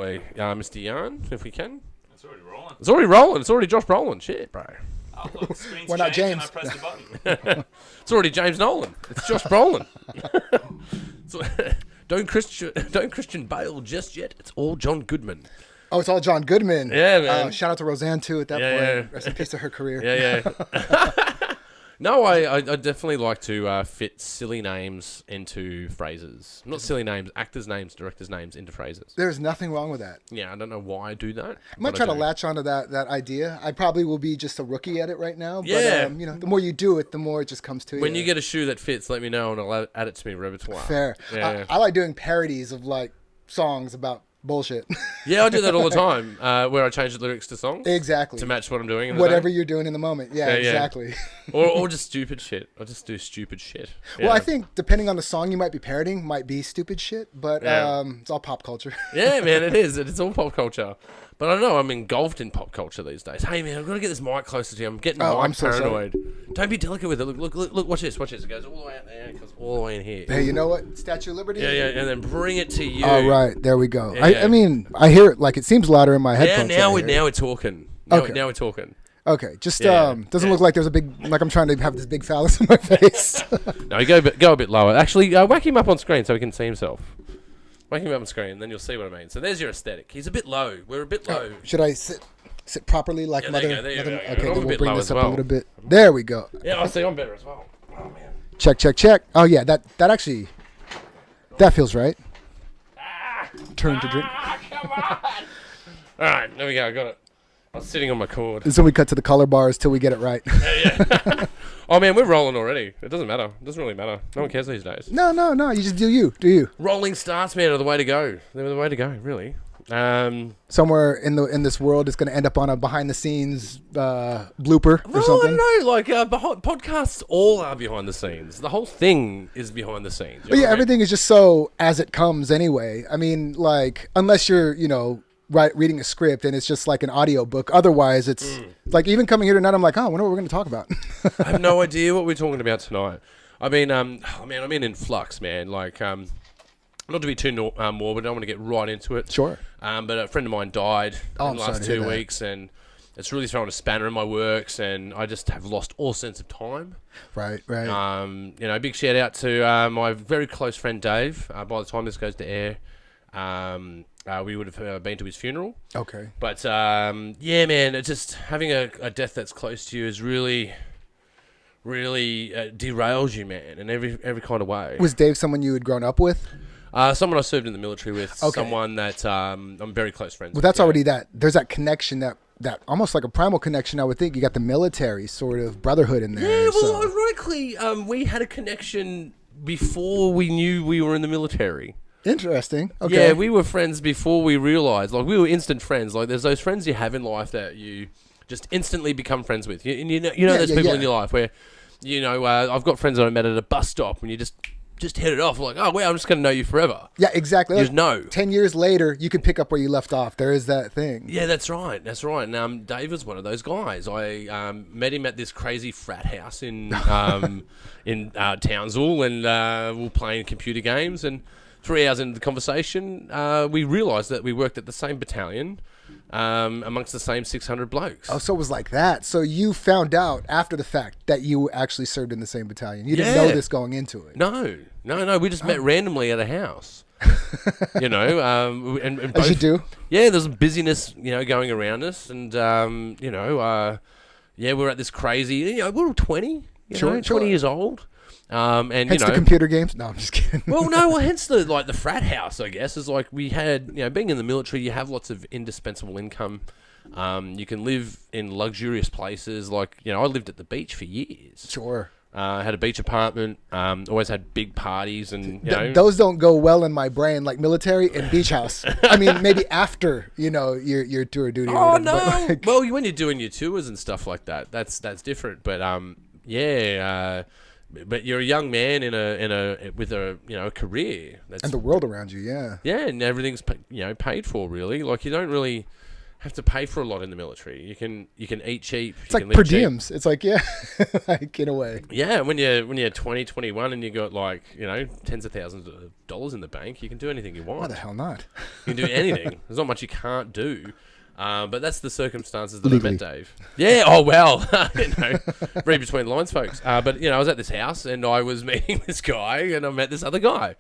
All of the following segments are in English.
Mr. Yarn, if we can. It's already rolling. It's already rolling. It's already Josh Brolin. Shit, bro. Oh, look, screen's Why not changed and James? I pressed the button. It's already James Nolan. It's Josh Brolin. So, don't Christian Bale just yet. It's all John Goodman. Oh, it's all John Goodman. Yeah, man. Shout out to Roseanne, too, at that point. Yeah. Rest in peace to her career. Yeah. No, I definitely like to fit silly names into phrases. Not silly names, actors' names, directors' names into phrases. There's nothing wrong with that. Yeah, I don't know why I do that. I might try to latch onto that idea. I probably will be just a rookie at it right now. But, Yeah. the more you do it, the more it just comes to you. When you get a shoe that fits, let me know and I'll add it to my repertoire. Fair. Yeah. I like doing parodies of, like, songs about bullshit. Yeah, I do that all the time, where I change the lyrics to songs. Exactly. To match what I'm doing in the Whatever day. you're doing in the moment. Yeah, Yeah. exactly. or just stupid shit. I just do stupid shit. Well, Yeah. I think depending on the song you might be parodying might be stupid shit, but Yeah. it's all pop culture. Yeah, man, it is. It's all pop culture. But I know I'm engulfed in pop culture these days. Hey, man, I've got to get this mic closer to you. I'm getting I'm so paranoid. Don't be delicate with it. Look, watch this. It goes all the way out there. It goes all the way in here. Hey, you know what? Statue of Liberty? Yeah, and then bring it to you. All right, there we go. Yeah. I mean, I hear it like it seems louder in my Yeah, headphones. now right here. we're talking. Okay. Now we're talking. Okay, just Yeah. doesn't look like there's a big, like I'm trying to have this big phallus in my face. No, go a bit lower. Actually, whack him up on screen so he can see himself. Whack him up on screen, then you'll see what I mean. So there's your aesthetic. He's a bit low. We're a bit low. Should I sit properly like Yeah, mother? there you go. Okay, I'm then a we'll bit bring low this as up well. a little bit. There we go. Yeah, I see. I'm better as well. Oh man. Check. Oh yeah, that actually, that feels right. Turn to drink. Come on. All right, there we go. I got it. I was sitting on my cord. And so we cut to the color bars till we get it right. Yeah. Oh man, we're rolling already. It doesn't matter. It doesn't really matter. No one cares these days. No. You just do you. Do you? Rolling starts, man, are the way to go. They're the way to go, really. Somewhere in this world, it's going to end up on a behind the scenes blooper or something. No, like podcasts all are behind the scenes. The whole thing is behind the scenes. But yeah, everything is just so as it comes anyway. I mean, like unless you're reading a script and it's just like an audio book. Otherwise, it's like even coming here tonight, I'm like, I wonder what we're going to talk about. I have no idea what we're talking about tonight. I mean, I'm in flux, man. Like, not to be too morbid, I don't want to get right into it. Sure. But a friend of mine died in the last 2 weeks, and it's really thrown a spanner in my works, and I just have lost all sense of time. Right. Big shout out to my very close friend Dave. By the time this goes to air, we would have been to his funeral. Okay. But yeah, man, it's just having a death that's close to you is really derails you, man, in every kind of way. Was Dave someone you had grown up with? Someone I served in the military with. Okay. Someone that I'm very close friends with. Well, that's yeah. already there's that connection that almost like a primal connection. I would think you got the military sort of brotherhood in there. Yeah, well, so. ironically, we had a connection before we knew we were in the military. Interesting. Okay. Yeah, we were friends before we realised. Like, we were instant friends. Like, there's those friends you have in life that you just instantly become friends with. You know those people in your life where, I've got friends that I met at a bus stop and you just hit it off. Like, oh, well, I'm just going to know you forever. Yeah, exactly. You just know. 10 years later, you could pick up where you left off. There is that thing. Yeah, that's right. And Dave was one of those guys. I met him at this crazy frat house in Townsville, and we were playing computer games. And 3 hours into the conversation, we realised that we worked at the same battalion amongst the same 600 blokes. Oh, so it was like that. So you found out after the fact that you actually served in the same battalion. You didn't know this going into it. No. We just met randomly at a house. And both, As you do. Yeah, there's busyness, going around us, and we're at this crazy. We were 20, 20 years old. Hence the computer games. No, I'm just kidding. Hence the frat house, I guess, is like we had, being in the military, you have lots of indispensable income. You can live in luxurious places. Like, I lived at the beach for years. Sure. Had a beach apartment. Always had big parties, and those don't go well in my brain, like military and beach house. I mean, maybe after your tour of duty. Oh or whatever, no! but Well, when you're doing your tours and stuff like that, that's different. But but you're a young man with a career. and the world around you, yeah. Yeah, and everything's paid for really. Like, you don't really have to pay for a lot in the military. You can eat cheap. It's like per diems. It's like, yeah, like in a way. Yeah, when you're 20, 21 and you got like, tens of thousands of dollars in the bank, you can do anything you want. Why the hell not? You can do anything. There's not much you can't do. But that's the circumstances that Legally. I met Dave. Yeah, oh well, read between the lines, folks. But I was at this house and I was meeting this guy and I met this other guy.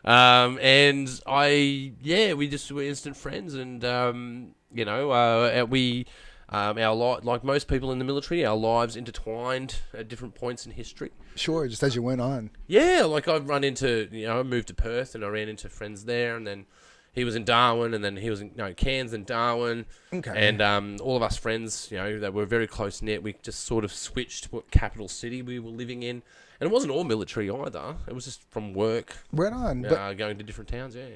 And we just were instant friends and, like most people in the military, our lives intertwined at different points in history. Sure, just as you went on. Yeah, like I've run into, I moved to Perth and I ran into friends there and then he was in Darwin, and then he was in Cairns and Darwin. Okay. And all of us friends, that were very close knit, we just sort of switched what capital city we were living in. And it wasn't all military either. It was just from work. Right on. Going to different towns, yeah.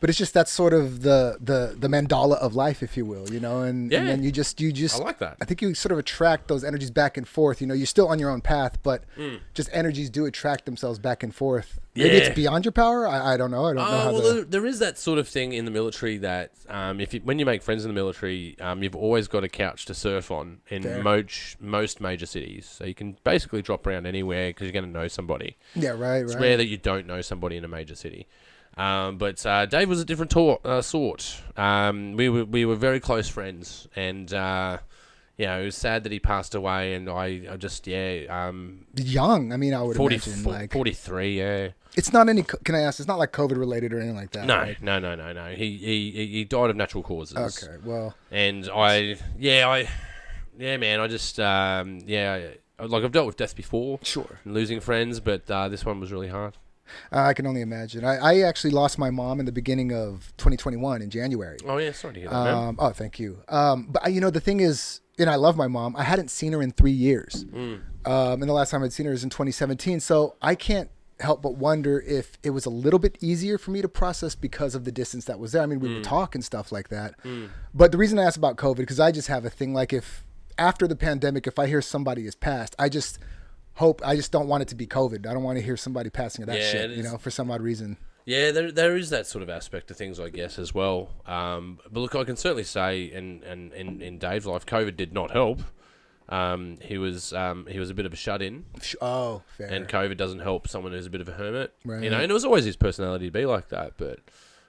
But it's just that's sort of the mandala of life, if you will, and then you just I like that. I think you sort of attract those energies back and forth. You're still on your own path, but just energies do attract themselves back and forth. Maybe it's beyond your power. I don't know. I don't know how. There is that sort of thing in the military that when you make friends in the military, you've always got a couch to surf on in most major cities. So you can basically drop around anywhere because you're going to know somebody. Yeah, right. It's rare that you don't know somebody in a major city. But Dave was a different sort. We were very close friends, and it was sad that he passed away. And I just young. I mean, I would imagine like 43. Yeah. It's not any. Can I ask? It's not like COVID related or anything like that. No, right? no. He died of natural causes. Okay, well. And man. I just like I've dealt with death before. Sure. And losing friends, but this one was really hard. I can only imagine. I actually lost my mom in the beginning of 2021 in January. Oh, yeah. Sorry to hear that, man. Oh, thank you. But, the thing is, I love my mom. I hadn't seen her in 3 years. And the last time I'd seen her was in 2017. So I can't help but wonder if it was a little bit easier for me to process because of the distance that was there. I mean, we would talk and stuff like that. But the reason I asked about COVID, because I just have a thing like if after the pandemic, if I hear somebody has passed, I just don't want it to be COVID. I don't want to hear somebody passing of that shit, for some odd reason. Yeah, there is that sort of aspect of things, I guess, as well. But look, I can certainly say, in Dave's life, COVID did not help. He was a bit of a shut-in. Oh, fair. And COVID doesn't help someone who's a bit of a hermit. Right. And it was always his personality to be like that. But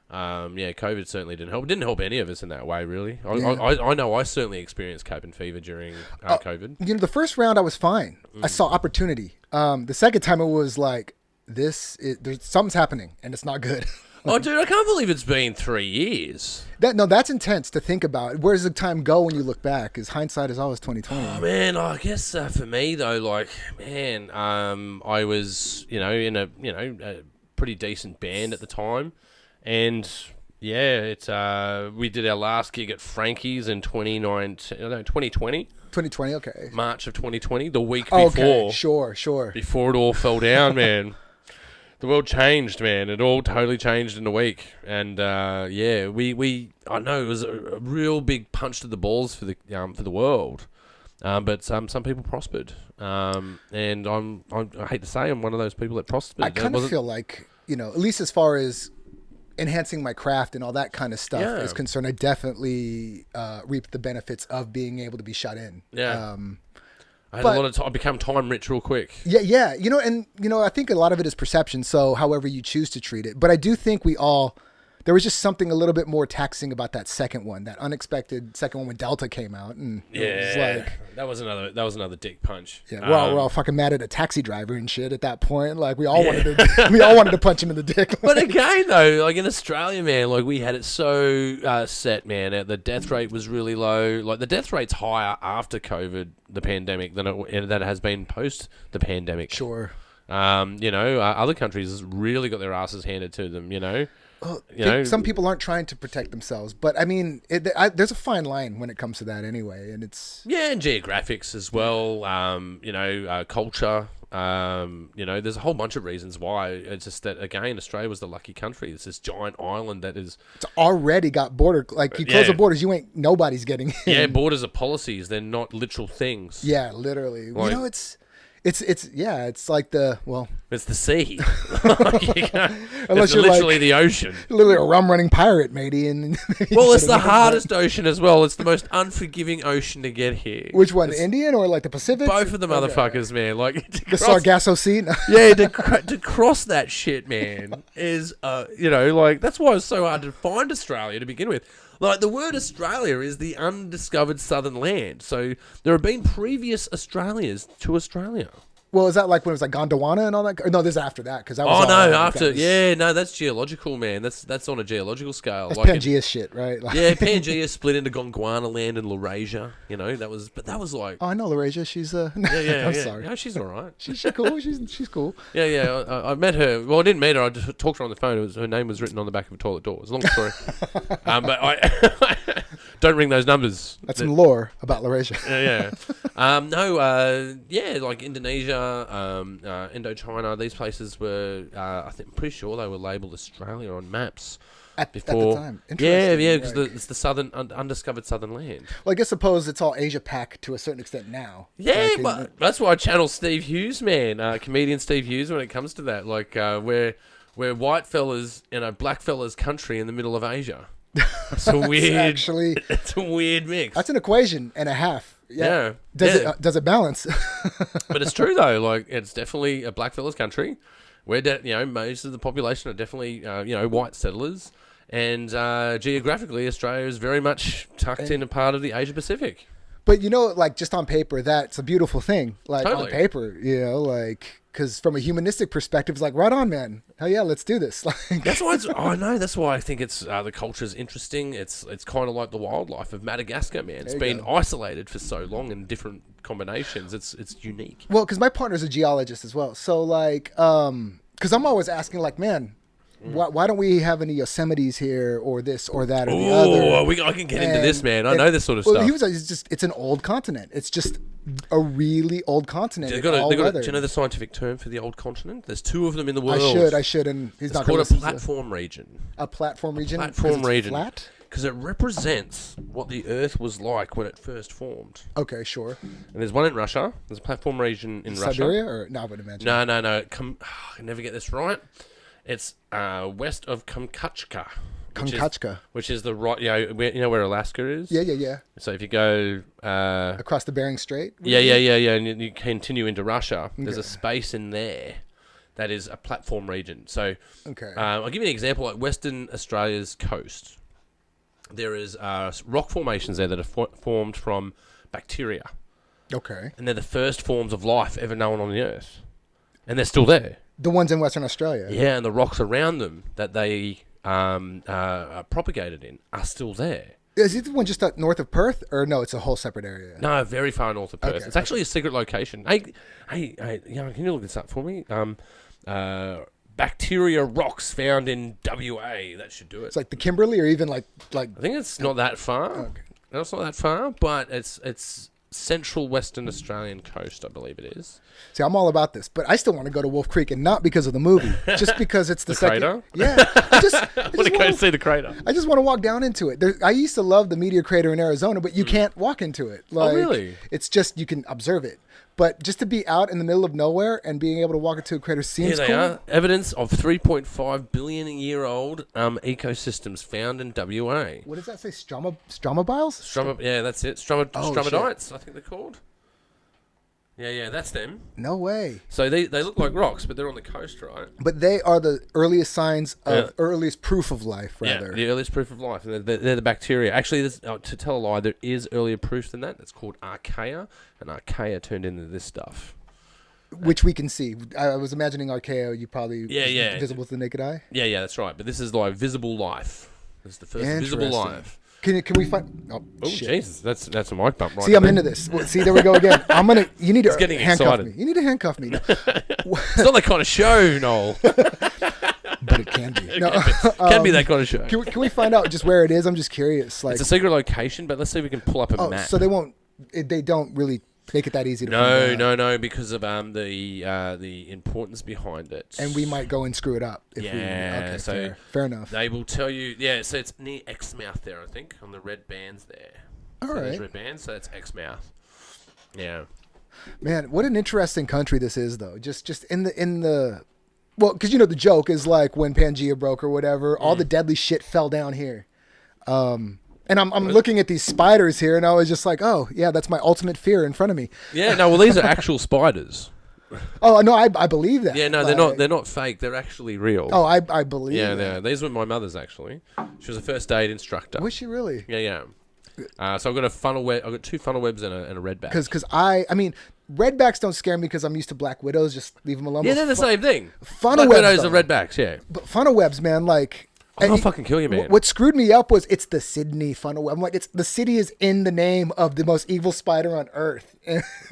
COVID certainly didn't help. It didn't help any of us in that way, really. I know I certainly experienced cabin fever during COVID. The first round I was fine. I saw opportunity. The second time it was like, there's something's happening and it's not good. Oh, dude, I can't believe it's been 3 years. That's intense to think about. Where does the time go when you look back? Because hindsight is always 20/20. Oh man, I guess for me though, I was in a pretty decent band at the time, and we did our last gig at Frankie's in 2020. 2020, okay. March of 2020, the week before. Okay, sure. Before it all fell down, man. The world changed, man. It all totally changed in a week. And, I know it was a real big punch to the balls for the world. But some people prospered. And I hate to say I'm one of those people that prospered. I kind of feel like, at least as far as enhancing my craft and all that kind of stuff is concerned, I definitely reaped the benefits of being able to be shut in. Yeah. I had a lot of time. I become time rich real quick. Yeah. I think a lot of it is perception. So however you choose to treat it, but I do think there was just something a little bit more taxing about that second one, that unexpected second one when Delta came out, and it was like that was another dick punch. Yeah, we're all fucking mad at a taxi driver and shit at that point. Like we all wanted to punch him in the dick. But again, though, like in Australia, man, like we had it so set, man. The death rate was really low. Like the death rate's higher after COVID, the pandemic, than it has been post the pandemic. Sure. Other countries really got their asses handed to them. Some people aren't trying to protect themselves, but I mean, there's a fine line when it comes to that anyway, and it's and geographics as well. Culture. There's a whole bunch of reasons why. It's just that again, Australia was the lucky country. It's this giant island it's already got border. Like you close the borders, nobody's getting in. Yeah, borders are policies. They're not literal things. Yeah, literally. It's It's like the It's the sea. It's you're literally like- the ocean. literally a rum running pirate, matey. And Well, it's the hardest ocean as well. It's the most unforgiving ocean to get here. Which one, the Indian or like the Pacific? Both of the Okay. motherfuckers, man. Like to The cross- Sargasso Sea. Yeah, to cross that shit, man, is like that's why it's so hard to find Australia to begin with. Like the word Australia is the undiscovered southern land. So there have been previous Australias to Australia. Well, is that like when it was like Gondwana and all that? Or no, this is after that because that was. Oh all no, like, after that was- yeah, no, that's geological, man. That's on a geological scale. that's like Pangea shit, right? Like, yeah, Pangea split into Gondwana land and Laurasia. That was like Oh, I know Laurasia. She's yeah. I'm yeah. sorry. No, she's all right. She's cool. She's cool. Yeah. I met her. Well, I didn't meet her. I just talked to her on the phone. Her name was written on the back of a toilet door. It's a long story. But I don't ring those numbers. That's some lore about Laurasia. Yeah. Like Indonesia, Indochina. These places were. I'm pretty sure they were labelled Australia on maps. At the Before, time. yeah, Interesting, because like- it's the southern undiscovered southern land. Well, I guess suppose it's all Asia Pac to a certain extent now. Yeah, Like, but that's why I channel Steve Hughes, man, comedian Steve Hughes, when it comes to that. Like, we're white fellas in a black fellas country in the middle of Asia. It's a weird, actually, it's a weird mix. that's an equation and a half. Yeah. Does it balance? But it's true though. Like, it's definitely a black fellas country. We're most of the population are definitely white settlers. And geographically, Australia is very much tucked in a part of the Asia Pacific. But like just on paper, that's a beautiful thing. Like Totally. on paper, because from a humanistic perspective, it's like right on, man. Hell yeah, let's do this. Like, That's why that's why I think it's the culture's interesting. It's kind of like the wildlife of Madagascar, man. It's There you been go. isolated for so long in different combinations. It's unique. well, because my partner's a geologist as well, so like, because I'm always asking, like, man. Why don't we have any Yosemites here, or this, or that, or the other? I can get into this, man. I know this sort of well, stuff. he was like, it's an old continent. It's just a really old continent. They All got do weather. you know the scientific term for the old continent? There's two of them in the world. I should, and he's It's not called going a to platform region. a platform region. Platform 'cause it's region. Flat. Because it represents what the Earth was like when it first formed. Okay, sure. And there's one in Russia. There's a platform region in Russia. Siberia, or no, I would imagine. No. I can never get this right. It's west of Kamchatka. Kamchatka. Which is the right, where Alaska is? Yeah. So if you go, Across the Bering Strait. yeah, and you continue into Russia, there's a space in there that is a platform region. So Okay. I'll give you an example, like Western Australia's coast. There is rock formations there that are formed from bacteria. Okay. And they're the first forms of life ever known on the Earth. And they're still there. The ones in Western Australia. Yeah, and the rocks around them that they are propagated in are still there. Is it the one just north of Perth, or no? It's a whole separate area. No, very far north of Perth. Okay, It's actually a secret location. Hey, can you look this up for me? Bacteria rocks found in WA. That should do it. It's like the Kimberley, or even like. I think it's not that far. Okay. No, it's not that far, but it's central Western Australian coast, I believe it is. See, I'm all about this, but I still want to go to Wolf Creek, and not because of the movie, just because it's the second. crater? Yeah, I just Want to go wanna- see the crater? I just want to walk down into it. I used to love the meteor crater in Arizona, but you can't walk into it. Like, really? It's just you can observe it, but just to be out in the middle of nowhere and being able to walk into a crater Here seems they cool. are. Evidence of 3.5 billion year old ecosystems found in WA. What does that say? Stromobiles? Yeah, that's it. Oh, Stromodites, I think they're called. Yeah, that's them. No way. So they look like rocks, but they're on the coast, right? But they are the earliest signs of, Yeah. earliest proof of life, rather. Yeah, the earliest proof of life. They're the bacteria. Actually, to tell a lie, there is earlier proof than that. It's called archaea, and archaea turned into this stuff. Which we can see. I was imagining archaea, you probably Yeah. visible to the naked eye. Yeah, that's right. But this is like visible life. This is the first visible Interesting. life. Can we find? Oh, Oh, shit. Jesus, that's a mic bump right See, I'm there. into this. Well, see, there we go again. You need to getting handcuff excited. me. You need to handcuff me. No, It's not that kind of show, Noel. but it can be. No, Can be that kind of show. can we find out just where it is? I'm just curious. Like, It's a secret location, but let's see if we can pull up a map. so they don't really make it that easy to find out. No, because of the importance behind it. And we might go and screw it up. If Yeah, so fair enough. They will tell you. Yeah, so it's near Exmouth there, I think, on the red bands there. All So there's right. red bands, so it's Exmouth. Yeah. Man, what an interesting country this is, though. Just in the well, because the joke is like when Pangea broke or whatever, all the deadly shit fell down here. And I'm looking at these spiders here, and I was just like, oh yeah, that's my ultimate fear in front of me. Yeah, no, well these are actual spiders. Oh no, I believe that. Yeah, no, they're not fake. They're actually real. Oh, I believe. Yeah, that. yeah. These were my mother's actually. She was a first aid instructor. Was she really? Yeah. So I've got a funnel web. I've got 2 funnel webs and a redback. Because I mean, redbacks don't scare me because I'm used to black widows. Just leave them alone. Yeah, they're the same thing. Funnel black webs widows are redbacks. Yeah. But funnel webs, man, like. I'll fucking kill you, man. What screwed me up was it's the Sydney funnel web. I'm like, the city is in the name of the most evil spider on earth.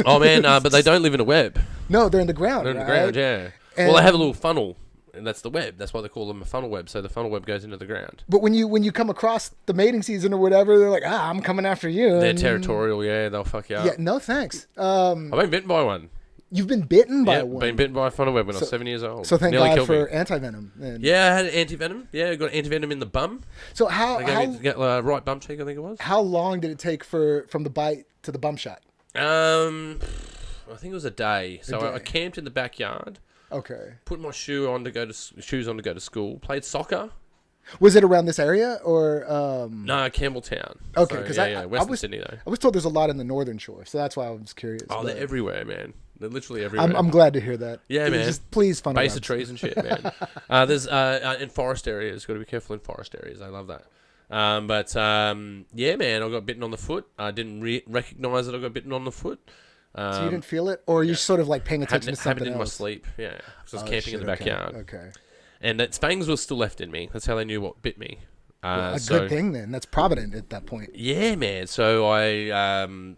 Oh man, but they don't live in a web. No, they're in the ground. They're in right? the ground, yeah. And well, they have a little funnel, and that's the web. That's why they call them a funnel web. So the funnel web goes into the ground. But when you come across the mating season or whatever, they're like, I'm coming after you. They're territorial, yeah. They'll fuck you up. Yeah, no thanks. I've been bitten by one. You've been bitten by Yeah, one. been bitten by a funnel web when I was 7 years old. So thank Nearly God killed for me. anti-venom. Yeah, I had anti-venom. Yeah, I got anti-venom in the bum. So They gave me to get right bum cheek, I think it was. how long did it take from the bite to the bum shot? I think it was a day. So day. I camped in the backyard, Okay. put my shoes on to go to school, played soccer. Was it around this area or? No, Campbelltown. Okay, So, because yeah, I Western was Sydney though. I was told there's a lot in the Northern Shore, so that's why I was curious. Oh, but they're everywhere, man. They're literally everywhere. I'm glad to hear that. Yeah, man. Just please funnel Base webs. of trees and shit, man. There's in forest areas. Got to be careful in forest areas. I love that. Yeah, man. I got bitten on the foot. I didn't recognize that I got bitten on the foot. So you didn't feel it, or you're sort of like paying attention to something happened in my else? sleep. Yeah, because I was Oh, camping in the shit, backyard. Okay. And its fangs were still left in me. That's how they knew what bit me. A good thing then. That's provident at that point. Yeah, man. So I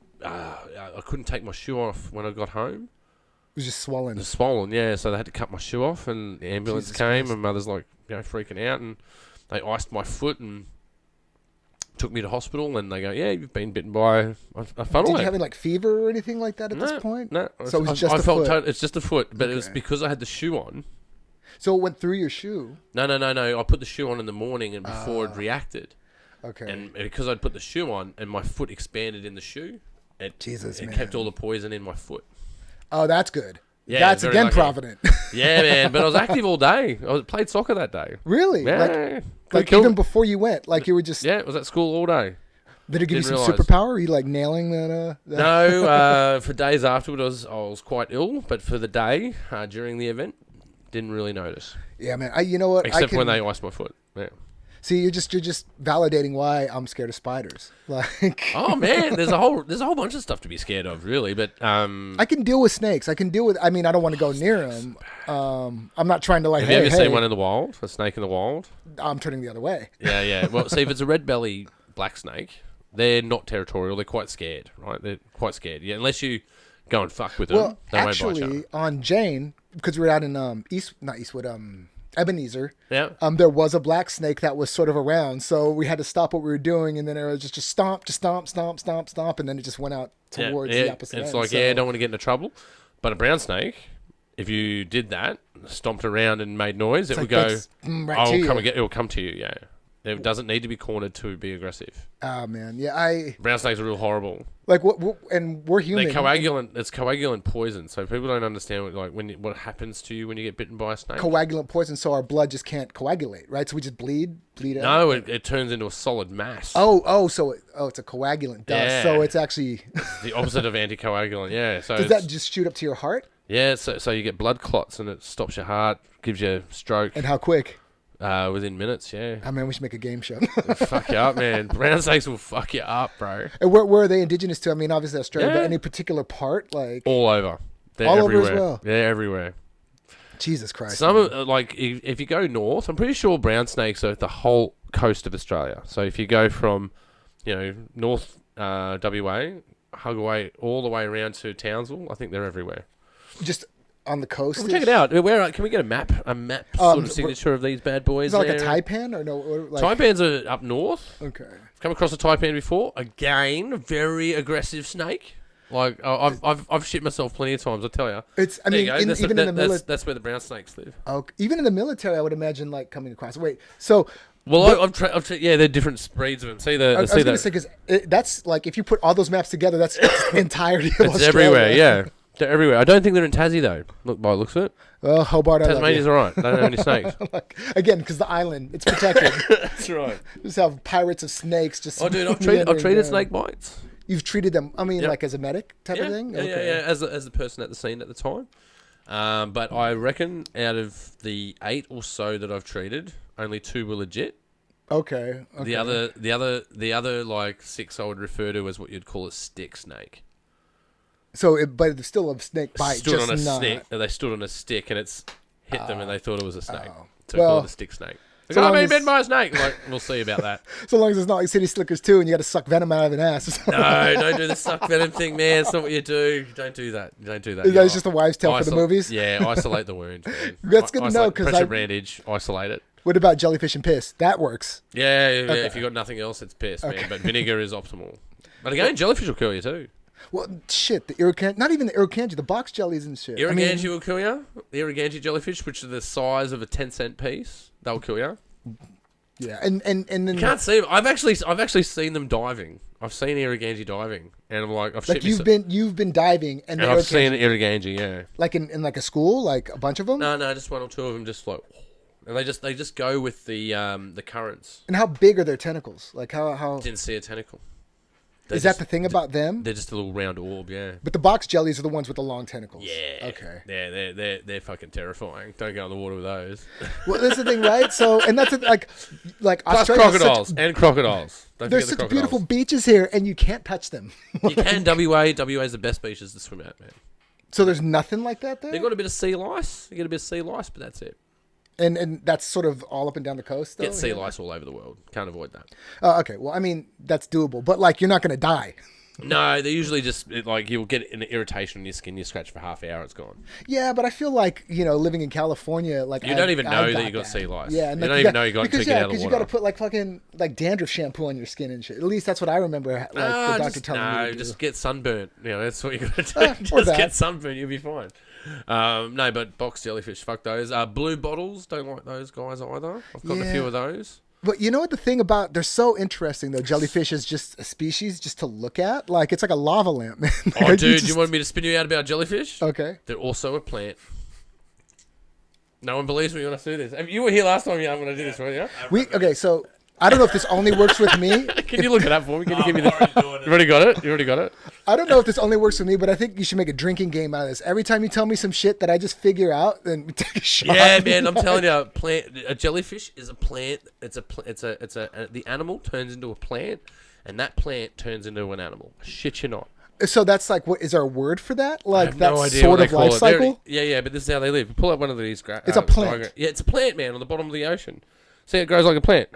couldn't take my shoe off when I got home. It was just swollen. It was swollen, yeah. So they had to cut my shoe off, and the ambulance Jesus came, Christ. and mother's like, freaking out, and they iced my foot and took me to hospital, and they go, yeah, you've been bitten by a funnel Did web. you have any like fever or anything like that at this point? No. So it was just I the felt foot. it's just a foot, but it was Okay. because I had the shoe on. So it went through your shoe. No. I put the shoe on in the morning, and before it reacted, Okay. and because I'd put the shoe on, and my foot expanded in the shoe, it man. kept all the poison in my foot. Oh, that's good. Yeah, That's very again lucky. provident. Yeah, man. But I was active all day. I played soccer that day. Really? Yeah. Like even before you went, like you were just. Yeah, I was at school all day. Did it give you Didn't some realise. superpower? Are you like nailing that? No, for days afterward, I was quite ill. But for the day during the event, didn't really notice. Yeah, man. You know what? Except when they iced my foot. Yeah. See, you're just validating why I'm scared of spiders. Like. Oh man, there's a whole bunch of stuff to be scared of, really. But I can deal with snakes. I can deal with. I mean, I don't want to go near them. I'm not trying to like. have you ever seen one in the wild? A snake in the wild? I'm turning the other way. Yeah. Well, see, if it's a red belly black snake, they're not territorial. They're quite scared, right? They're quite scared. Yeah, unless you go and fuck with them. Well, they won't bite you. actually, on Jane, because we were out in not Eastwood, Ebenezer. Yeah. There was a black snake that was sort of around, so we had to stop what we were doing, and then it was just stomp, and then it just went out towards the opposite It's end. like, I don't want to get into trouble. But a brown snake, if you did that, stomped around and made noise, it would like go, that's, right to you. it will come to you, yeah. It doesn't need to be cornered to be aggressive. Oh man, yeah, Brown snakes are real horrible. like what, and we're human. They're coagulant. It's coagulant poison, so people don't understand what happens to you when you get bitten by a snake. Coagulant poison, so our blood just can't coagulate, right? So we just bleed out. No, it turns into a solid mass. So it's a coagulant dust. Yeah. So it's actually The opposite of anticoagulant, yeah. So does that just shoot up to your heart? yeah, so you get blood clots and it stops your heart, gives you a stroke And how quick? within minutes, yeah. I mean, we should make a game show. It'll fuck you up, man. Brown snakes will fuck you up, bro. And where are they indigenous to? I mean, obviously Australia, but Yeah. any particular part, like All over. They're All over everywhere. as well? They're everywhere. Jesus Christ. Some of, like, if you go north, I'm pretty sure brown snakes are the whole coast of Australia. So if you go from, north WA, hug away all the way around to Townsville, I think they're everywhere. Just on the coast. Well, check it out. Can we get a map? A map sort of signature of these bad boys? Is that like a there? taipan or no? Or like, Taipans are up north. Okay. Come across a taipan before. Again, very aggressive snake. Like I've shit myself plenty of times. I tell you. It's. I There mean, you go. even in the military. That's where the brown snakes live. Even in the military, I would imagine like coming across. Wait. So. Well, yeah, they're different breeds of them. See the I was see going to that say because that's like if you put all those maps together, that's the entirety of it's Australia. everywhere. Yeah, They're everywhere. I don't think they're in Tassie though. Look, by the looks of it. Oh, Hobart, I love Tasmania's you. alright. They don't have any snakes. Again, because the island, it's protected. That's right. Just have pirates of snakes. Just Oh, dude, I've meandering treated down. snake bites. You've treated them. I mean, Yep. like as a medic type of thing. Yeah, as the person at the scene at the time. But I reckon out of the 8 or so that I've treated, only 2 were legit. Okay. The other like 6 I would refer to as what you'd call a stick snake. So, but it's still a snake bite. Stood just on a not. stick. They stood on a stick and it's hit them and they thought it was a snake. Oh. So Well, called it a stick snake. Like, so I've long been as- bitten by a snake. Like, we'll see about that. So long as it's not like City Slickers 2 and you got to suck venom out of an ass. Or something. No, don't do the suck venom thing, man. It's not what you do. Don't do that. Don't do that. Is that just a wives' tale for the movies? Yeah, isolate the wound, man. That's good to know, Isolate 'cause pressure I- bandage, isolate it. What about jellyfish and piss? That works. Yeah, Okay. if you got nothing else, it's piss, man. But vinegar is optimal. But again, jellyfish will kill you too. Well, shit, the irrigan, not even the irriganji, the box jellies and shit. Irriganji will kill you. The irriganji jellyfish, which are the size of a 10-cent piece, they'll kill you. Yeah, and then You can't see them. I've actually seen them diving. I've seen irriganji diving, and I'm like, I've like shit you've been diving and, and I've seen irriganji, yeah. like in like a school, like a bunch of them. No, just 1 or 2 of them, just like, and they just go with the currents. And how big are their tentacles? Like how Didn't see a tentacle. is that the thing about them? They're just a little round orb, yeah. But the box jellies are the ones with the long tentacles. Yeah. Okay. Yeah, they're fucking terrifying. Don't go in the water with those. Well, that's the thing, right? So, and that's like Plus Australia's crocodiles such- and crocodiles. Don't There's forget such the beautiful crocodiles. beaches here, and you can't touch them. You can WA. WA is the best beaches to swim at, man. So there's nothing like that there. They got a bit of sea lice. You get a bit of sea lice, but that's it. And that's sort of all up and down the coast. Though, Get sea yeah? lice all over the world. Can't avoid that. Okay. Well, I mean that's doable, but like you're not going to die. No, they usually just like you'll get an irritation on your skin. You scratch for half an hour, it's gone. Yeah, but I feel like living in California, like You don't even know that you got sea lice. Yeah, and You like, don't even know you got it because till you get out of the because you water. got to put like fucking like dandruff shampoo on your skin and shit. At least that's what I remember. Like the doctor telling me to do. just get sunburnt. You know, that's what you got to do. Or Just that. get sunburnt, you'll be fine. No, but box jellyfish, fuck those. Blue bottles, don't like those guys either. I've got a few of those. But you know what the thing about they're so interesting though. Jellyfish is just a species just to look at. Like it's like a lava lamp, man. Oh, Like, dude, just- you want me to spin you out about jellyfish? Okay. They're also a plant. No one believes me when I say this. You were here last time, yeah, when I did this, right? Yeah. Okay. So I don't know if this only works with me. Can you look it up for me? Can you give me I'm the? already doing You already got it. You already got it. I don't know if this only works for me, but I think you should make a drinking game out of this. Every time you tell me some shit that I just figure out, then we take a shot. Yeah, man, I'm telling you, a jellyfish is a plant. The animal turns into a plant, and that plant turns into an animal. Shit, you not. So that's like, what is there a word for that? I Like have that no idea sort what they of call life it. They're- cycle? Yeah, but this is how they live. Pull up one of these. It's a plant. Yeah, it's a plant, man, on the bottom of the ocean. See, it grows like a plant.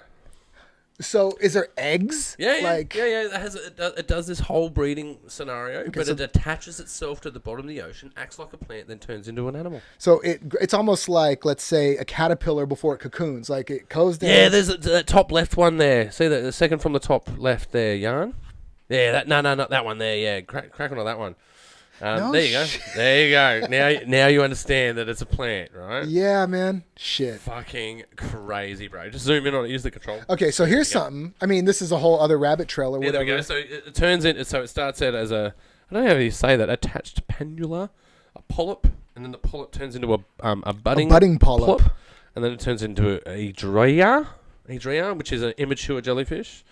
So is there eggs? Yeah. Like, It does this whole breeding scenario, but so- it attaches itself to the bottom of the ocean, acts like a plant, then turns into an animal. So it's almost like, let's say, a caterpillar before it cocoons. Like it goes down. Yeah, there's that top left one there. See the second from the top left there, yarn. Yeah, not that one there. Yeah, crack on that one. No there you go. There you go. Now you understand that it's a plant, right? Yeah, man. Shit. Fucking crazy, bro. Just zoom in on it. Use the control. Okay, so here's something. I mean, this is a whole other rabbit trail or Yeah, there whatever. we go. So it turns in. So it starts out as a. I don't know how you say that. Attached panula, a polyp, and then the polyp turns into a budding polyp. and then it turns into a hydrea, which is an immature jellyfish.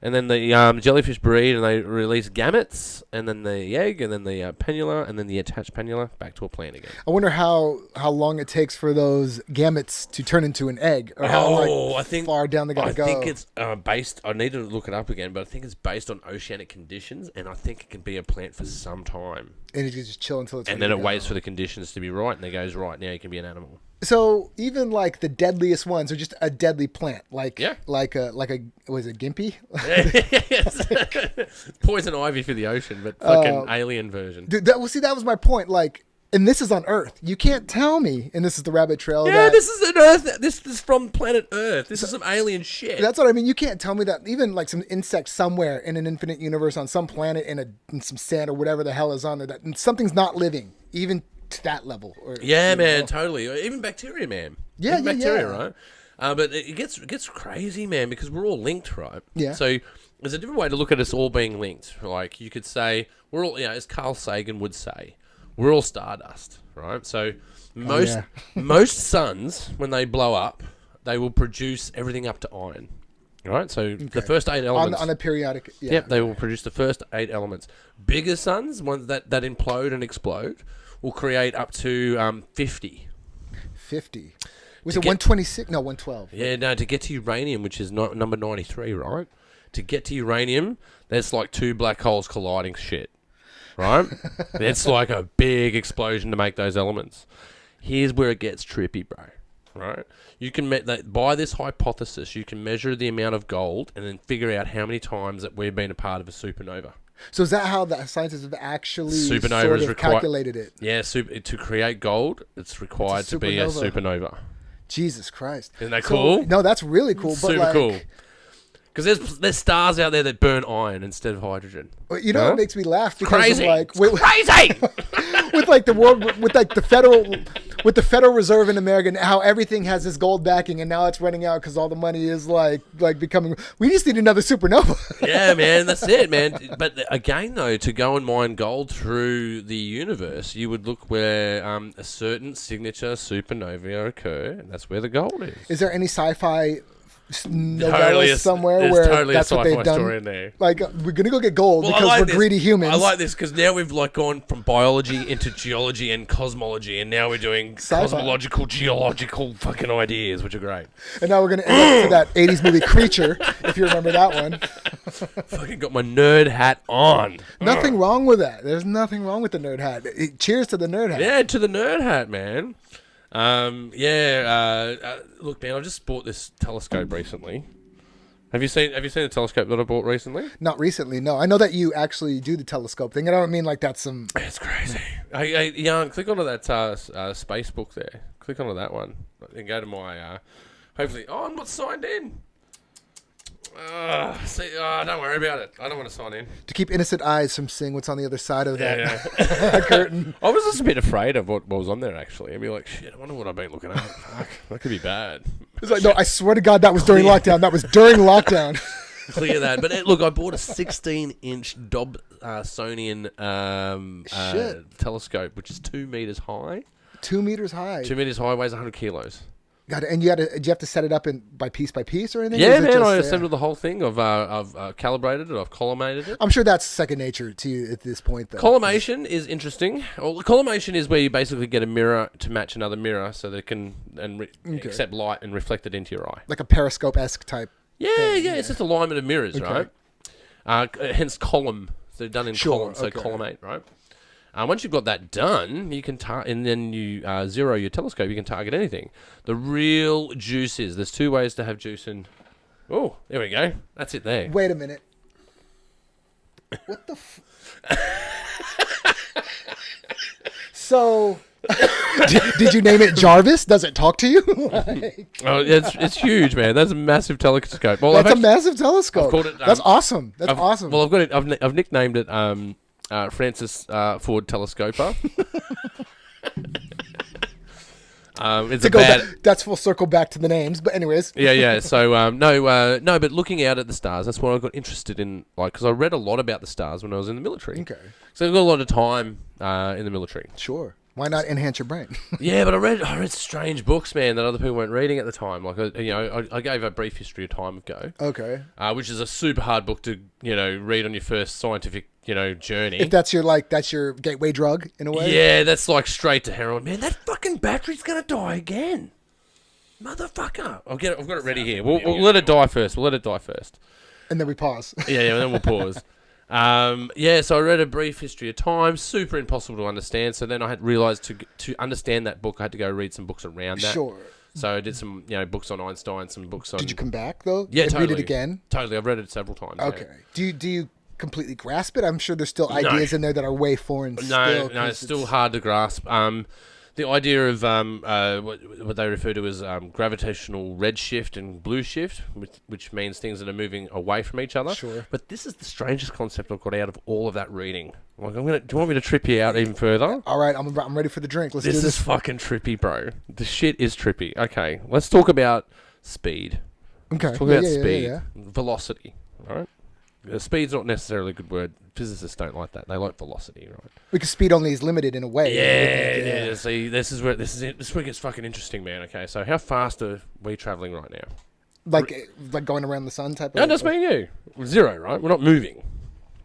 And then the jellyfish breed, and they release gametes, and then the egg, and then the panula, and then the attached panula, back to a plant again. I wonder how long it takes for those gametes to turn into an egg, or how I think far down they gotta go. I think it's based. I need to look it up again, but I think it's based on oceanic conditions, and I think it can be a plant for some time. And it just chill until it's. And ready then to it go. waits for the conditions to be right, and it goes right now. You can be an animal. So even like the deadliest ones are just a deadly plant, like Yeah. like a was it gimpy? Poison ivy for the ocean, but fucking alien version. Dude, that was my point. Like, and this is on Earth. You can't tell me, and this is the rabbit trail. Yeah, that, this is an Earth. This is from planet Earth. This is some alien shit. That's what I mean. You can't tell me that even like some insect somewhere in an infinite universe on some planet in some sand or whatever the hell is on there, that something's not living, even to that level. Or, Yeah, you man, know. totally. Even bacteria, man. Yeah, Even bacteria, yeah. right? But it gets crazy, man, because we're all linked, right? Yeah. So there's a different way to look at us all being linked. Like you could say we're all, as Carl Sagan would say, we're all stardust, right? So most suns, when they blow up, they will produce everything up to iron, right? So the first 8 elements on a periodic. Yeah. Yep, they will produce the first 8 elements. Bigger suns, ones that implode and explode, will create up to 50. 50. Was it 126? No, 112. Yeah, no, to get to uranium, which is number 93, right? To get to uranium, that's like 2 black holes colliding shit, right? It's like a big explosion to make those elements. Here's where it gets trippy, bro, right? You can by this hypothesis, you can measure the amount of gold and then figure out how many times that we've been a part of a supernova. So is that how the scientists have actually Supernova is calculated it? Yeah, to create gold, it's required to be a supernova. Jesus Christ. Isn't that cool? No, that's really cool. Super cool. Because there's stars out there that burn iron instead of hydrogen. Well, you know what makes me laugh? Because crazy. Crazy! with like the world, with like the Federal Reserve in America, and how everything has this gold backing, and now it's running out because all the money is like becoming. We just need another supernova. Yeah, man, that's it, man. But again, though, to go and mine gold through the universe, you would look where a certain signature supernova occur, and that's where the gold is. Is there any sci-fi novella somewhere where that's what they've done? Story in there. Like, we're gonna go get gold because we're greedy humans. I like this because now we've like gone from biology into geology and cosmology, and now we're doing cosmological, geological fucking ideas, which are great. And now we're gonna end up to that '80s movie Creature, if you remember that one. Fucking got my nerd hat on. Nothing wrong with that. There's nothing wrong with the nerd hat. Cheers to the nerd hat. Yeah, to the nerd hat, man. Look, man, I just bought this telescope recently. Have you seen the telescope that I bought recently? Not recently, no. I know that you actually do the telescope thing. I don't mean like that's some. It's crazy. Hey, Young, click onto that space book there. Click onto that one and go to my. Hopefully, I'm not signed in. Don't worry about it. I don't want to sign in. To keep innocent eyes from seeing what's on the other side of that curtain. I was just a bit afraid of what was on there, actually. I'd be like, shit, I wonder what I've been looking at. Fuck, that could be bad. It's like, no, I swear to God, that was during lockdown. That was during lockdown. Clear that. But look, I bought a 16-inch Dobsonian telescope, which is 2 meters high. 2 meters high. 2 meters high, weighs 100 kilos. God, and did you have to set it up by piece or anything? Yeah, man, I assembled the whole thing. I've calibrated it. I've collimated it. I'm sure that's second nature to you at this point, though. Collimation is interesting. Well, collimation is where you basically get a mirror to match another mirror so that it can accept light and reflect it into your eye. Like a periscope-esque type. Yeah, it's just alignment of mirrors, right? Hence column. So done in column, so collimate, right? Once you've got that done, you can and then you zero your telescope. You can target anything. The real juice is there's 2 ways to have juice in. Oh, there we go. That's it there. Wait a minute. What the? So, did you name it Jarvis? Does it talk to you? Oh, it's huge, man. That's a massive telescope. Well, that's a massive telescope. I've called it, that's awesome. That's awesome. Well, I've got it. I've nicknamed it Francis Ford Telescoper. That's full circle back to the names, but anyways. Yeah. So no, but looking out at the stars, that's what I got interested in, like, because I read a lot about the stars when I was in the military. Okay. So I've got a lot of time in the military. Sure. Why not enhance your brain? Yeah, but I read strange books, man, that other people weren't reading at the time. Like, I gave A Brief History of Time ago. Okay. Which is a super hard book to, read on your first scientific, journey. If that's your gateway drug in a way. Yeah, that's like straight to heroin. Man, that fucking battery's gonna die again, motherfucker. I've got it ready here. We'll let it die first. And then we pause. Yeah, and then we'll pause. So I read A Brief History of Time, super impossible to understand. So then I had realised to understand that book, I had to go read some books around that. Sure. So I did some, books on Einstein, some books on... Did you come back, though? Yeah, and totally. read it again? Totally. I've read it several times. Okay. Yeah. Do you completely grasp it? I'm sure there's still ideas in there that are way foreign still. No, it's still hard to grasp. The idea of what they refer to as gravitational redshift and blue shift, which means things that are moving away from each other. Sure. But this is the strangest concept I've got out of all of that reading. Like, do you want me to trip you out even further? All right, I'm ready for the drink. Let's do this. This is fucking trippy, bro. The shit is trippy. Okay, let's talk about speed. Okay. Talk about speed. Velocity. All right. Speed's not necessarily a good word. Physicists don't like that. They like velocity, right? Because speed only is limited in a way. Yeah. See, this is where it gets fucking interesting, man. Okay, so how fast are we traveling right now? Like going around the sun type of... No, just me and you. We're zero, right? We're not moving.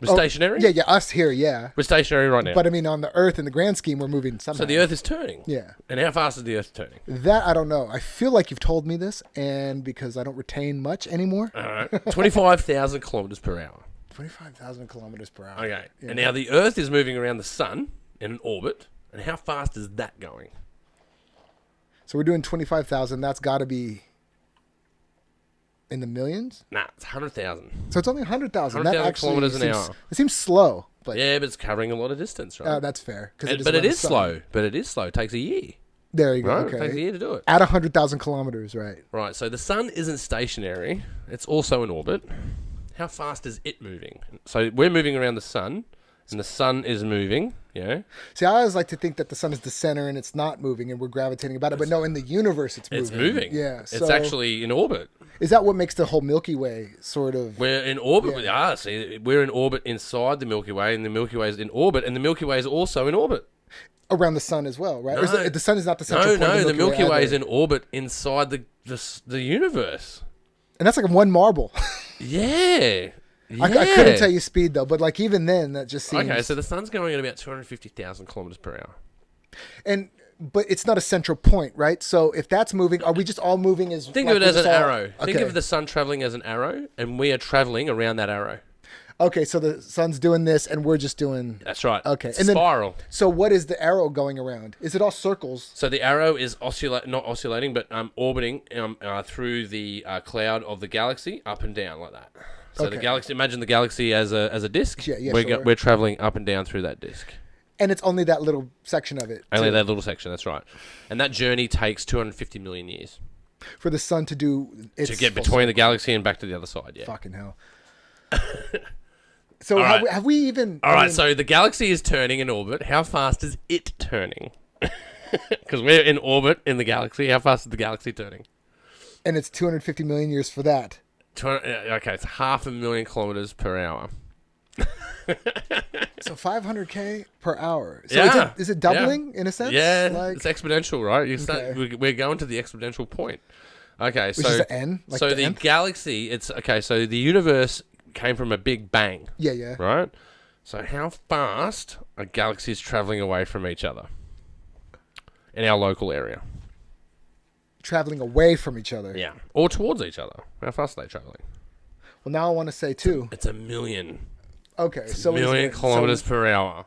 We're stationary? Yeah, us here, yeah. We're stationary right now. But I mean, on the Earth, in the grand scheme, we're moving somehow. So the Earth is turning? Yeah. And how fast is the Earth turning? That, I don't know. I feel like you've told me this, and because I don't retain much anymore. All right. 25,000 kilometers per hour. 25,000 kilometers per hour. Okay. Yeah. And now the Earth is moving around the sun in an orbit. And how fast is that going? So we're doing 25,000. That's got to be in the millions? Nah, it's 100,000. So it's only 100,000. 100,000 kilometers an hour. It seems slow. But Yeah, but it's covering a lot of distance, right? that's fair. But it is slow. But it is slow. It takes a year. There you go. Right? It takes a Okay. year to do it. At 100,000 kilometers, right? Right, so the sun isn't stationary. It's also in orbit. How fast is it moving? So we're moving around the sun, and the sun is moving, yeah? See, I always like to think that the sun is the center and it's not moving and we're gravitating about it. But no, in the universe, it's moving. It's moving. Yeah. It's So actually in orbit. is that what makes the whole Milky Way sort of... We're in orbit with us. We're in orbit inside the Milky Way, and the Milky Way is in orbit, and the Milky Way is also in orbit. around the sun as well, right? No. Or is the sun is not the central point No, of the Milky Way is either. in orbit inside the universe. And that's like one marble. Yeah. I couldn't tell you speed though, but like even then, that just seems... Okay, so the sun's going at about 250,000 kilometers per hour. But it's not a central point, right? So if that's moving, are we just all moving as... Think like of it we're as an just all- arrow. Think Okay. of the sun traveling as an arrow, and we are traveling around that arrow. Okay, so the sun's doing this, and we're just doing... That's right. Okay, It's and a then- spiral. So what is the arrow going around? Is it all circles? So the arrow is not oscillating, but orbiting through the cloud of the galaxy, up and down like that. So the Okay. galaxy. Imagine the galaxy as a disc. Yeah, we're sure. traveling up and down through that disc. And it's only that little section of it. Only too, that little section. That's right. And that journey takes 250 million years for the sun to do its to get full between the galaxy and back to the other side. Yeah. Fucking hell. So All right. have we even... All right. So the galaxy is turning in orbit. How fast is it turning? Because we're in orbit in the galaxy. How fast is the galaxy turning? And it's 250 million years for that. Okay, it's 500,000 kilometers per hour. So 500K per hour. So Yeah. is it doubling in a sense? Yeah, Like, it's exponential, right? Okay. We're going to the exponential point. Okay, which so is the N? Like so the the nth? galaxy, it's okay. So the universe came from a big bang, Yeah. right? So how fast are galaxies traveling away from each other in our local area? Traveling away from each other. Yeah, or towards each other. How fast are they traveling? Well, now I want to say too. It's 1,000,000. Okay, so A million is it- kilometers so per hour.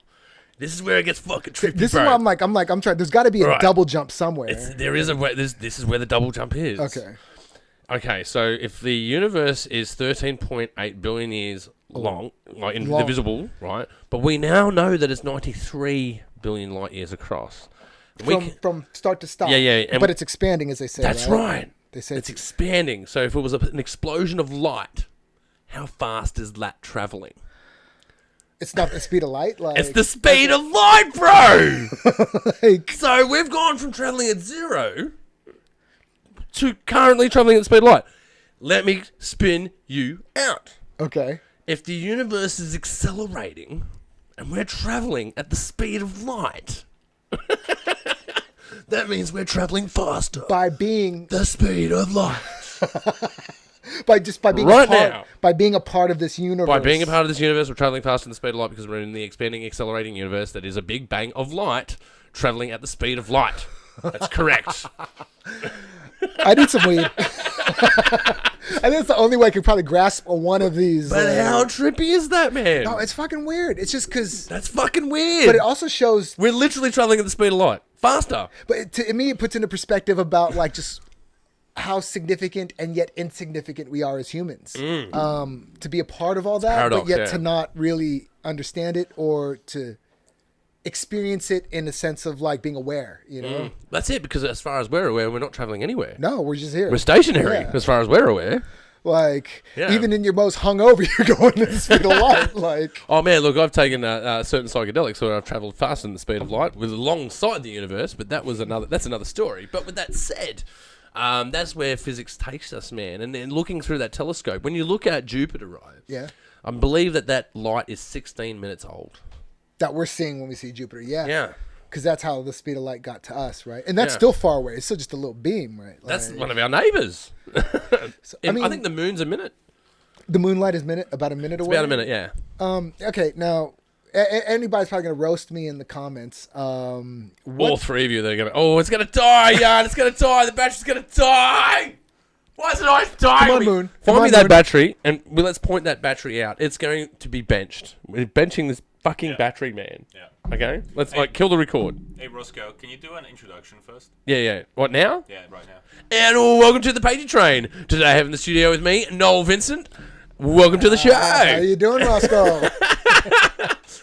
This is where it gets fucking tricky, this bro. is why I'm trying. There's got to be a Right. double jump somewhere. There is a way. This is where the double jump is. Okay. Okay, so if the universe is 13.8 billion years long, like indivisible, right? But we now know that it's 93 billion light years across. From start to stop. Yeah, and but it's expanding, as they say. That's right. They say It's expanding. So if it was an explosion of light, how fast is that traveling? it's not the speed of light. Like It's the speed of light, bro! like, So we've gone from traveling at 0 to currently traveling at the speed of light. Let me spin you out. okay. If the universe is accelerating and we're traveling at the speed of light, that means we're traveling faster. By being The speed of light. by being Right a part, now. by being a part of this universe. By being a part of this universe, we're traveling faster than the speed of light because we're in the expanding, accelerating universe that is a big bang of light traveling at the speed of light. That's correct. I need some weed. I think it's the only way I could probably grasp one of these. But how trippy is that, man? No, it's fucking weird. It's just because. That's fucking weird. But it also shows. We're literally traveling at the speed of light. Faster. But to me, it puts into perspective about like just how significant and yet insignificant we are as humans. To be a part of all that, paradox, but yet yeah. to not really understand it or to experience it in a sense of like being aware. You know? That's it, because as far as we're aware, we're not traveling anywhere. No, we're just here. We're stationary, Yeah. as far as we're aware. Like Yeah. even in your most hungover, you're going at the speed of light. Like Oh man, look, I've taken certain psychedelics where I've travelled faster than the speed of light, with alongside the universe. But that's another story. But with that said, that's where physics takes us, man. And then looking through that telescope, when you look at Jupiter, right? yeah, I believe that light is 16 minutes old. That we're seeing when we see Jupiter. Yeah. Yeah. Because that's how the speed of light got to us, right? And that's Yeah. still far away. It's still just a little beam, right? That's one of our neighbours. So, I think the moon's a minute. the moonlight is about a minute away. About a minute, yeah. Okay, now anybody's probably gonna roast me in the comments. All three of you, they're going to, oh, it's going to die, Jan. It's going to die. The battery's going to die. Why is it always dying? Come on, Moon. Come Find on, me that Moon. battery, and let's point that battery out. It's going to be benched. We're benching this fucking battery, man. Yeah. Okay? Let's, kill the record. Hey, Roscoe, can you do an introduction first? Yeah. What, now? Yeah, right now. And welcome to the Pagey Train. Today I have in the studio with me, Noel Vincent. Welcome to the show. How you doing, Roscoe?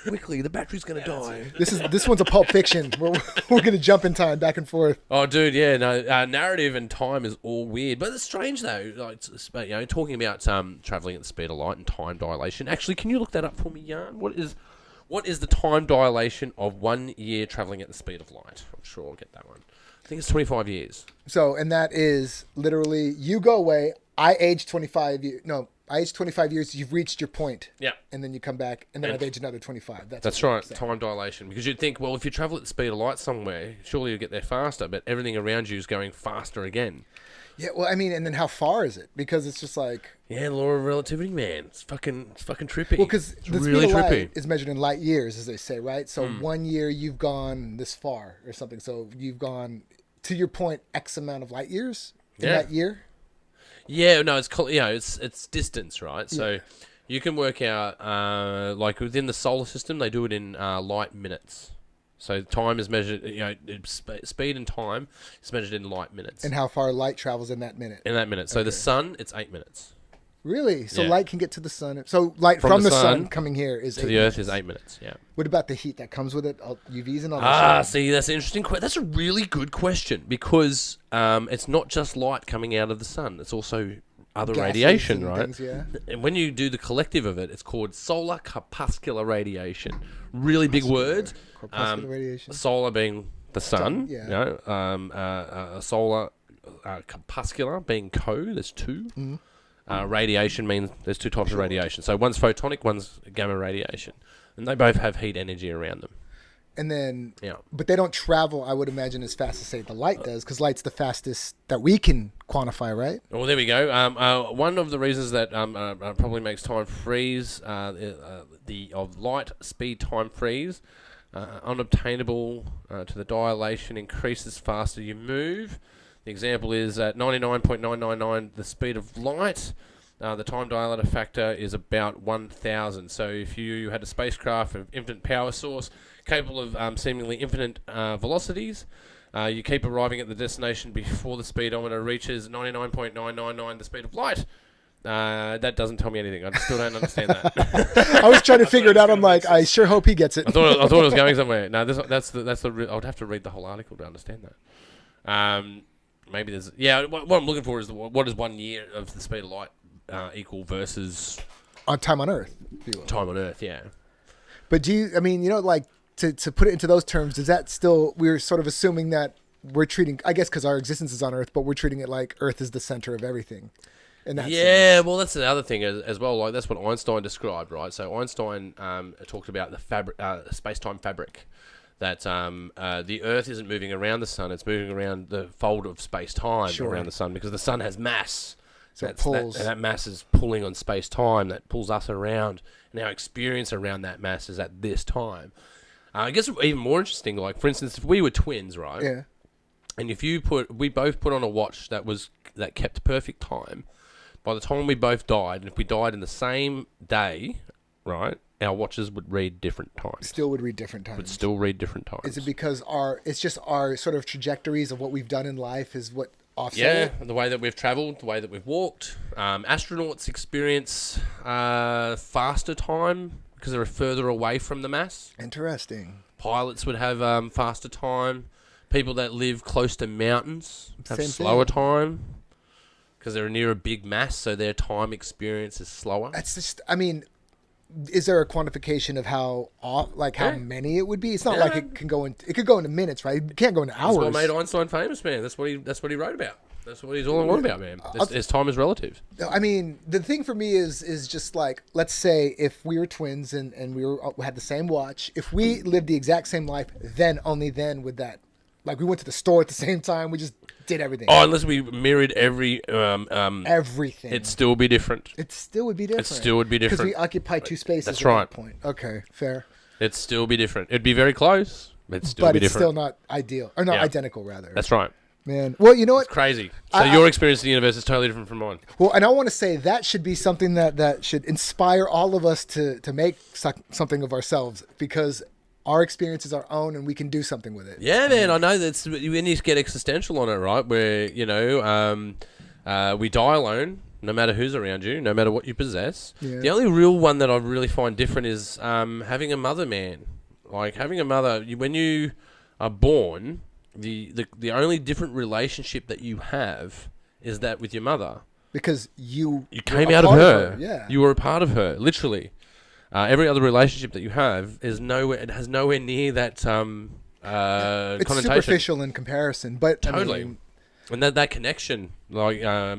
Quickly, the battery's going to die. This one's a Pulp Fiction. We're gonna jump in time, back and forth. Oh, dude, yeah, no, narrative and time is all weird, but it's strange though. Like, talking about traveling at the speed of light and time dilation. Actually, can you look that up for me, Jan? What is the time dilation of 1 year traveling at the speed of light? I'm sure I'll get that one. I think it's 25 years. So, and that is literally you go away. I age 25 years. No, I age 25 years. You've reached your point. Yeah. And then you come back, and then I've aged another 25. That's right, time dilation. Because you'd think, well, if you travel at the speed of light somewhere, surely you'll get there faster, but everything around you is going faster again. Yeah, well, I mean, and then how far is it? Because it's just like... Yeah, law of relativity, man. It's fucking trippy. Well, because it's the really speed of trippy. light is measured in light years, as they say, right? So 1 year, you've gone this far or something. So you've gone, to your point, X amount of light years in that year? Yeah, no, it's distance, right? So you can work out, like within the solar system, they do it in light minutes. So time is measured, speed and time is measured in light minutes. And how far light travels in that minute? In that minute. So the sun, it's 8 minutes. Really? So Yeah. light can get to the sun. So light from the sun coming here is to 8 the Earth minutes. is 8 minutes, yeah. What about the heat that comes with it? All UVs and all that shit? See, that's an interesting question. That's a really good question because it's not just light coming out of the sun. It's also other Gases radiation, and right? things, yeah. And when you do the collective of it, it's called solar corpuscular radiation. Really big words. Corpuscular radiation. Solar being the sun. yeah. Solar corpuscular being there's two. Mm-hmm. Radiation means there's two types of radiation. So one's photonic, one's gamma radiation. And they both have heat energy around them. And then, Yeah. but they don't travel, I would imagine, as fast as, say, the light does, because light's the fastest that we can quantify, right? Well, there we go. One of the reasons that probably makes time freeze, of light speed time freeze, unobtainable to the dilation increases faster you move. The example is at 99.999 the speed of light. The time dilator factor is about 1,000. So if you had a spacecraft of infinite power source capable of seemingly infinite velocities, you keep arriving at the destination before the speedometer reaches 99.999 the speed of light. That doesn't tell me anything. I still don't understand that. I was trying to figure it out. I'm like, I sure hope he gets it. I thought it was going somewhere. No, that's the. I would have to read the whole article to understand that. Maybe there's what I'm looking for is what is 1 year of the speed of light equal versus On time on Earth, if you will. time on Earth. Yeah. But do you, I mean, like, to put it into those terms, does that still, we're sort of assuming that we're treating, I guess because our existence is on Earth, but we're treating it like Earth is the center of everything. And that's well, that's the other thing as well. Like that's what Einstein described, right? So Einstein talked about the fabric, space-time fabric. That the Earth isn't moving around the sun; it's moving around the fold of space-time around the sun because the sun has mass. So it pulls. That mass is pulling on space-time. That pulls us around, and our experience around that mass is at this time. I guess even more interesting, like for instance, if we were twins, right? Yeah. And if we both put on a watch that kept perfect time. By the time we both died, and if we died in the same day, right, our watches would read different times. Still would read different times. Would still read different times. Is it because it's just our sort of trajectories of what we've done in life is what offset Yeah, it? the way that we've travelled, the way that we've walked. Astronauts experience faster time because they're further away from the mass. Interesting. Pilots would have faster time. People that live close to mountains have Same slower thing. time. Because they're near a big mass, so their time experience is slower. That's just, I mean, is there a quantification of how many it would be? It's not like it could go into minutes, right? It can't go into hours. That's what made Einstein famous, man. That's what he wrote about. That's what he's all on about, man. This time is relative. I mean, the thing for me is just like, let's say if we were twins and we had the same watch, if we lived the exact same life, then only then would that, like we went to the store at the same time, we just did everything. Oh, unless we mirrored everything. It'd still be different. It still would be different. It still would be different. Because we occupy two spaces That's at right. that point. Okay, fair. It'd still be different. It'd be very close, but it'd still be different. But it's still not ideal. Or not identical, rather. That's right. Man. Well, you know what? It's crazy. So your experience in the universe is totally different from mine. Well, and I want to say that should be something that should inspire all of us to make something of ourselves, because our experience is our own and we can do something with it. Yeah, man. I know that's when you get existential on it, right? Where, we die alone, no matter who's around you, no matter what you possess. Yeah. The only real one that I really find different is having a mother, man. Like having a mother, when you are born, the only different relationship that you have is that with your mother, because you came out of her. Yeah, you were a part of her, literally. Every other relationship that you have is nowhere. It has nowhere near that it's connotation. Superficial in comparison, but totally. I mean, and that connection, like I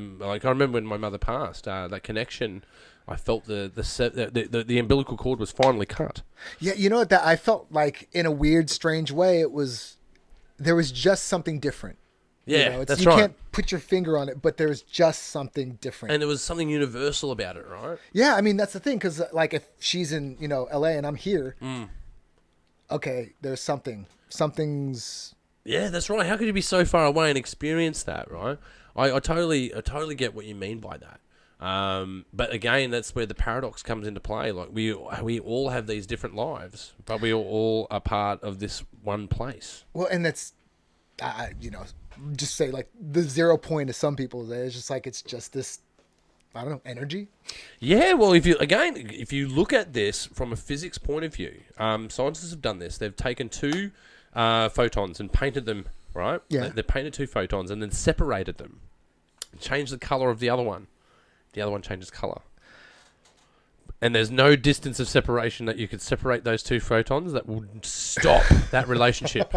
remember when my mother passed, that connection. I felt the umbilical cord was finally cut. Yeah, you know what? That I felt like in a weird, strange way. There was just something different. Yeah, that's right. You can't put your finger on it, but there's just something different. And there was something universal about it, right? Yeah, I mean, that's the thing, because like if she's in, LA and I'm here, okay, there's something's... Yeah, that's right. How could you be so far away and experience that, right? I totally get what you mean by that. But again, that's where the paradox comes into play. Like we all have these different lives, but we all are part of this one place. Well, and that's, just say like the 0 point to some people. It's just like it's just this, I don't know, energy. Yeah. Well, if you look at this from a physics point of view, scientists have done this. They've taken two photons and painted them. Right. Yeah. They painted two photons and then separated them, changed the color of the other one. The other one changes color. And there's no distance of separation that you could separate those two photons that will stop that relationship.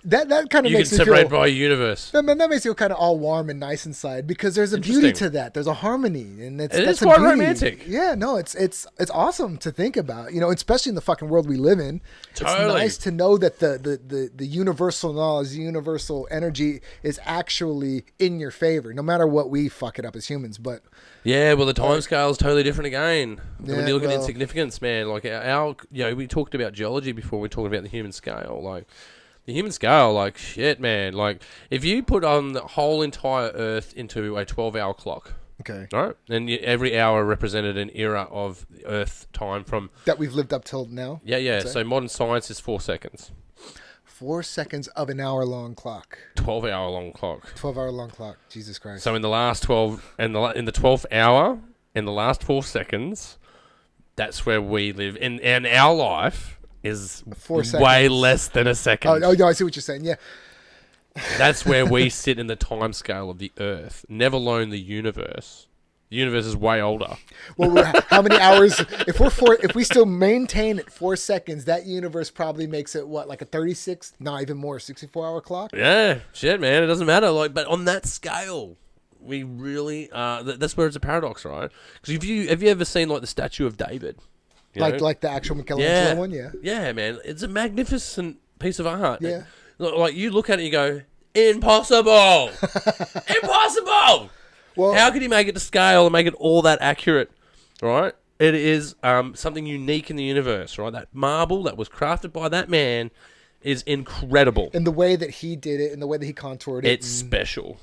That kind of makes you can separate by a universe. That makes you kind of all warm and nice inside, because there's a beauty to that. There's a harmony, and it's quite romantic. Yeah, no, it's awesome to think about. Especially in the fucking world we live in. Totally. It's nice to know that the universal knowledge, the universal energy is actually in your favor, no matter what we fuck it up as humans. But yeah, well, the time scale is totally different again. When you look at insignificance, man, like we talked about geology before. We talked about the human scale, like. The human scale, like, shit, man. Like, if you put on the whole entire Earth into a 12-hour clock, okay, right, and every hour represented an era of the Earth time from... That we've lived up till now? Yeah. So modern science is 4 seconds. 4 seconds of an hour-long clock. 12-hour-long clock. 12-hour-long clock. Jesus Christ. So in the last 12... in the 12th hour, in the last 4 seconds, that's where we live. In our life... is 4 seconds. Way less than a second. Oh, no, I see what you're saying. Yeah. That's where we sit in the time scale of the Earth, never alone the universe. The universe is way older. Well, how many hours? If we still maintain at 4 seconds, that universe probably makes it what, like a 36? No, even more, 64-hour clock. Yeah, shit, man. It doesn't matter. Like, but on that scale, we really that's where it's a paradox, right? Because have you ever seen like the statue of David? Like the actual Michelangelo one, yeah. Yeah, man. It's a magnificent piece of art. Yeah. Like, you look at it and you go, impossible! Impossible! Well, how could he make it to scale and make it all that accurate, right? It is something unique in the universe, right? That marble that was crafted by that man is incredible. And the way that he did it and the way that he contoured it. It's special.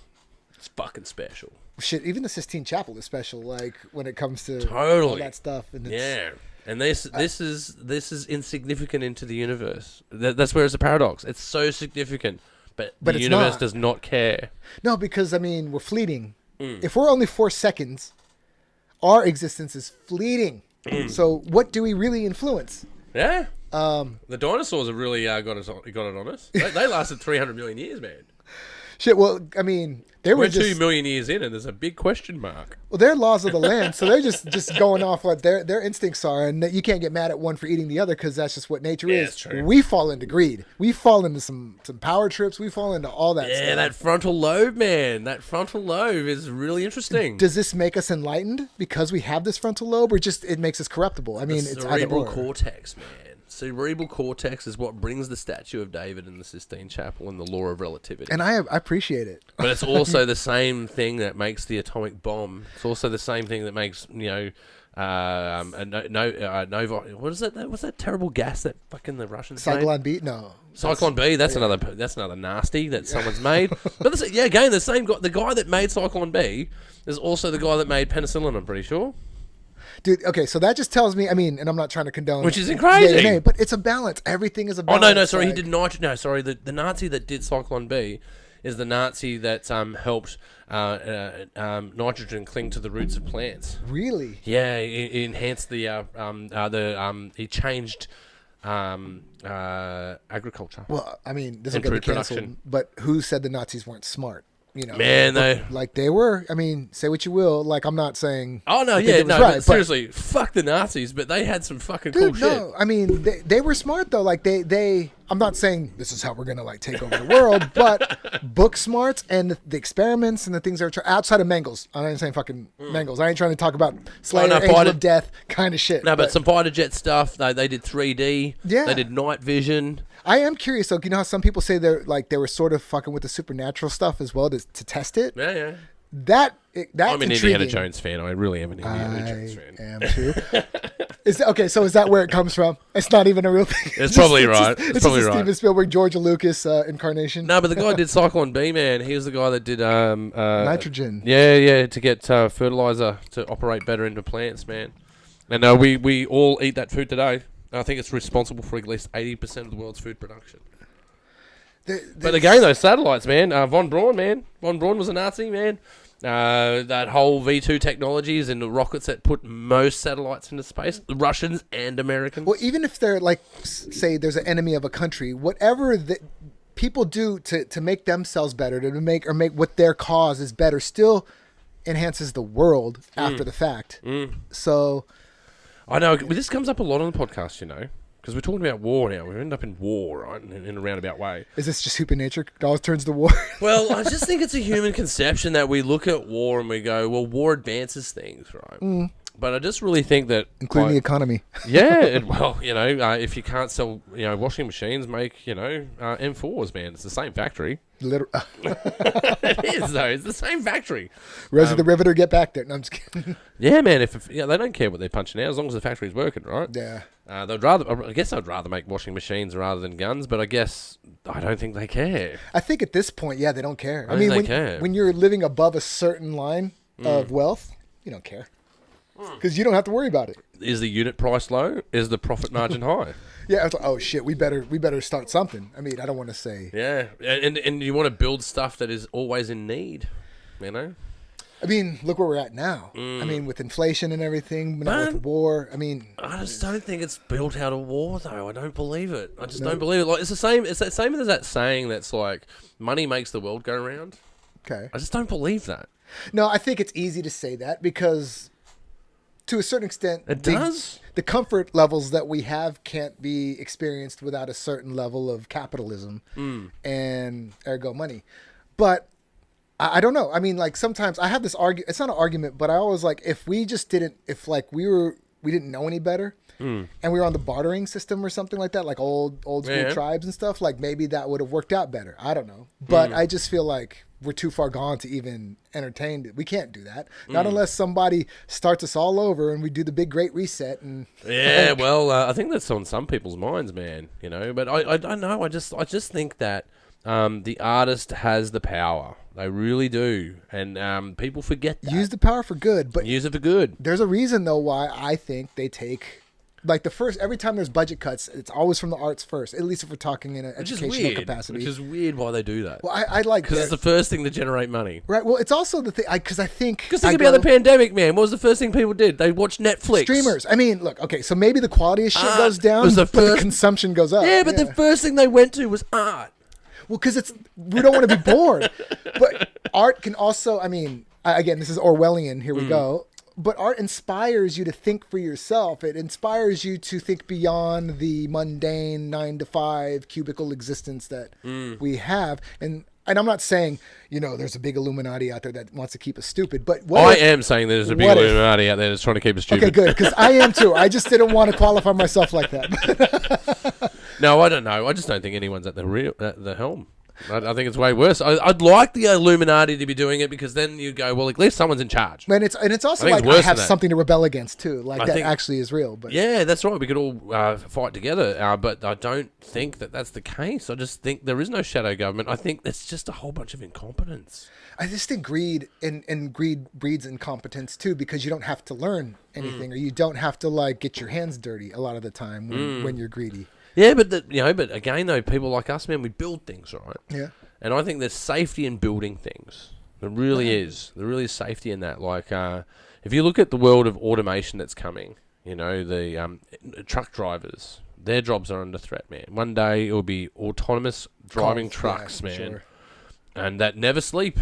It's fucking special. Shit, even the Sistine Chapel is special, like, when it comes to all that stuff. And yeah. And this is insignificant into the universe. That's where it's a paradox. It's so significant, but the universe does not care. No, because I mean we're fleeting. If we're only 4 seconds, our existence is fleeting. So what do we really influence? Yeah. The dinosaurs have really got it on us. They lasted 300 million years, man. Shit. Well, I mean, they were We're just 2 million years in, and there's a big question mark. well, they're laws of the land, so they're just going off what their instincts are, and you can't get mad at one for eating the other because that's just what nature is. That's true. We fall into greed. We fall into some power trips. We fall into all that. Yeah, stuff. that frontal lobe, man. That frontal lobe is really interesting. Does this make us enlightened because we have this frontal lobe, or just it makes us corruptible? I mean, the it's either cerebral or. cortex, man. Cerebral cortex is what brings the statue of David in the Sistine Chapel and the law of relativity. And I appreciate it. But it's also the same thing that makes the atomic bomb. It's also the same thing that makes, Nova. What is that? What's that terrible gas that fucking the Russians made? Cyclone B? No. Cyclone B. That's another nasty that someone's made. But again, the same guy. The guy that made Cyclone B is also the guy that made penicillin. I'm pretty sure. Dude, okay, so that just tells me, I mean, and I'm not trying to condone... Which isn't crazy. Yeah, but it's a balance. Everything is a balance. Oh, no, sorry, he did nitrogen. No, sorry, the Nazi that did Cyclone B is the Nazi that helped nitrogen cling to the roots of plants. Really? Yeah, he enhanced he changed agriculture. Well, I mean, this will And get me food canceled, production. but who said the Nazis weren't smart? You know, Man, they were. I mean, say what you will. Like, I'm not saying. Oh no, I think yeah, it was no. right, But seriously, fuck the Nazis, but they had some fucking cool dude, shit. no, I mean, they were smart though. Like they. I'm not saying this is how we're gonna like take over the world, but book smarts and the experiments and the things that are outside of Mengels. I ain't saying fucking Mengels. I ain't trying to talk about Slayer, Angel of Death kind of shit. No, but some fighter jet stuff. They did 3D. Yeah. They did night vision. I am curious though. You know how some people say they were sort of fucking with the supernatural stuff as well to test it. Yeah. That's I'm an intriguing. Indiana Jones fan. I really am an Indiana Jones fan. I am too. So is that where it comes from? It's not even a real thing. It's probably right. It's probably just a right. Steven Spielberg, George Lucas incarnation. No, but the guy did Cyclone B, man. He was the guy that did Nitrogen. Yeah, to get fertilizer to operate better into plants, man. And we all eat that food today. I think it's responsible for at least 80% of the world's food production. But again, those satellites, man. Von Braun, man. Von Braun was a Nazi, man. That whole V2 technologies and the rockets that put most satellites into space, the Russians and Americans. Well, even if they're like, say, there's an enemy of a country, whatever that people do to make themselves better, to make what their cause is better, still enhances the world after the fact. So, I know this comes up a lot on the podcast, because we're talking about war now. We end up in war, right, in a roundabout way. is this just human nature? It always turns to war. Well, I just think it's a human conception that we look at war and we go, well, war advances things, right? But I just really think that... Including the economy. Yeah, if you can't sell, washing machines, make, M4s, man. It's the same factory. It is, though. It's the same factory. Rosie the Riveter, get back there. No, I'm just kidding. Yeah, man. They don't care what they're punching out as long as the factory's working, right? Yeah. I'd rather make washing machines rather than guns, but I don't think they care. I think at this point, yeah, they don't care. I mean, when you're living above a certain line of wealth, you don't care. Because you don't have to worry about it. Is the unit price low? Is the profit margin high? Yeah, it's like, oh shit, we better start something. I mean, I don't want to say. Yeah, and you want to build stuff that is always in need, I mean, look where we're at now. I mean, with inflation and everything, now with war. I mean, I just don't think it's built out of war, though. I don't believe it. I just don't believe it. Like it's the same. It's the same as that saying that's like, money makes the world go round. okay. I just don't believe that. No, I think it's easy to say that because, to a certain extent, It does. The comfort levels that we have can't be experienced without a certain level of capitalism and ergo money. But I don't know. I mean, like sometimes I have this argument. It's not an argument, but I always like if we didn't know any better and we were on the bartering system or something like that, like old school tribes and stuff, like maybe that would have worked out better. I don't know. But I just feel like we're too far gone to even entertain it. We can't do that. Not unless somebody starts us all over and we do the big great reset. And Yeah, well, I think that's on some people's minds, man. But I don't know. I just think that the artist has the power. They really do, and people forget that. use the power for good, but Use it for good. there's a reason though why I think they take like every time there's budget cuts, it's always from the arts first. At least if we're talking in an educational capacity. Which is weird why they do that. Well, I like Because it's the first thing to generate money. right. Well, it's also the thing because I think Because think about the pandemic, man. What was the first thing people did? They watched Netflix. streamers. I mean, look, okay, so maybe the quality of shit goes down, was the but the first- consumption goes up. Yeah, but the first thing they went to was art. Well, because we don't want to be bored. But art can also, I mean, again, this is Orwellian. Here we go. But art inspires you to think for yourself. It inspires you to think beyond the mundane 9-to-5 cubicle existence that we have. And I'm not saying, there's a big Illuminati out there that wants to keep us stupid. But I am saying there's a big Illuminati out there that's trying to keep us stupid. Okay, good, because I am too. I just didn't want to qualify myself like that. No, I don't know. I just don't think anyone's at the helm. I think it's way worse. I'd like the Illuminati to be doing it because then you go, well, at least someone's in charge. And it's also like I have something to rebel against too. Like that actually is real. But yeah, that's right. We could all fight together. But I don't think that's the case. I just think there is no shadow government. I think it's just a whole bunch of incompetence. I just think greed and greed breeds incompetence too, because you don't have to learn anything or you don't have to get your hands dirty a lot of the time when you're greedy. Yeah, but but again though, people like us, man, we build things, right? Yeah. And I think there's safety in building things. There really is. There really is safety in that. Like, if you look at the world of automation that's coming, the truck drivers, their jobs are under threat, man. One day it will be autonomous driving trucks, man, sure. And that never sleep.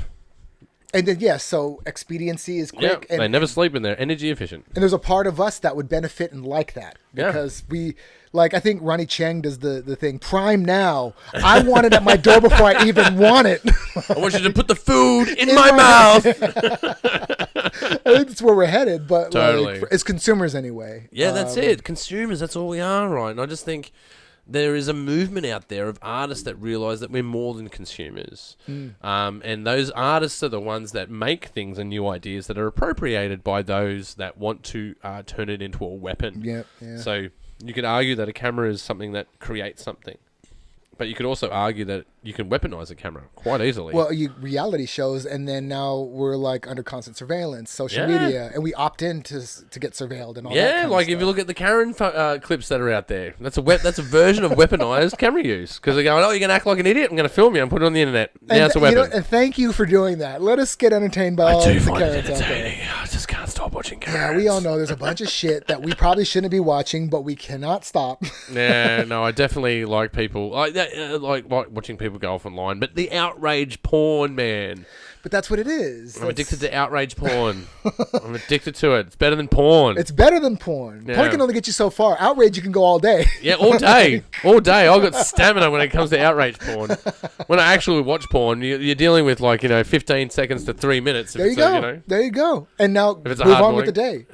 And then, so expediency is quick. Yeah, they never sleep and they're energy efficient. And there's a part of us that would benefit and like that. Because we, I think Ronnie Chang does the thing, Prime now. I want it at my door before I even want it. I want you to put the food in my mouth. I think that's where we're headed. But totally. As consumers anyway. Yeah, that's it. Consumers, that's all we are, right? And I just think there is a movement out there of artists that realize that we're more than consumers. And those artists are the ones that make things and new ideas that are appropriated by those that want to turn it into a weapon. Yeah. So you could argue that a camera is something that creates something. But you could also argue that you can weaponize a camera quite easily. Well, reality shows, and then now we're under constant surveillance, social media, and we opt in to get surveilled and all that. Yeah, kind of if stuff. you look at the Karen clips that are out there, that's a version of weaponized camera use because they're going, oh, you're gonna act like an idiot. I'm gonna film you and put it on the internet. Now it's a weapon. And thank you for doing that. Let us get entertained by all the Karens out there. I just can't stop watching Karens. Yeah, we all know there's a bunch of shit that we probably shouldn't be watching, but we cannot stop. Yeah, no, I definitely like people like watching people go off online, but the outrage porn, man. But that's what it is. I'm addicted to outrage porn. I'm addicted to it. It's better than porn. It's better than porn. Yeah. Porn can only get you so far. Outrage, you can go all day. Yeah, all day. All day. I've got stamina when it comes to outrage porn. When I actually watch porn, you're dealing with 15 seconds to 3 minutes. There you go. There you go. And now move on with the day.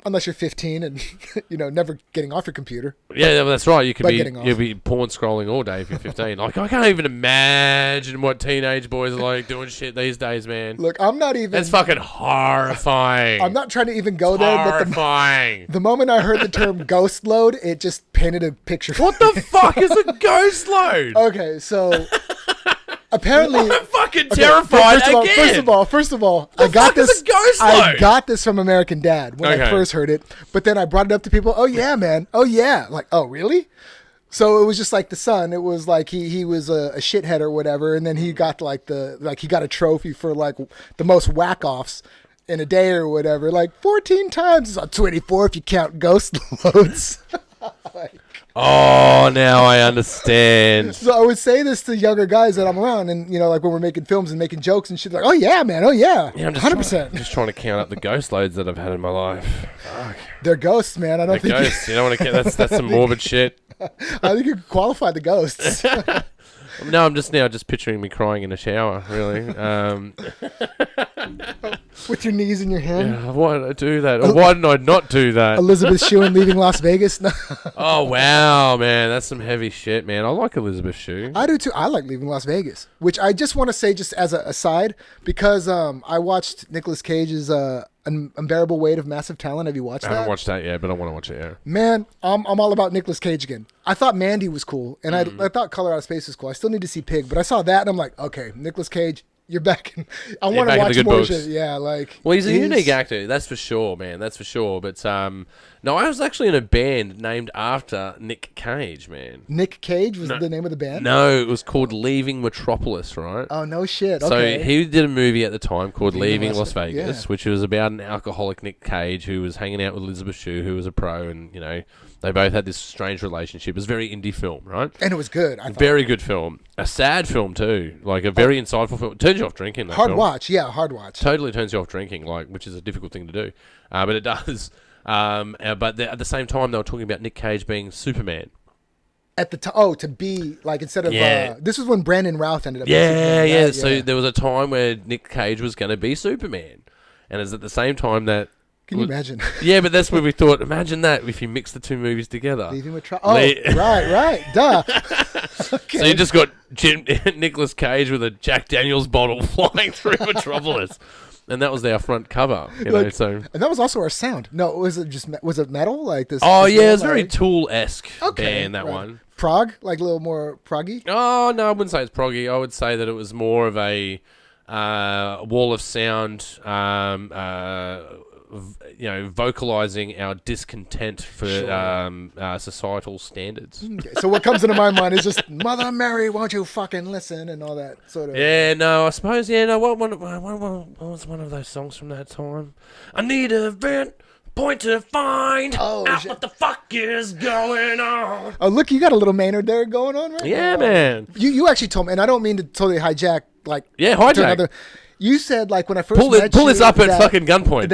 Unless you're 15 and never getting off your computer. Yeah, that's right. You'll be porn scrolling all day if you're 15. I can't even imagine what teenage boys are like doing shit these days, man. Look, I'm not even. That's fucking horrifying. I'm not trying to even go there. Horrifying. But the moment I heard the term ghost load, it just painted a picture. What the fuck is a ghost load? Okay, so. Apparently, I'm fucking terrified. First of all, I got this. I got this from American Dad when I first heard it. But then I brought it up to people. Oh yeah, man. Oh yeah. Like, oh really? So it was just like the son. It was like he was a shithead or whatever, and then he got he got a trophy for the most whack offs in a day or whatever. 14 times. It's 24 if you count ghost loads. Oh, now I understand. So I would say this to younger guys that I'm around, and when we're making films and making jokes and shit, like, oh yeah, man, oh yeah, I'm 100%. Just trying to count up the ghost loads that I've had in my life. Fuck. They're ghosts, man. I don't think ghosts. You don't want to count. That's some morbid shit. I think you could qualify the ghosts. No, I'm just picturing me crying in a shower, really. With your knees in your hand? Yeah, why did I do that? Or why didn't I not do that? Elizabeth Shue leaving Las Vegas? Oh, wow, man. That's some heavy shit, man. I like Elizabeth Shue. I do, too. I like leaving Las Vegas, which I just want to say just as an aside, because I watched Nicolas Cage's Unbearable Weight of Massive Talent. Have you watched that? I haven't watched that yet, but I want to watch it, yeah. Man, I'm all about Nicolas Cage again. I thought Mandy was cool, and I thought Color Out of Space was cool. I still need to see Pig, but I saw that, and I'm like, okay, Nicolas Cage, you're back. I want to back in the watch good more books. shit. Yeah, like. Well, he's a unique actor, that's for sure, man. That's for sure. But no, I was actually in a band named after Nick Cage, man. Nick Cage was the name of the band? No, it was called Leaving Metropolis, right? Oh, no shit. So Okay. he did a movie at the time called Leaving Las Vegas, Vegas, which was about an alcoholic Nick Cage who was hanging out with Elizabeth Shue, who was a pro, and, you know, they both had this strange relationship. It was a very indie film, right? And it was good. I thought. Very good film. A sad film, too. Like, a very insightful film. It turns you off drinking, that Hard film. watch. Yeah, hard watch. Totally turns you off drinking, like, which is a difficult thing to do. But it does. But at the same time, they were talking about Nick Cage being Superman. At the time, to be like instead of this was when Brandon Routh ended up. Yeah. So there was a time where Nick Cage was going to be Superman, and it's at the same time that. Can you imagine? Yeah, but that's where we thought. Imagine that if you mix the two movies together. Leaving with right, duh. Okay. So you just got Nicolas Cage with a Jack Daniels bottle flying through Metropolis. And that was our front cover, you know. So, and that was also our sound. No, was it metal like this? Oh this yeah, it was metal, very like, Tool-esque band, that one. Prog, like a little more proggy. Oh no, I wouldn't say it's proggy. I would say that it was more of a wall of sound, you know, vocalizing our discontent for societal standards. Okay, so what comes into my mind is just Mother Mary, won't you fucking listen, and all that sort of. Yeah, no, I suppose. Yeah, no. What was one of those songs from that time? I need a vent point to find out what the fuck is going on. Oh, look, you got a little Maynard there going on, right? Yeah, man. You actually told me, and I don't mean to totally hijack, like. Yeah, hijack. You said, like, when I first pull this up at fucking gunpoint.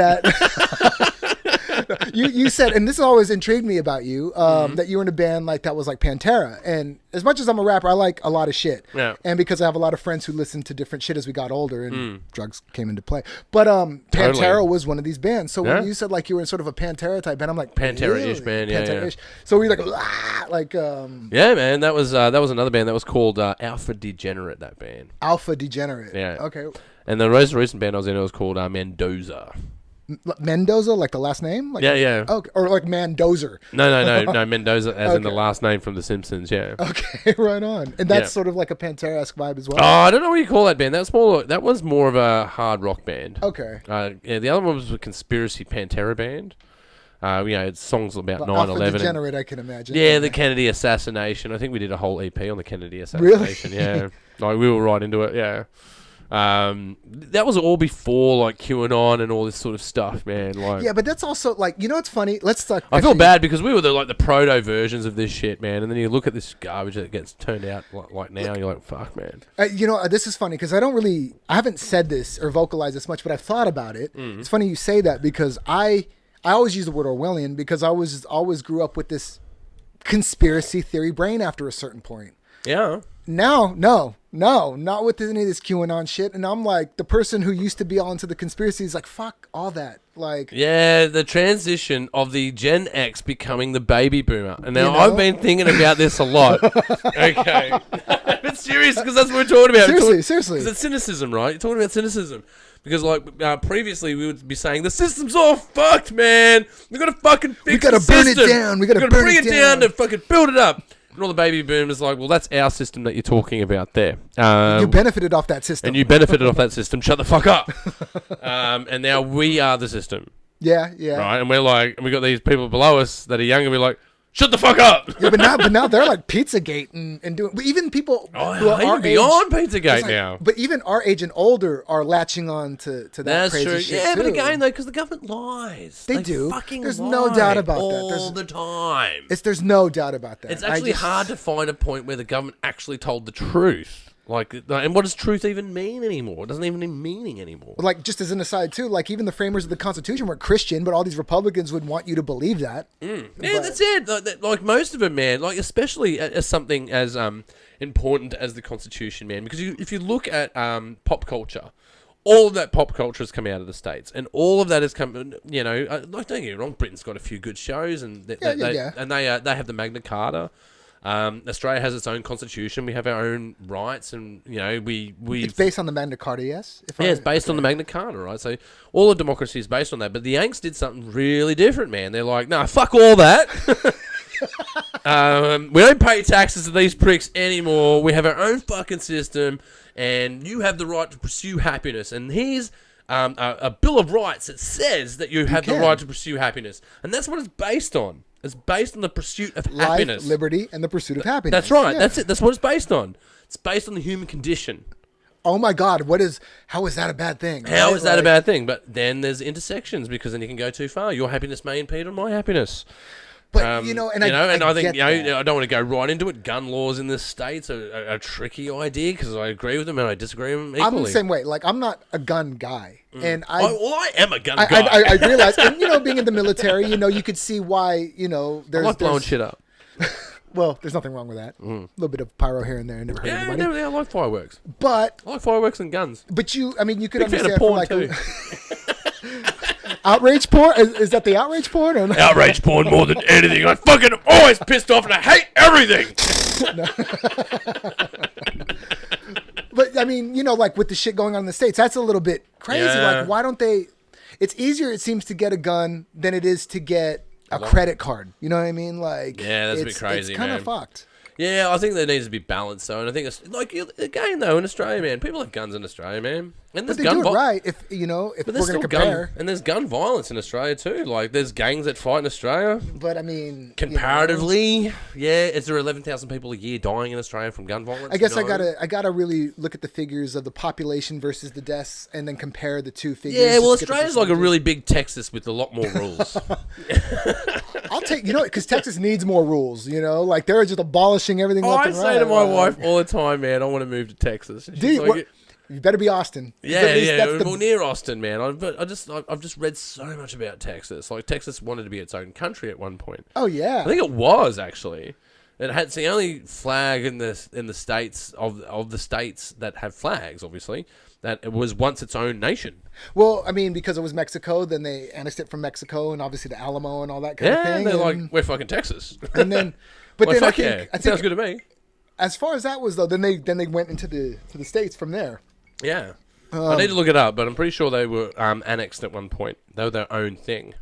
You said, and this always intrigued me about you, that you were in a band like that was like Pantera. And as much as I'm a rapper, I like a lot of shit. Yeah. And because I have a lot of friends who listened to different shit as we got older and drugs came into play. But Pantera was one of these bands. So when you said like you were in sort of a Pantera type band, I'm like, Pantera-ish band, yeah. Pantera-ish. So we were like, yeah, man, that was another band that was called Alpha Degenerate, that band. Alpha Degenerate. Yeah. Okay. And the most recent band I was in, it was called Mendoza. Mendoza, like the last name? Like, yeah. Okay. Or like Mandozer. No, Mendoza as in the last name from The Simpsons, yeah. Okay, right on. And that's sort of like a Pantera-esque vibe as well. Oh, I don't know what you call that band. That was more of a hard rock band. Okay. Yeah, the other one was a Conspiracy Pantera band. You know, it's songs about 9/11. Alpha Degenerate, I can imagine. Yeah, the Kennedy assassination. I think we did a whole EP on the Kennedy assassination. Really? Yeah. Like, we were right into it, yeah. That was all before like QAnon and all this sort of stuff, man. Like, yeah, but that's also like, you know what's funny? Let's talk. I feel bad because we were the proto versions of this shit, man. And then you look at this garbage that gets turned out like now, you're like, fuck, man. You know, this is funny because I haven't said this or vocalized this much, but I've thought about it. It's funny you say that because I always use the word Orwellian because I always grew up with this conspiracy theory brain after a certain point. Yeah. Now, no, not with any of this QAnon shit. And I'm like, the person who used to be all into the conspiracy is like, fuck all that. Like, yeah, the transition of the Gen X becoming the baby boomer. And now You know? I've been thinking about this a lot. Okay. But serious, because that's what we're talking about. Seriously. Because it's cynicism, right? You're talking about cynicism. Because, like, previously we would be saying, the system's all fucked, man. We got to fucking fix We gotta burn it down. We gotta bring it down to fucking build it up. And all the baby boomers like, well, that's our system that you're talking about there. You benefited off that system. And you benefited off that system. Shut the fuck up. And now we are the system. Yeah. Right? And we're like, and we got these people below us that are younger. We're like, shut the fuck up. Yeah, but now they're like Pizzagate and doing. But even people who are our even beyond age, Pizzagate like, now. But even our age and older are latching on to that That's crazy true. shit Yeah, too. but again, though, because the government lies. They do. Fucking There's lie no doubt about that. all the time. There's no doubt about that. It's actually hard to find a point where the government actually told the truth. Like, and what does truth even mean anymore? It doesn't even have meaning anymore. Like, just as an aside too, like even the framers of the Constitution were Christian, but all these Republicans would want you to believe that. Yeah, that's it. Like most of them, man. Like especially as something as important as the Constitution, man. Because if you look at pop culture, all of that pop culture has come out of the States, and all of that has come. You know, like don't get me wrong, Britain's got a few good shows, and they have the Magna Carta. Australia has its own constitution. We have our own rights, and you know we. It's based on the Magna Carta, yes. It's based on the Magna Carta, right? So all of democracy is based on that. But the Yanks did something really different, man. They're like, nah, fuck all that. We don't pay taxes to these pricks anymore. We have our own fucking system, and you have the right to pursue happiness. And here's a Bill of Rights that says that you have the right to pursue happiness. And that's what it's based on. It's based on the pursuit of happiness. Life, liberty, and the pursuit of happiness. That's right. Yeah. That's it. That's what it's based on. It's based on the human condition. Oh my God! How is that a bad thing? How is that a bad thing? But then there's intersections because then you can go too far. Your happiness may impede on my happiness. But I think I don't want to go right into it. Gun laws in the States are a tricky idea because I agree with them and I disagree with them equally. I'm the same way. Like, I'm not a gun guy, and I am a gun guy. I realize, and being in the military, you could see why. There's I like blowing shit up. Well, there's nothing wrong with that. A little bit of pyro here and there never hurt anybody. Yeah, I like fireworks. But I like fireworks and guns. But you could Big understand fan of porn from too. Outrage porn? Is that the outrage porn? Or outrage porn more than anything. I fucking am always pissed off and I hate everything. But I mean, like with the shit going on in the States, that's a little bit crazy. Yeah. Like, why don't they? It's easier, it seems, to get a gun than it is to get a credit card. You know what I mean? Like, yeah, that's a bit crazy, it's kind of fucked. Yeah, I think there needs to be balance, though, and I think it's like again, though, in Australia, man, people have guns in Australia, man, and there's but they gun do it right. If we're going to compare, and there's gun violence in Australia too. Like, there's gangs that fight in Australia. But I mean, comparatively, yeah, is there 11,000 people a year dying in Australia from gun violence? I guess I gotta really look at the figures of the population versus the deaths, and then compare the two figures. Yeah, well, Australia's like a really big Texas with a lot more rules. I'll take, because Texas needs more rules. Like, they're just abolishing everything left and right. I say to my wife all the time, man, I want to move to Texas. Dude, you better be Austin. Well, near Austin, man. I've just read so much about Texas. Like, Texas wanted to be its own country at one point. Oh yeah, I think it was actually. It's the only flag in the states of the states that have flags, obviously. That it was once its own nation. Well, I mean, because it was Mexico, then they annexed it from Mexico, and obviously the Alamo and all that kind of thing. Yeah, they're like, we're fucking Texas. And then, but well, then I think sounds good to me. As far as that was, though, then they went into the states from there. Yeah, I need to look it up, but I'm pretty sure they were annexed at one point. They were their own thing.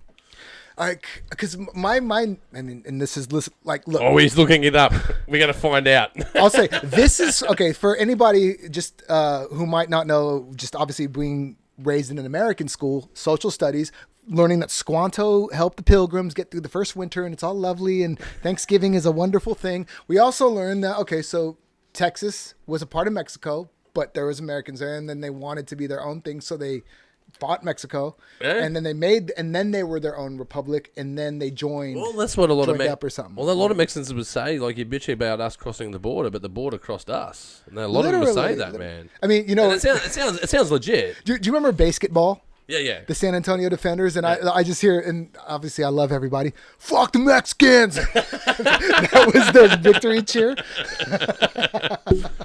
Because my mind, and this is like, look. Oh, he's looking it up. We got to find out. I'll say this is okay for anybody just who might not know. Just obviously being raised in an American school, social studies, learning that Squanto helped the Pilgrims get through the first winter, and it's all lovely, and Thanksgiving is a wonderful thing. We also learned that so Texas was a part of Mexico, but there was Americans there, and then they wanted to be their own thing, so they fought Mexico, and then they were their own republic, and then they joined. Well, that's what a lot of up or something. Well, a lot of Mexicans would say, like, you bitch about us crossing the border, but the border crossed us. And a lot of them would say that, man. I mean, it sounds legit. Do you remember basketball? Yeah. The San Antonio Defenders, and I just hear, and obviously I love everybody. Fuck the Mexicans. That was their victory cheer.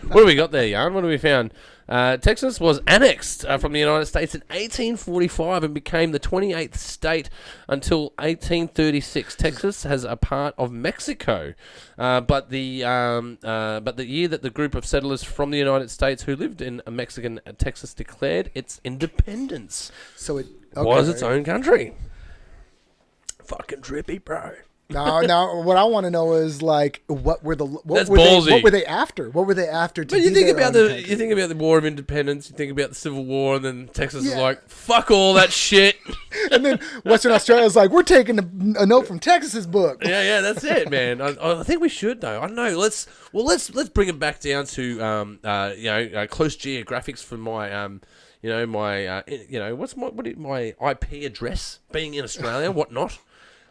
What do we got there, Jan? What have we found? Texas was annexed from the United States in 1845 and became the 28th state until 1836. Texas has a part of Mexico, but the year that the group of settlers from the United States who lived in Mexican Texas declared its independence, so it was its own country. Fucking trippy, bro. Now, what I want to know is like, what were they after? What were they after? But you think about the War of Independence, you think about the Civil War, and then Texas is like, fuck all that shit. And then Western Australia is like, we're taking a note from Texas's book. Yeah, that's it, man. I think we should though. I don't know. Let's bring it back down to close geographics for my my IP address being in Australia, whatnot.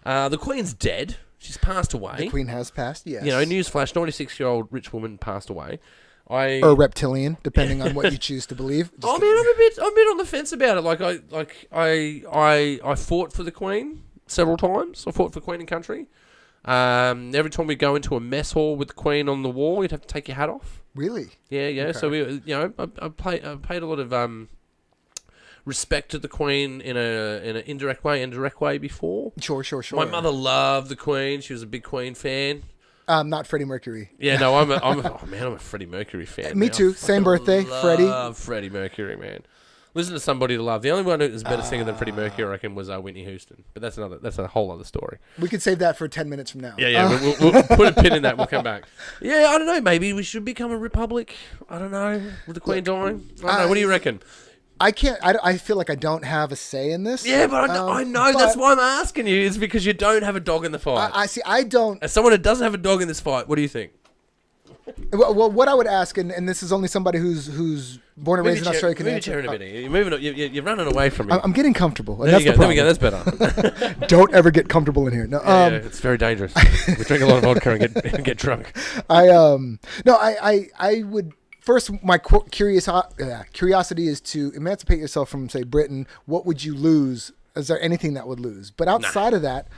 The Queen's dead. She's passed away. The Queen has passed, yes. Newsflash, 96-year-old rich woman passed away. Or reptilian, depending on what you choose to believe. I'm a bit on the fence about it. I fought for the Queen several times. I fought for Queen and Country. Every time we go into a mess hall with the Queen on the wall, you'd have to take your hat off. Really? Yeah. Okay. So I paid a lot of respect to the Queen in an indirect way before. Sure. My mother loved the Queen. She was a big Queen fan. Not Freddie Mercury. Yeah, no, I'm a Freddie Mercury fan. Me too. Same birthday, Freddie. Love Freddie Mercury, man. Listen to Somebody to Love. The only one who was a better singer than Freddie Mercury, I reckon, was Whitney Houston. But that's a whole other story. We could save that for 10 minutes from now. Yeah. We'll put a pin in that. We'll come back. Yeah, I don't know. Maybe we should become a republic. I don't know. With the Queen dying. I don't know. What do you reckon? I can't. I feel like I don't have a say in this. Yeah, but I know. That's why I'm asking you. It's because you don't have a dog in the fight. I see. I don't. As someone who doesn't have a dog in this fight, what do you think? Well, what I would ask, and this is only somebody who's born and raised in Australia can answer. You're moving. You're running away from me. I'm getting comfortable. There we go. That's better. Don't ever get comfortable in here. No, it's very dangerous. We drink a lot of vodka and get drunk. I would. First, my curiosity is to emancipate yourself from, say, Britain. What would you lose? Is there anything that would lose? But outside of that,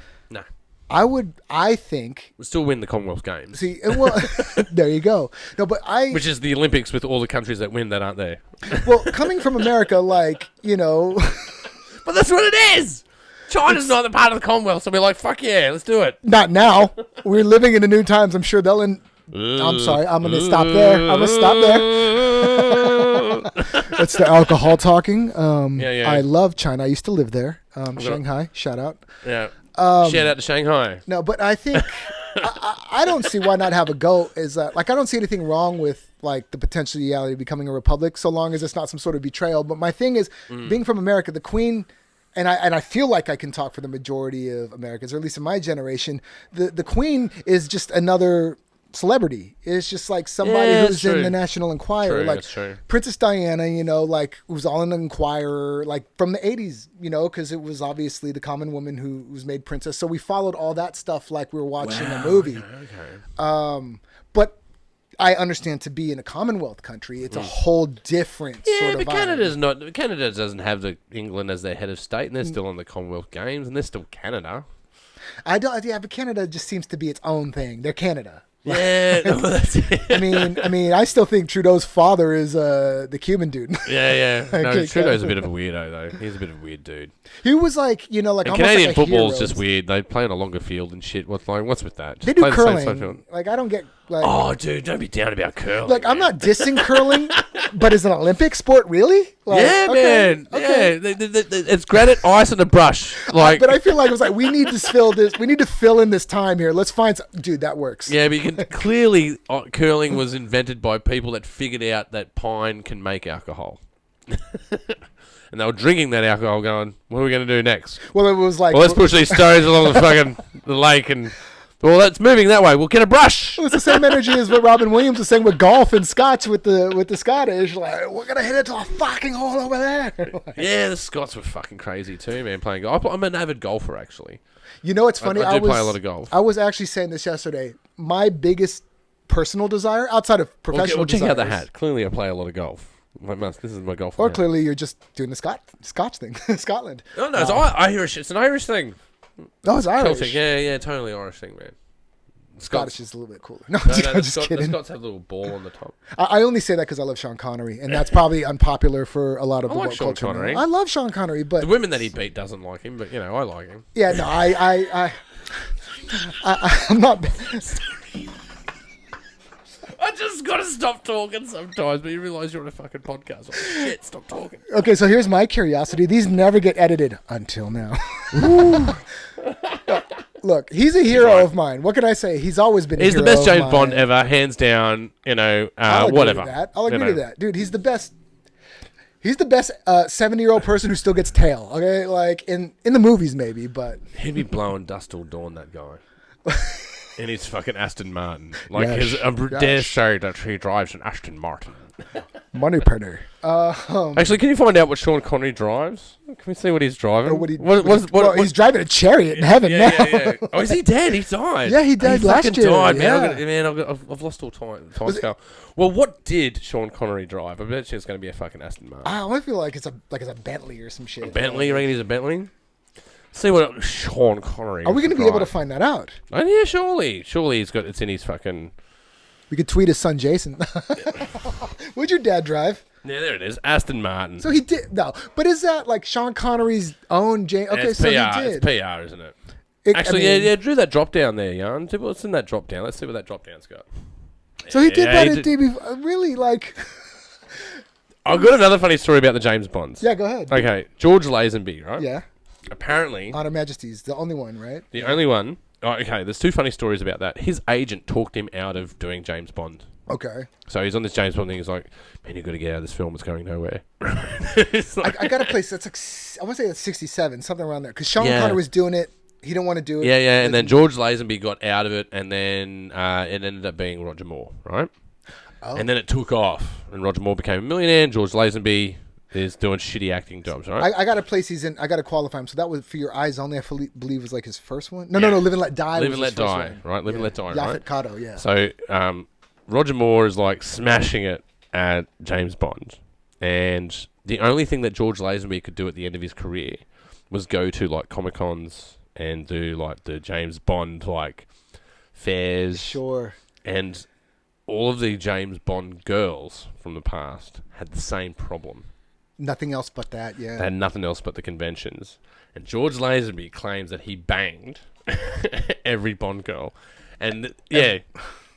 I think... We'll still win the Commonwealth Games. See, well, there you go. No, but Which is the Olympics with all the countries that win that aren't there. Well, coming from America, like, But that's what it is! China's not the part of the Commonwealth, so we're like, fuck yeah, let's do it. Not now. We're living in the new times. I'm sure they'll... I'm sorry. I'm going to stop there. It's the alcohol talking. I love China. I used to live there. Shanghai. Shout out. Yeah. Shout out to Shanghai. No, but I think I don't see why not have a go. Is that I don't see anything wrong with like the potentiality of becoming a republic, so long as it's not some sort of betrayal. But my thing is, being from America, the Queen. And I feel like I can talk for the majority of Americans, or at least in my generation. The Queen is just another celebrity. It's just like somebody who's in the National Enquirer. Like Princess Diana, who's all in the Enquirer, like from the 80s, because it was obviously the common woman who was made princess. So we followed all that stuff like we were watching a movie. Okay. But I understand to be in a Commonwealth country, it's a whole different sort of vibe. Canada doesn't have England as their head of state, and they're still in the Commonwealth Games, and they're still Canada. But Canada just seems to be its own thing. They're Canada. Yeah, that's it. I mean, I still think Trudeau's father is the Cuban dude. Yeah. No, Trudeau's a bit of a weirdo though. He's a bit of a weird dude. He was like, and Canadian football's just weird. They play on a longer field and shit. What's with that? They do curling. Like I don't get. Like, oh, dude, don't be down about curling. Like I'm not dissing curling, but is it an Olympic sport really? Like, man. Okay. Yeah, it's granite, ice, and a brush. Like, but I feel like it was like we need to fill this. We need to fill in this time here. Let's find. Dude, that works. Yeah, but you can clearly curling was invented by people that figured out that pine can make alcohol. And they were drinking that alcohol going, what are we going to do next? Well, it was like... let's push these stones along the lake and... Well, that's moving that way. We'll get a brush. It was the same energy as what Robin Williams was saying with golf and Scotch with the Scottish. Like, we're going to hit it to a fucking hole over there. Yeah, the Scots were fucking crazy too, man, playing golf. I'm an avid golfer, actually. It's funny. I do play a lot of golf. I was actually saying this yesterday. My biggest personal desire, outside of professional check out the hat. Clearly, I play a lot of golf. This is my golf. Or clearly, you're just doing the Scotch thing, Scotland. No, it's Irish. It's an Irish thing. No, it's Irish. Celtic. Yeah, totally Irish thing, man. Scottish is a little bit cooler. No, I'm just kidding. The Scots have a little ball on the top. I only say that because I love Sean Connery, and that's probably unpopular for a lot of the like world Sean culture. Connery. I love Sean Connery, but the women that he beat doesn't like him, but I like him. Yeah, no, I'm not. I just gotta stop talking sometimes, but you realise you're on a fucking podcast. Oh, shit, stop talking. Okay, so here's my curiosity. These never get edited until now. Look, he's a hero of mine. What can I say? He's always been a hero of mine. He's the best James Bond ever, hands down, whatever. I'll agree to that. Dude, he's the best. He's the best 70-year-old person who still gets tail, okay? Like, in the movies maybe, but... He'd be blowing dust till dawn, that guy. In his fucking Aston Martin. Like, I dare say that he drives an Aston Martin. Money printer. Actually, can you find out what Sean Connery drives? Can we see what he's driving? He's driving a chariot in heaven now. Yeah. Oh, is he dead? He died. Yeah, he died last year. Died, man. I've lost all time scale. Well, what did Sean Connery drive? I bet you it's going to be a fucking Aston Martin. I feel like it's a Bentley or some shit. A Bentley? You reckon he's a Bentley? See what Sean Connery. Are we going to be able to find that out? Oh, yeah, surely. Surely it's in his fucking... We could tweet his son Jason. Would your dad drive? Yeah, there it is. Aston Martin. So he did. No, but is that like Sean Connery's own James? Okay, so PR, he did. It's PR, isn't it? Actually, drew that drop down there, Jan. What's in that drop down? Let's see what that drop down's got. So he did that at DB. Really, like... I've got another funny story about the James Bonds. Yeah, go ahead. Okay, George Lazenby, right? Yeah. Apparently, On Her Majesty's the only one, right? the only one. Oh, okay, there's two funny stories about that. His agent talked him out of doing James Bond. Okay. So he's on this James Bond thing. He's like, man, you've got to get out of this film. It's going nowhere. It's like, I got a place that's like, I want to say it's 67, something around there. Because Sean Yeah. Connery was doing it. He didn't want to do it. yeah. And then George Lazenby got out of it, and then it ended up being Roger Moore, right? Oh. And then it took off, and Roger Moore became a millionaire, and George Lazenby is doing shitty acting jobs, right? I got a place he's in. I got to qualify him. So that was For Your Eyes Only. I believe was like his first one. No, Yeah. Live and Let Die. Live was and his Let first Die, one. right? Live and Let Die, right? Yaphet Kotto, yeah. So Roger Moore is like smashing it at James Bond, and the only thing that George Lazenby could do at the end of his career was go to like Comic Cons and do like the James Bond like fairs, Sure. and all of the James Bond girls from the past had the same problem. Nothing else but that, yeah. They had nothing else but the conventions. And George Lazenby claims that he banged every Bond girl. And yeah.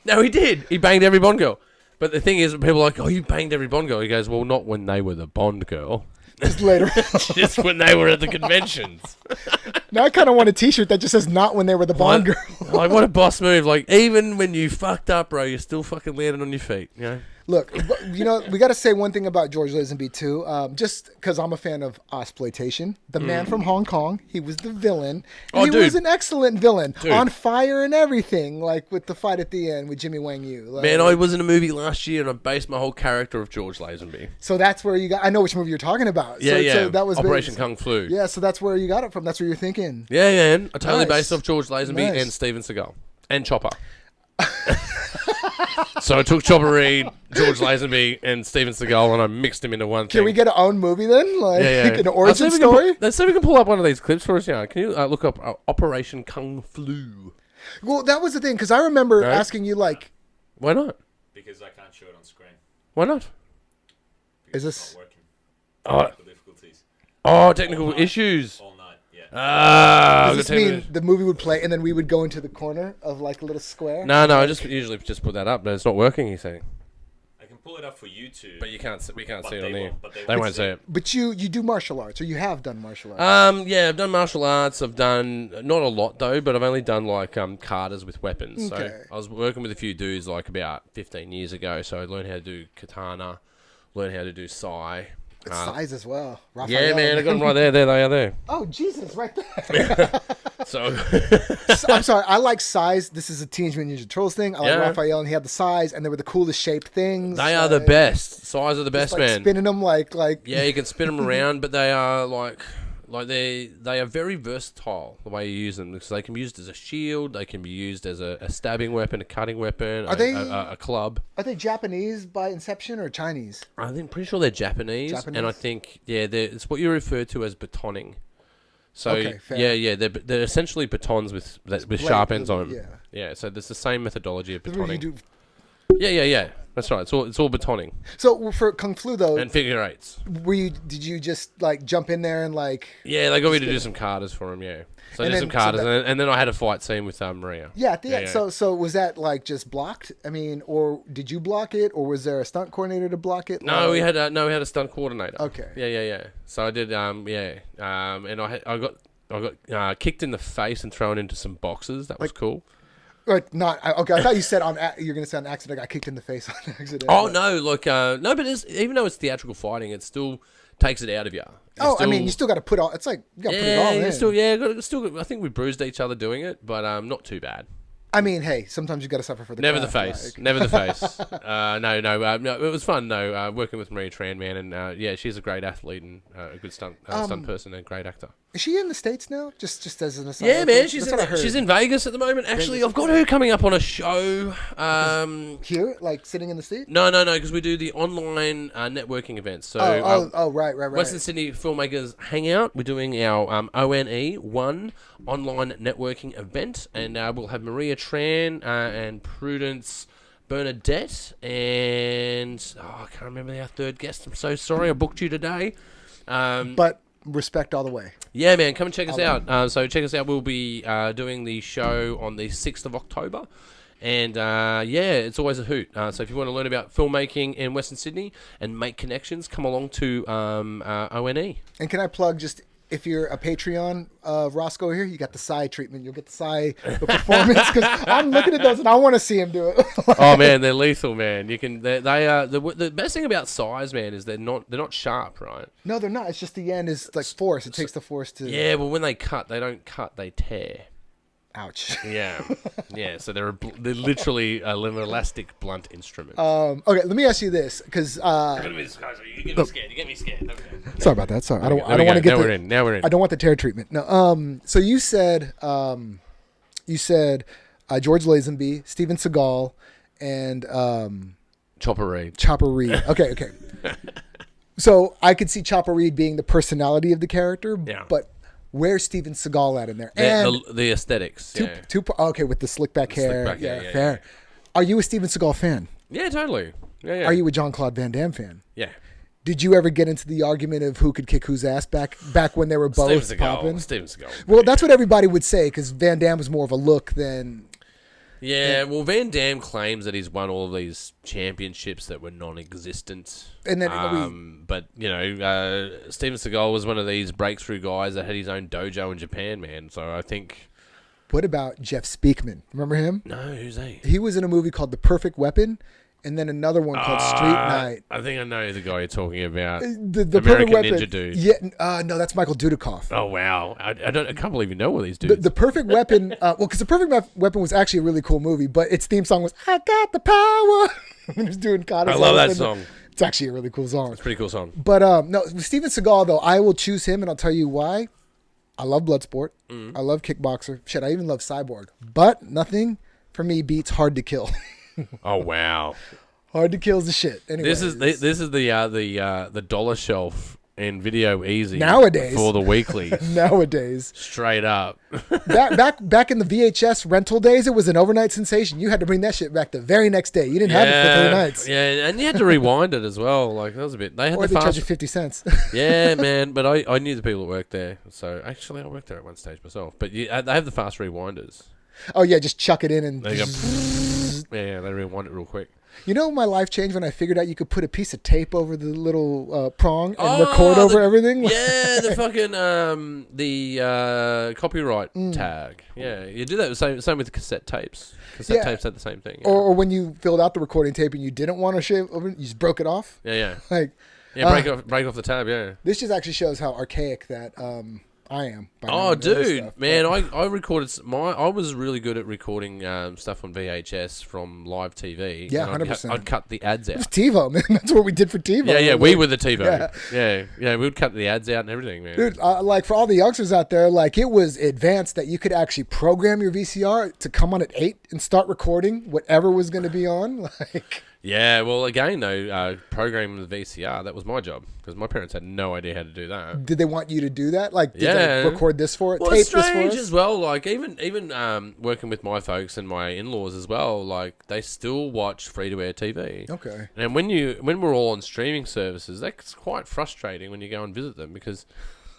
No, he did. He banged every Bond girl. But the thing is, people are like, oh, you banged every Bond girl. He goes, well, not when they were the Bond girl. Just later. Just when they were at the conventions. Now I kind of want a T-shirt that just says "Not when they were the Bond girl." Like, what a boss move. Like, even when you fucked up, bro, you're still fucking landing on your feet, you know? Look, you know, we got to say one thing about George Lazenby too. Just because I'm a fan of exploitation, the man from Hong Kong, he was the villain. And he was an excellent villain, on fire and everything. Like with the fight at the end with Jimmy Wang Yu. Like, Man, I was in a movie last year and I based my whole character of George Lazenby. So that's where you got. I know which movie you're talking about. Yeah, so, So that was Operation Kung Flu. Yeah, so that's where you got it from. That's where you're thinking. Yeah, and I totally Nice. based off George Lazenby Nice. and Steven Seagal and Chopper. So I took Chopper Reed, George Lazenby, and Steven Seagal, and I mixed them into one thing. Can we get our own movie then? Like an origin Let's story? see if we can pull up one of these clips for us. Yeah, can you look up Operation Kung Flu? Well, that was the thing because I remember Right. asking you like, Why not? Because I can't show it on screen. Why not? Is Because this- it's not working? Oh, Technical difficulties. technical issues. All night, yeah. does this mean the movie would play and then we would go into the corner of like a little square? No, I just usually just put that up, but it's not working. He's saying, I can pull it up for YouTube. but you can't. We can't But see it they on there. won't- but they They won't won't see see it. it. But you do martial arts, or you have done martial arts. Yeah, I've done martial arts. I've done not a lot though, but I've only done like katas with weapons. Okay. So I was working with a few dudes like about 15 years ago. So I learned how to do katana, learned how to do sai. It's size as well. Yeah, Raphael. man, I got them right there. There they are. There. Oh Jesus, right there. So I'm sorry. I like size. This is a Teenage Mutant Ninja Turtles thing. I like Yeah. Raphael, and he had the size, and they were the coolest shaped things. they are the like, best. Sais are the best, like man. spinning them like. Yeah, you can spin them around, but they are like they are very versatile the way you use them because they can be used as a shield, they can be used as a stabbing weapon, a cutting weapon, a club. Are they Japanese by inception or Chinese? I think pretty sure they're Japanese, and I think it's what you refer to as batoning. So Okay, fair. they're essentially batons with blade, sharp ends on them. yeah. Yeah, so there's the same methodology of That's what you batoning. do. Yeah. That's right. It's all batoning So for Kung Flu though, and figure eights. did you just like jump in there and like? Yeah, they got me to do some katas for him. Yeah, so I And did some then- so katas, and then I had a fight scene with Maria. Yeah, at the end. Yeah. So was that like just blocked? I mean, or did you block it, or was there a stunt coordinator to block it? No, Like- we had a stunt coordinator. Okay. Yeah. So I did and I got kicked in the face and thrown into some boxes. That was cool. Like not okay. I thought you said you're gonna say on accident. I got kicked in the face on accident. Oh but- no, no, but even though it's theatrical fighting, it still takes it out of you. I mean, you still got to put all. It's like you got to put it all in. I think we bruised each other doing it, but not too bad. I mean, hey, sometimes you got to suffer for the Never the craft, face. like- Never the face. No, it was fun though. Working with Maria Tran, man, and she's a great athlete and a good stunt person and a great actor. Is she in the States now? Just as an aside. Yeah, man, That's what I heard. she's in Vegas at the moment. Actually, I've got her coming up on a show. Here, like sitting in the seat. No, because we do the online networking events. So Right. Western Sydney Filmmakers Hangout. We're doing our ONE1 online networking event, and we'll have Maria Tran and Prudence Bernadette, and I can't remember our third guest. I'm so sorry, I booked you today. But respect all the way. Yeah, man, come and check us out. So check us out. We'll be doing the show on the 6th of October. And it's always a hoot. So if you want to learn about filmmaking in Western Sydney and make connections, come along to ONE. And can I plug just, if you're a Patreon Roscoe here, you got the Psy treatment. You'll get the Psy the performance, because I'm looking at those and I want to see him do it. Oh man, they're lethal, man. You can they the best thing about Psys, man, is they're not sharp, right? No, they're not. It's just the end is like force. It takes the force to. Yeah, well, when they cut, they don't cut, they tear. Ouch. Yeah. So they're literally an elastic blunt instrument. Okay, let me ask you this, because you get me scared. You get me scared. Okay. Sorry about that. Sorry, I don't want to get now we're in. I don't want the tear treatment. No. So you said George Lazenby, Steven Seagal, and Chopper Reed. Chopper Reed. Okay. So I could see Chopper Reed being the personality of the character, but where's Steven Seagal at in there? And the aesthetics. Okay, with the slick back hair. Yeah, fair. Yeah. Are you a Steven Seagal fan? Yeah, totally. Yeah. Are you a Jean-Claude Van Damme fan? Yeah. Did you ever get into the argument of who could kick whose ass back when they were both popping? Steven Seagal. Well, that's what everybody would say, because Van Damme was more of a look than... Yeah, well, Van Damme claims that he's won all of these championships that were non-existent. And then but, Steven Seagal was one of these breakthrough guys that had his own dojo in Japan, man. So I think... What about Jeff Speakman? Remember him? No, who's he? He was in a movie called The Perfect Weapon, and then another one called Street Night. I think I know the guy you're talking about. The American Perfect Weapon. Ninja dude. Yeah, no, that's Michael Dudikoff. Oh wow, I can't believe you know all these dudes. The Perfect Weapon. Because The Perfect Weapon was actually a really cool movie, but its theme song was "I Got the Power." When he was doing I love that song. It's actually a really cool song. It's a pretty cool song. But no, with Steven Seagal though, I will choose him, and I'll tell you why. I love Bloodsport. I love Kickboxer. Shit, I even love Cyborg. But nothing for me beats Hard to Kill. Oh wow. Hard to Kill is the shit. Anyway, this is the dollar shelf in Video Easy nowadays for the weeklies. Nowadays, straight up. back in the VHS rental days, it was an overnight sensation. You had to bring that shit back the very next day. You didn't have it for 3 nights. Yeah, and you had to rewind it as well. Like that was a bit. They had or the they fast. charge you 50 cents. Yeah, man. But I knew the people that worked there. So actually, I worked there at one stage myself. But they have the fast rewinders. Oh yeah, just chuck it in and. They go, yeah, they rewind it real quick. You know, my life changed when I figured out you could put a piece of tape over the little prong and record over everything. Yeah, the fucking copyright tag. Yeah, you do that. Same with cassette tapes. Cassette tapes had the same thing. Yeah. Or when you filled out the recording tape and you didn't want to shave over, you just broke it off. Yeah. Like, break off the tab. Yeah. This just actually shows how archaic that I am. Oh, dude, man, I recorded. I was really good at recording stuff on VHS from live TV. Yeah, 100%. I'd cut the ads out. It was TiVo, man. That's what we did for TiVo. Yeah, we were the TiVo. Yeah, we would cut the ads out and everything, man. Dude, like for all the youngsters out there, like it was advanced that you could actually program your VCR to come on at 8 and start recording whatever was going to be on. Like. Yeah, well, again, though, programming the VCR, that was my job because my parents had no idea how to do that. Did they want you to do that? Like, did they record this for it? Well, tape it's strange this for us? as well. Like, even working with my folks and my in-laws as well, like, they still watch free-to-air TV. Okay. And when we're all on streaming services, that's quite frustrating when you go and visit them because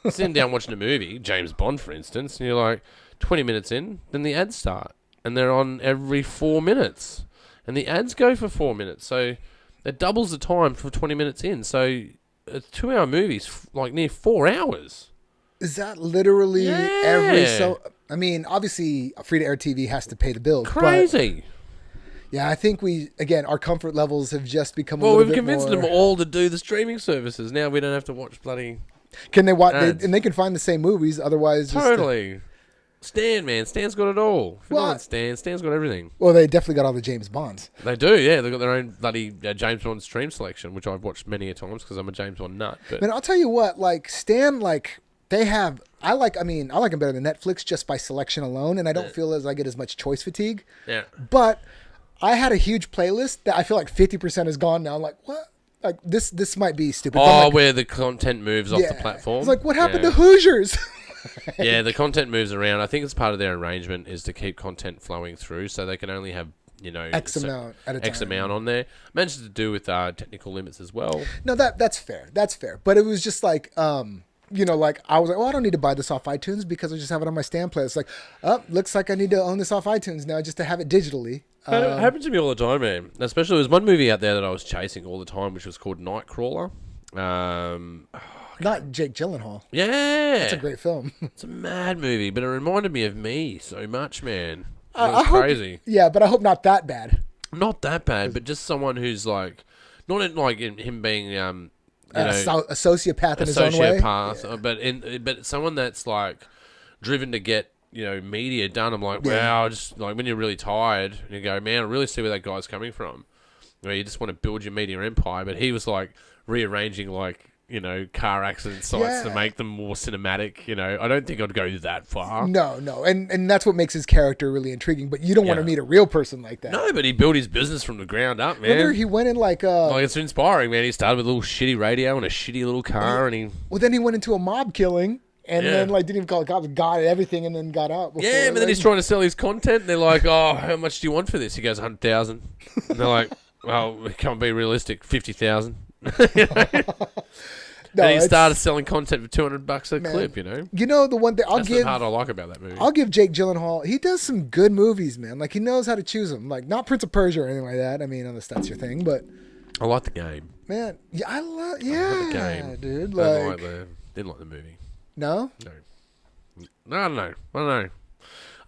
you're sitting down watching a movie, James Bond, for instance, and you're like 20 minutes in, then the ads start. And they're on every 4 minutes. And the ads go for 4 minutes, so it doubles the time for 20 minutes in. So a 2-hour movie's like near 4 hours. Is that literally every so? I mean, obviously, free-to-air TV has to pay the bills. Crazy. Yeah, I think our comfort levels have just become. Well, we've convinced them all to do the streaming services. Now we don't have to watch bloody. Can they watch? And they can find the same movies. Otherwise, totally. Stan, man. Stan's got it all. Stan's got everything. Well, they definitely got all the James Bonds. They do, yeah. They've got their own bloody James Bond stream selection, which I've watched many a times because I'm a James Bond nut. But man, I'll tell you what, like Stan, like they have. I like them better than Netflix just by selection alone, and I don't feel as I get as much choice fatigue. Yeah. But I had a huge playlist that I feel like 50% is gone now. I'm like, what? Like this might be stupid. Oh, like, where the content moves off the platform. It's like, what happened to Hoosiers? Yeah, the content moves around. I think it's part of their arrangement is to keep content flowing through, so they can only have X amount at a time. X amount on there. Managed to do with technical limits as well. No, that's fair. That's fair. But it was just like like I was like, I don't need to buy this off iTunes because I just have it on my Stan playlist. Like, looks like I need to own this off iTunes now just to have it digitally. It happened to me all the time, man. Especially there was one movie out there that I was chasing all the time, which was called Nightcrawler. Not Jake Gyllenhaal. Yeah, It's a great film. It's a mad movie, but it reminded me of me so much, man. It I was hope- crazy. Yeah, but I hope not that bad. Not that bad, but just someone who's like, not in like in him being, A sociopath in his own way. sociopath, but someone that's like driven to get media done. I'm like, wow, just like when you're really tired, and you go, man, I really see where that guy's coming from. Where you just want to build your media empire, but he was like rearranging like car accident sites to make them more cinematic. I don't think I'd go that far. No, and that's what makes his character really intriguing. But you don't want to meet a real person like that. No, but he built his business from the ground up, man. Remember, he went in like it's inspiring, man. He started with a little shitty radio and a shitty little car, then he went into a mob killing. And then, didn't even call the cops, got everything, and then got out. Before, but then he's trying to sell his content, and they're like, "Oh, how much do you want for this?" He goes, 100,000. And they're like, "Well, we can't be realistic, 50,000." And he started selling content for $200 a clip. The one thing That's the part I like about that movie. I'll give Jake Gyllenhaal. He does some good movies, man. Like he knows how to choose them. Like not Prince of Persia or anything like that. I mean, unless that's your thing, but I like the game. Man, I love the game, dude. Didn't like the movie. No? No, I don't know.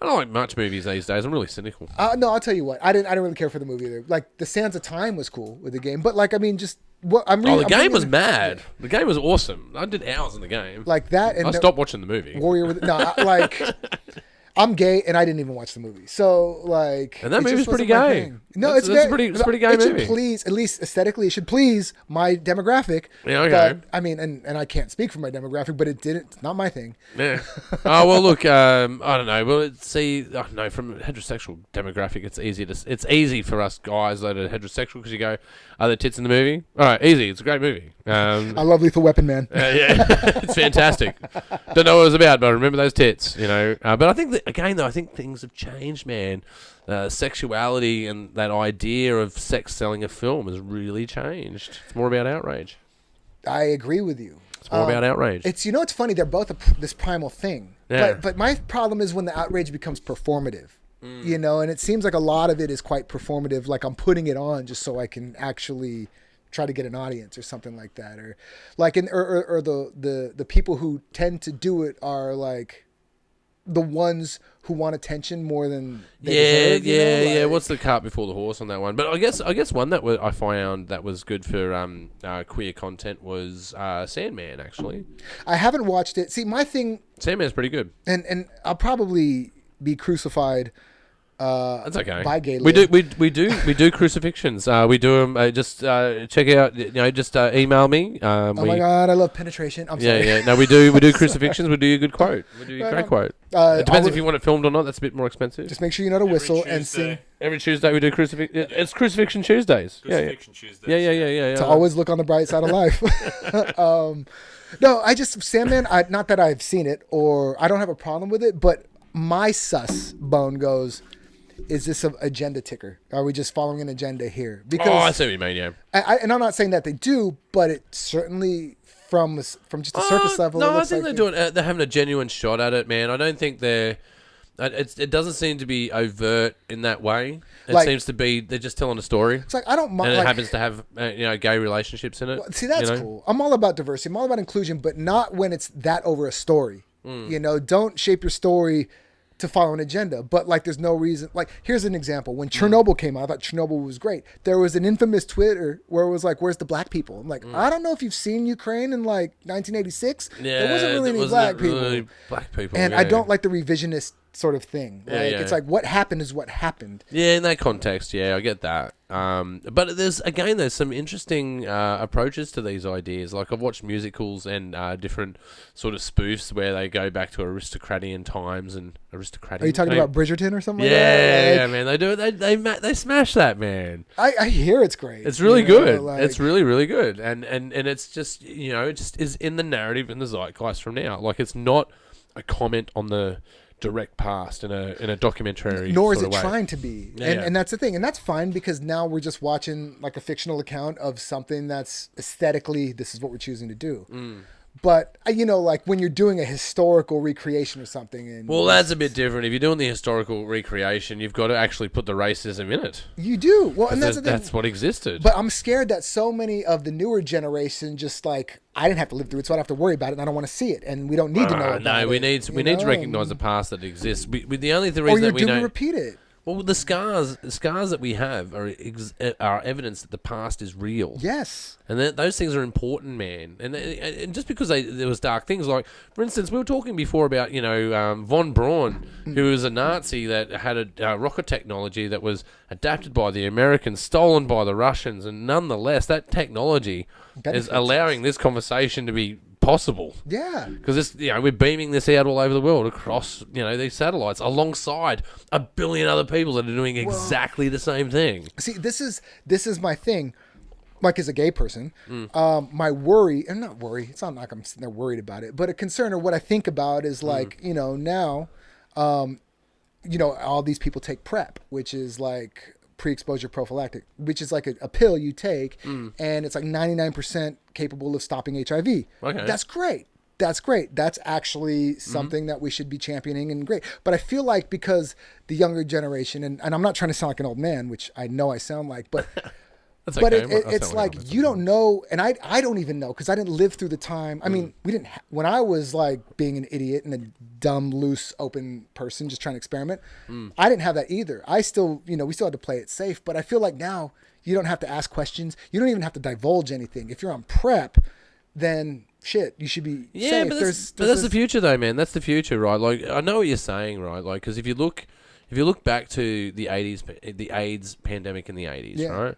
I don't like much movies these days. I'm really cynical. No, I'll tell you what. I didn't really care for the movie either. Like the Sands of Time was cool with the game, but like I mean, just what I'm. The game was mad. Yeah. The game was awesome. I did hours in the game. Like that, and I stopped watching the movie. Warrior with like. I'm gay, and I didn't even watch the movie. So, like... And that movie's pretty gay. No, it's a pretty gay movie. It should please, at least aesthetically, it should please my demographic. Yeah, okay. But, I mean, and I can't speak for my demographic, but it didn't... It's not my thing. Yeah. Oh, well, look, I don't know. Well, from a heterosexual demographic, it's easy for us guys that are heterosexual because you go, are there tits in the movie? All right, easy. It's a great movie. I love Lethal Weapon, man. Yeah, it's fantastic. Don't know what it was about, but I remember those tits, But I think that, again, though, I think things have changed, man. Sexuality and that idea of sex selling a film has really changed. It's more about outrage. I agree with you. It's more about outrage. It's funny. They're both this primal thing. Yeah. But my problem is when the outrage becomes performative. And it seems like a lot of it is quite performative. Like I'm putting it on just so I can actually try to get an audience or something like that, or like the people who tend to do it are like the ones who want attention more than they deserve, What's the cart before the horse on that one? But I guess one that I found that was good for queer content was Sandman. Actually, I haven't watched it. See, my thing, Sandman's pretty good, and I'll probably be crucified. That's okay. By gay we do crucifixions. We do them. Just check out. Just email me. Oh my God, I love penetration. I'm sorry. Yeah. No, we do crucifixions. We do a good quote. We do a great quote. It depends if you want it filmed or not. That's a bit more expensive. Just make sure you know to whistle and sing. Every Tuesday we do crucifixion. It's Crucifixion Tuesdays. Crucifixion Tuesdays. Yeah. To always look on the bright side of life. No, Sandman. Not that I've seen it or I don't have a problem with it, but my sus bone goes. Is this an agenda ticker? Are we just following an agenda here? Because I see what you mean, yeah. And I'm not saying that they do, but it certainly from just a surface level. No, I think they're having a genuine shot at it, man. I don't think they're. It doesn't seem to be overt in that way. It seems to be they're just telling a story. It's like I don't mind. And it happens to have gay relationships in it. Well, see, that's cool. I'm all about diversity. I'm all about inclusion, but not when it's that over a story. Don't shape your story to follow an agenda, but like there's no reason. Like here's an example: when Chernobyl came out, I thought Chernobyl was great. There was an infamous Twitter where it was like, "Where's the black people?" I'm like, I don't know if you've seen Ukraine in like 1986. Yeah, there wasn't really any black people, and I don't like the revisionist sort of thing. It's like what happened is what happened. Yeah, in that context, yeah, I get that. But there's some interesting approaches to these ideas. Like I've watched musicals and different sort of spoofs where they go back to aristocratian times and aristocratic. Are you talking about Bridgerton or something? Yeah, man, they do it. They smash that, man. I hear it's great. It's really good. It's really, really good. And it's just it just is in the narrative in the zeitgeist from now. Like it's not a comment on the direct past in a documentary, nor is it trying to be. And that's the thing, and that's fine because now we're just watching like a fictional account of something that's aesthetically this is what we're choosing to do. But like when you're doing a historical recreation or something, and well, that's a bit different. If you're doing the historical recreation, you've got to actually put the racism in it. You do. Well, and that's what existed. But I'm scared that so many of the newer generation just like, I didn't have to live through it, so I don't have to worry about it, and I don't want to see it, and we don't need to know about it. No, we need to recognize the past that exists. The only reason or that we don't repeat it. Well, the scars that we have are evidence that the past is real. Yes. And those things are important, man. And just because there was dark things, like, for instance, we were talking before about, von Braun, who was a Nazi that had a rocket technology that was adapted by the Americans, stolen by the Russians, and nonetheless, that technology is allowing this conversation to be possible. Yeah. Because we're beaming this out all over the world across, these satellites alongside a billion other people that are doing exactly the same thing. See, this is my thing. Like, as a gay person, my worry, and not worry, it's not like I'm sitting there worried about it, but a concern or what I think about is like, now, all these people take PrEP, which is like pre-exposure prophylactic, which is like a pill you take, and it's like 99% capable of stopping HIV. Okay. That's great. That's actually something that we should be championing and great. But I feel like because the younger generation, and I'm not trying to sound like an old man, which I know I sound like, but but it's like you don't know, and I don't even know because I didn't live through the time. I mean, we didn't when I was like being an idiot and a dumb, loose, open person just trying to experiment. I didn't have that either. I still, we still had to play it safe. But I feel like now you don't have to ask questions. You don't even have to divulge anything. If you're on PrEP, then shit, you should be safe. But that's the future, though, man. That's the future, right? Like, I know what you're saying, right? Like, because if you look back to the AIDS pandemic in the 80s, right?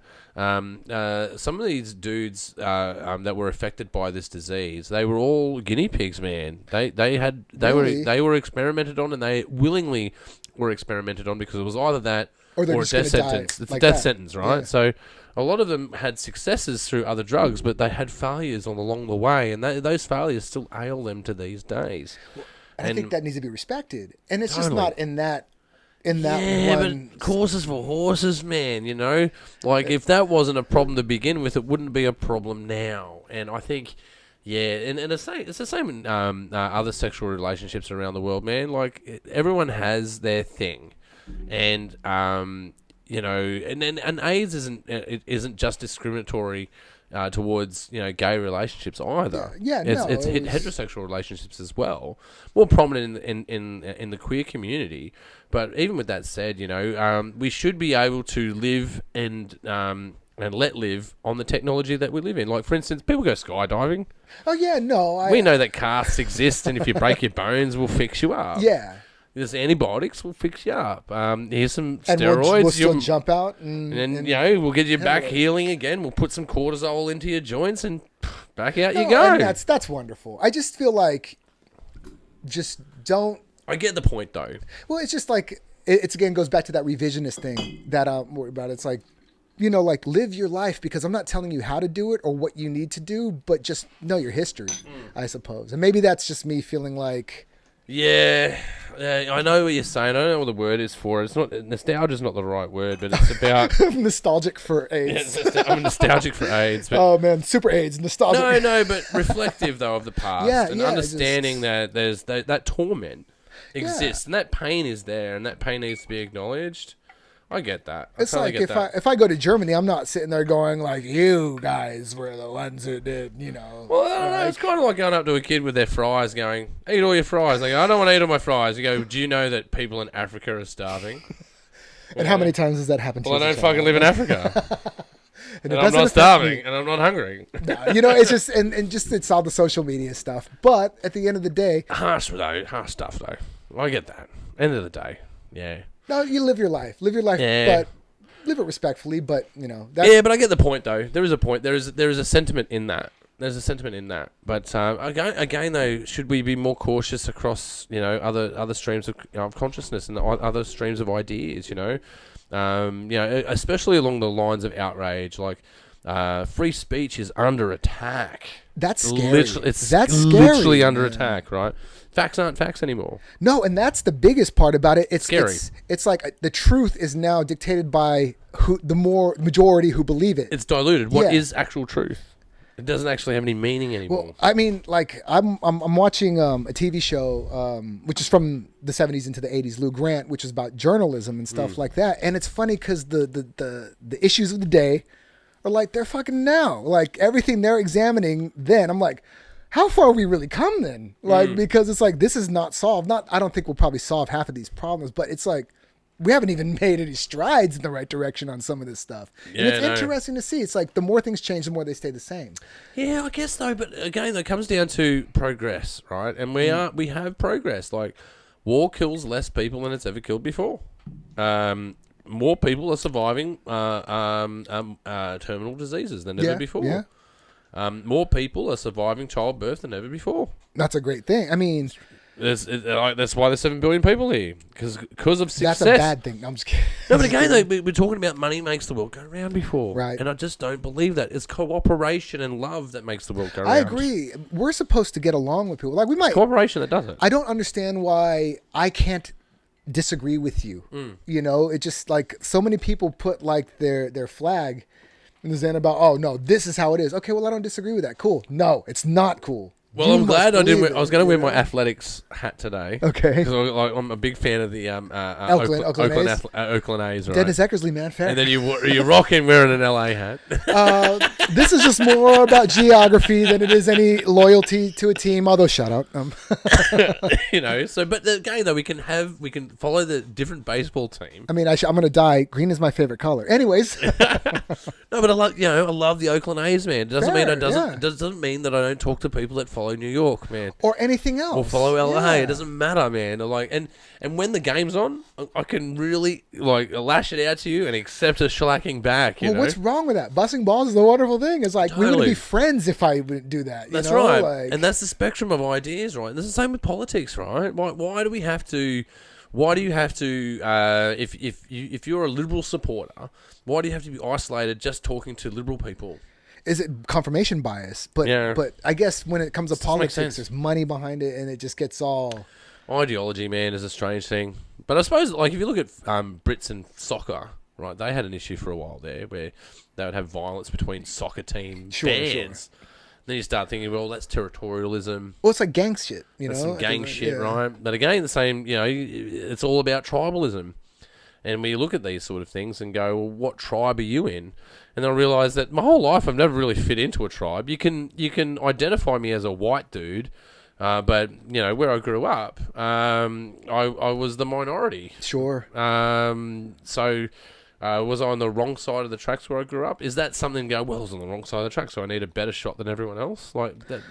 Some of these dudes that were affected by this disease, they were all guinea pigs, man. They were experimented on, and they willingly were experimented on because it was either that or a death sentence. It's a death sentence, right? Yeah. So a lot of them had successes through other drugs, but they had failures along the way, and those failures still ail them to these days. Well, I think that needs to be respected, and it's just not in that. But courses for horses, man, Like, if that wasn't a problem to begin with, it wouldn't be a problem now. And I think, and it's the same in other sexual relationships around the world, man. Like, everyone has their thing. And, and AIDS isn't just discriminatory towards gay relationships either. It's heterosexual relationships as well, more prominent in the queer community. But even with that said, we should be able to live and let live on the technology that we live in. Like, for instance, people go skydiving. Oh yeah, no. We know that casts exist, and if you break your bones, we'll fix you up. Yeah. There's antibiotics, we'll fix you up. Here's some and steroids. We'll still jump out. And we'll get you back healing again. We'll put some cortisol into your joints and back out you go. And that's wonderful. I just feel like just don't. I get the point, though. Well, it's just like, it's again goes back to that revisionist thing that I'm worried about. It's like, like live your life, because I'm not telling you how to do it or what you need to do, but just know your history, I suppose. And maybe that's just me feeling like... Yeah, I know what you're saying. I don't know what the word is for it. It's not nostalgia is not the right word, but it's about nostalgic for AIDS. I'm nostalgic for AIDS. But oh man, super AIDS, nostalgic. No, but reflective though of the past and understanding that there's that torment exists and that pain is there and that pain needs to be acknowledged. I get that. It's like if I go to Germany, I'm not sitting there going like, you guys were the ones who did, Well, I don't know. It's kind of like going up to a kid with their fries going, eat all your fries. They go, I don't want to eat all my fries. You go, do you know that people in Africa are starving? And how many times has that happened to you? Well, I don't fucking live in Africa. and I'm not starving and I'm not hungry. No, it's just, and it's all the social media stuff. But at the end of the day. Harsh stuff though. I get that. End of the day. Yeah. No, you live your life. Live your life, but live it respectfully. But but I get the point, though. There is a point. There is a sentiment in that. There's a sentiment in that. But again, though, should we be more cautious across other streams of consciousness and other streams of ideas? Especially along the lines of outrage, like free speech is under attack. That's scary. That's literally under attack, right? Facts aren't facts anymore. No, and that's the biggest part about it. It's scary. It's like the truth is now dictated by the majority who believe it. It's diluted. What is actual truth? It doesn't actually have any meaning anymore. Well, I mean, like I'm watching a TV show which is from the 70s into the 80s, Lou Grant, which is about journalism and stuff like that. And it's funny because the issues of the day are like they're fucking now. Like everything they're examining then, I'm like, how far have we really come then? Like because it's like this is not solved. I don't think we'll probably solve half of these problems, but it's like we haven't even made any strides in the right direction on some of this stuff. Yeah, and it's interesting to see. It's like the more things change, the more they stay the same. Yeah, I guess though. But again, it comes down to progress, right? And we have progress. Like war kills less people than it's ever killed before. More people are surviving terminal diseases than ever before. Yeah. More people are surviving childbirth than ever before. That's a great thing. I mean, that's why there's 7 billion people here because of success. That's a bad thing. I'm just kidding. No, but again, we're talking about money makes the world go round before, right? And I just don't believe that. It's cooperation and love that makes the world go round. I agree. We're supposed to get along with people. Like we might. It's cooperation that does it. I don't understand why I can't disagree with you. You know, it just like so many people put like their flag in the zen about, oh no, this is how it is. Okay, well I don't disagree with that. Cool. No, it's not cool. Well, I'm glad I didn't. I was going to wear my athletics hat today. Okay. Because I'm a big fan of the Oakland A's. Right? Dennis Eckersley, man, fair. And then you're rocking wearing an LA hat. This is just more about geography than it is any loyalty to a team. Although, shout out. You know. So, but again, though, we can follow the different baseball team. I mean, I'm going to die. Green is my favorite color. Anyways. No, but I love the Oakland A's, man. It doesn't mean that I don't talk to people that follow New York, man, or anything else, or follow LA. It doesn't matter, man. And when the game's on, I can really lash it out to you and accept a shellacking back. You know? What's wrong with that? Busting balls is a wonderful thing. It's like we wouldn't be friends if I would do that. That's right, and that's the spectrum of ideas, right? And it's the same with politics, right? Why do we have to? Why do you have to? If you're a Liberal supporter, why do you have to be isolated just talking to Liberal people? Is it confirmation bias? But I guess when it comes to politics, there's money behind it, and it just gets all ideology. Man, is a strange thing. But I suppose, like, if you look at Brits and soccer, right? They had an issue for a while there where they would have violence between soccer team fans. Sure. Then you start thinking, well, that's territorialism. Well, it's like gang shit, That's some gang shit, right? But again, the same. It's all about tribalism. And when you look at these sort of things and go, well, what tribe are you in? And I realise that my whole life I've never really fit into a tribe. You can identify me as a white dude, but where I grew up, I was the minority. Sure. So was I on the wrong side of the tracks where I grew up? Is that something I was on the wrong side of the tracks, so I need a better shot than everyone else? Like that.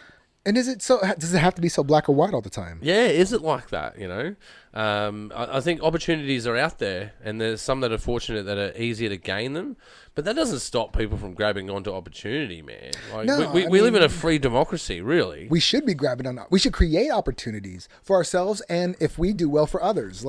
And is it so? Does it have to be so black or white all the time? Yeah, is it like that? I think opportunities are out there, and there's some that are fortunate that are easier to gain them. But that doesn't stop people from grabbing onto opportunity, man. We live in a free democracy, really. We should be grabbing on. We should create opportunities for ourselves, and if we do well, for others.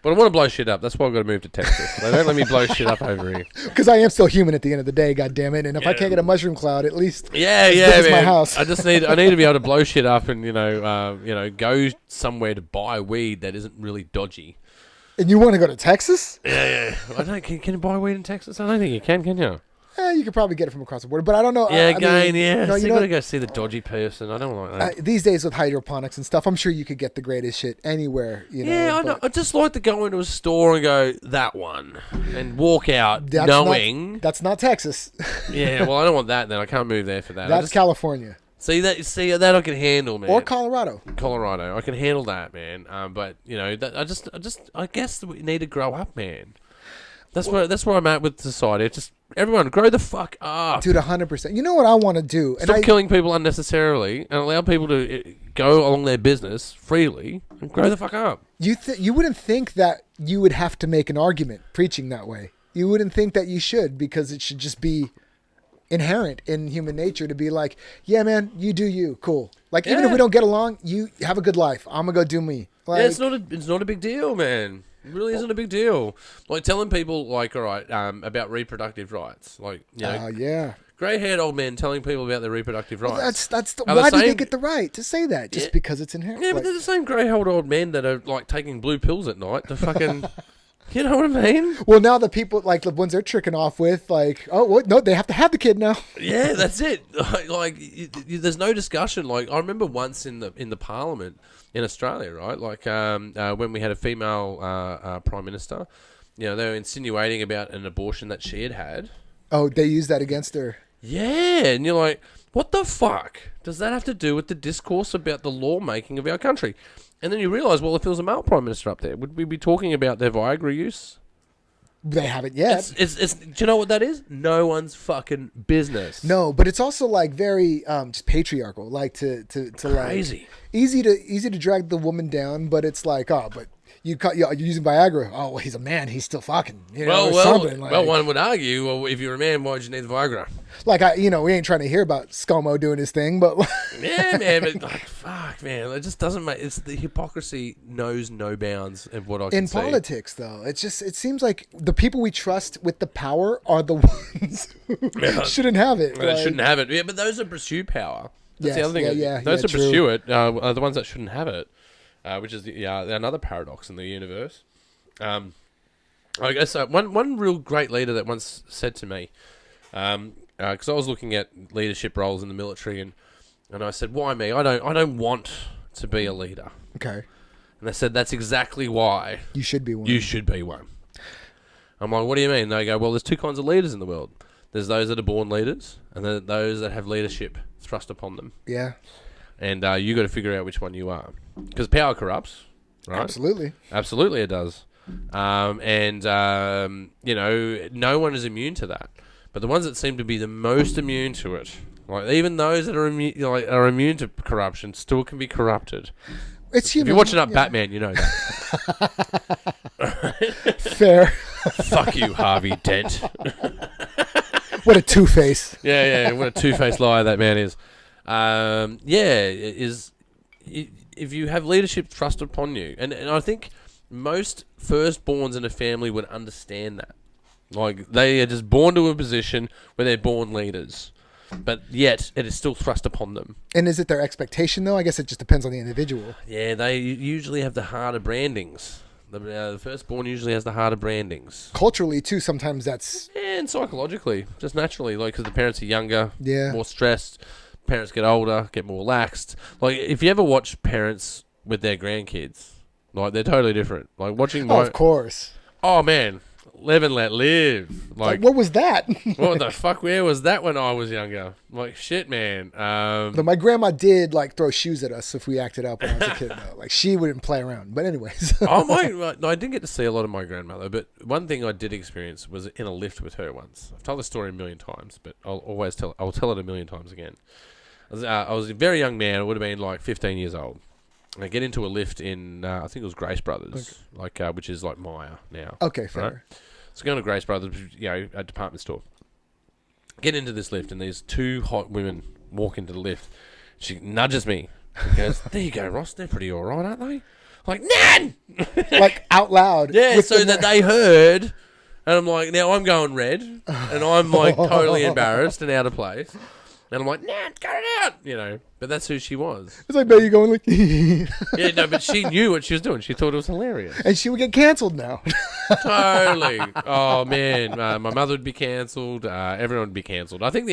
But I want to blow shit up. That's why I've got to move to Texas. They don't let me blow shit up over here. Because I am still human at the end of the day, goddammit. And if I can't get a mushroom cloud, at least man. My house. I need to be able to blow shit up and go somewhere to buy weed that isn't really dodgy. And you want to go to Texas? Yeah. Can you buy weed in Texas? I don't think you can you? You could probably get it from across the border, but I don't know. Yeah, you got to go see the dodgy person. I don't like that. These days with hydroponics and stuff, I'm sure you could get the greatest shit anywhere. I know. I just like to go into a store and go, that one, and walk out knowing... That's not Texas. Yeah, well, I don't want that then. I can't move there for that. That's California. See that I can handle, man. Or Colorado. I can handle that, man. But, I guess we need to grow up, man. That's where I'm at with society. It's just everyone grow the fuck up, dude. 100%. You know what I want to do? Stop killing people unnecessarily and allow people to go along their business freely and grow the fuck up. You wouldn't think that you would have to make an argument preaching that way. You wouldn't think that you should, because it should just be inherent in human nature to be like, yeah, man, you do you, cool. Like even if we don't get along, you have a good life. I'm gonna go do me. Like, it's not a big deal, man. It really isn't a big deal. Like telling people, all right, about reproductive rights. Grey-haired old men telling people about their reproductive rights. Why do they get the right to say that? Just because it's inherent. Yeah, but they're the same grey-haired old men that are like taking blue pills at night to fucking You know what I mean? Well, now the people, like the ones they're tricking off with, like, oh, what? No, they have to have the kid now. Yeah, that's it. There's no discussion. Like, I remember once in the Parliament in Australia, right? Like, when we had a female Prime Minister, they were insinuating about an abortion that she had had. Oh, they used that against her. Yeah, and you're like, what the fuck does that have to do with the discourse about the lawmaking of our country? And then you realise, well, if there was a male Prime Minister up there, would we be talking about their Viagra use? They haven't yet. It's do you know what that is? No one's fucking business. No, but it's also like very just patriarchal, like to Crazy. Like easy to drag the woman down, but it's like, oh, but you're using Viagra. Oh, well, he's a man, he's still fucking. Well, one would argue, well, if you're a man, why'd you need the Viagra? Like we ain't trying to hear about ScoMo doing his thing, but yeah, man, but like, fuck, man, it just doesn't make. It's the hypocrisy knows no bounds of what I can see. In politics, though, it seems like the people we trust with the power are the ones who shouldn't have it. They shouldn't have it. Yeah, but those that pursue power. That's the other thing. Those that true. pursue it are the ones that shouldn't have it. Which is another paradox in the universe. I guess one real great leader that once said to me, because I was looking at leadership roles in the military, and I said, "Why me? I don't want to be a leader." Okay. And they said, "That's exactly why you should be one. You should be one." I'm like, "What do you mean?" And they go, "Well, there's two kinds of leaders in the world. There's those that are born leaders, and then those that have leadership thrust upon them." Yeah. And you got to figure out which one you are, because power corrupts, right? Absolutely, it does. No one is immune to that. But the ones that seem to be the most immune to it, like even those that are immune to corruption, still can be corrupted. It's human. If you're watching Batman, you know that. Fair. Fuck you, Harvey Dent. What a two-face. Yeah, what a two-faced liar that man is. If you have leadership thrust upon you, and I think most firstborns in a family would understand that. Like, they are just born to a position where they're born leaders, but yet it is still thrust upon them. And is it their expectation, though? I guess it just depends on the individual. Yeah, they usually have the harder brandings. The firstborn usually has the harder brandings. Culturally, too, sometimes that's... And psychologically, just naturally, like, because the parents are younger, yeah, more stressed. Parents get older, get more laxed. Like, if you ever watch parents with their grandkids, like, they're totally different. Like, watching of course. Oh, man. Live and let live. Like, what was that? What the fuck? Where was that when I was younger? Like, shit, man. But my grandma did, like, throw shoes at us if we acted up when I was a kid, though. Like, she wouldn't play around. But anyways. No, I didn't get to see a lot of my grandmother, but one thing I did experience was in a lift with her once. I've told the story a million times, but I'll tell it a million times again. I was a very young man. I would have been like 15 years old. And I get into a lift in, I think it was Grace Brothers, which is like Maya now. Okay, fair. Right? So going to Grace Brothers, a department store. Get into this lift, and these two hot women walk into the lift. She nudges me. She goes, "There you go, Ross. They're pretty all right, aren't they?" I'm like, "Nan!" Like out loud. Yeah, so that they heard. And I'm like, now I'm going red, and I'm like totally embarrassed and out of place. And I'm like, "Nah, cut it out," But that's who she was. It's like, you going like... Yeah, no, but she knew what she was doing. She thought it was hilarious. And she would get cancelled now. Totally. Oh, man. My mother would be cancelled. Everyone would be cancelled. I think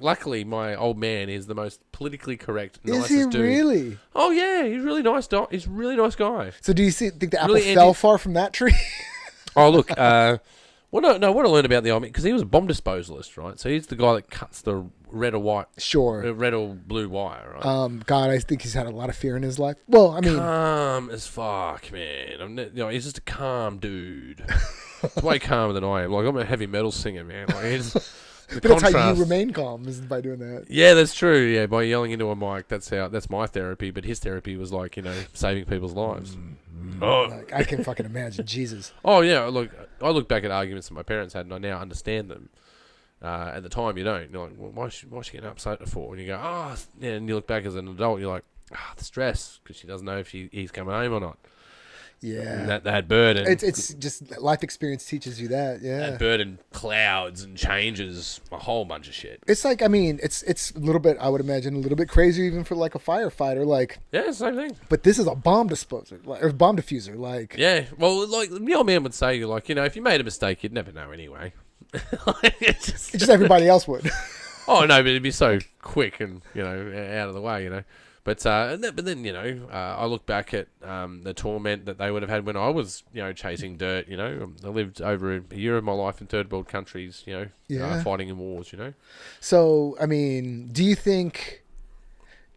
luckily, my old man is the most politically correct, nicest dude. Is he really? Oh, yeah. He's really nice. He's a really nice guy. So do you think the apple fell far from that tree? Oh, look. What I learned about the old man, because he was a bomb disposalist, right? So he's the guy that cuts the red or white, red or blue wire, right? God, I think he's had a lot of fear in his life. Well, I mean, calm as fuck, man. He's just a calm dude. He's way calmer than I am. Like, I'm a heavy metal singer, man. Like, but that's how you remain calm, is by doing that. Yeah, that's true. Yeah, by yelling into a mic, that's my therapy. But his therapy was like, saving people's lives. Oh, like, I can fucking imagine. Jesus. Oh yeah, look, I look back at arguments that my parents had, and I now understand them. At the time, you don't. You're like, well, why is she getting upset for? And you go, and you look back as an adult, you're like, the stress, because she doesn't know if he's coming home or not. Yeah. That bird and It's just life experience teaches you that. Yeah. that bird and clouds and changes a whole bunch of shit. It's like, I mean, it's a little bit, I would imagine, a little bit crazy even for like a firefighter. Like, Yeah, same thing. but this is a bomb disposer, or bomb diffuser. Like, Yeah, well, like the old man would say, like, if you made a mistake, you'd never know anyway. it's just everybody else would. Oh no, but it'd be so quick and out of the way. But then I look back at the torment that they would have had when I was chasing dirt. I lived over a year of my life in third world countries. Fighting in wars. So, I mean, do you think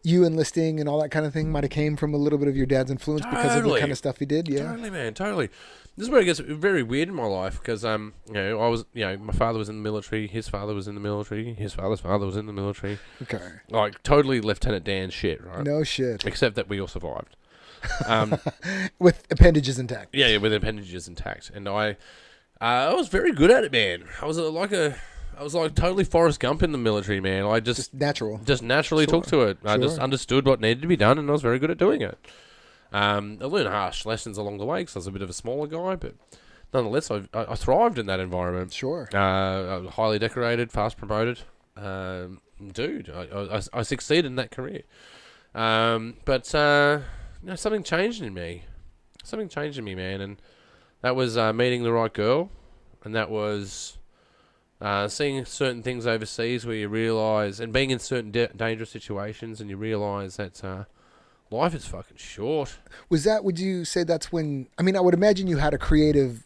you enlisting and all that kind of thing might have came from a little bit of your dad's influence because of the kind of stuff he did? Yeah, totally, man, totally. This is where it gets very weird in my life because I was my father was in the military, his father was in the military, his father's father was in the military. Okay. Like totally Lieutenant Dan shit, right? No shit. Except that we all survived. With appendages intact. Yeah, with appendages intact, and I was very good at it, man. I was like totally Forrest Gump in the military, man. I just naturally took to it. I just understood what needed to be done, and I was very good at doing it. I learned harsh lessons along the way because I was a bit of a smaller guy, but nonetheless, I thrived in that environment. Sure. I was highly decorated, fast promoted. Dude, I succeeded in that career. But something changed in me. Something changed in me, man, and that was meeting the right girl, and that was seeing certain things overseas where you realise, and being in certain dangerous situations, and you realise that life is fucking short. Would you say that's when, I mean, I would imagine you had a creative,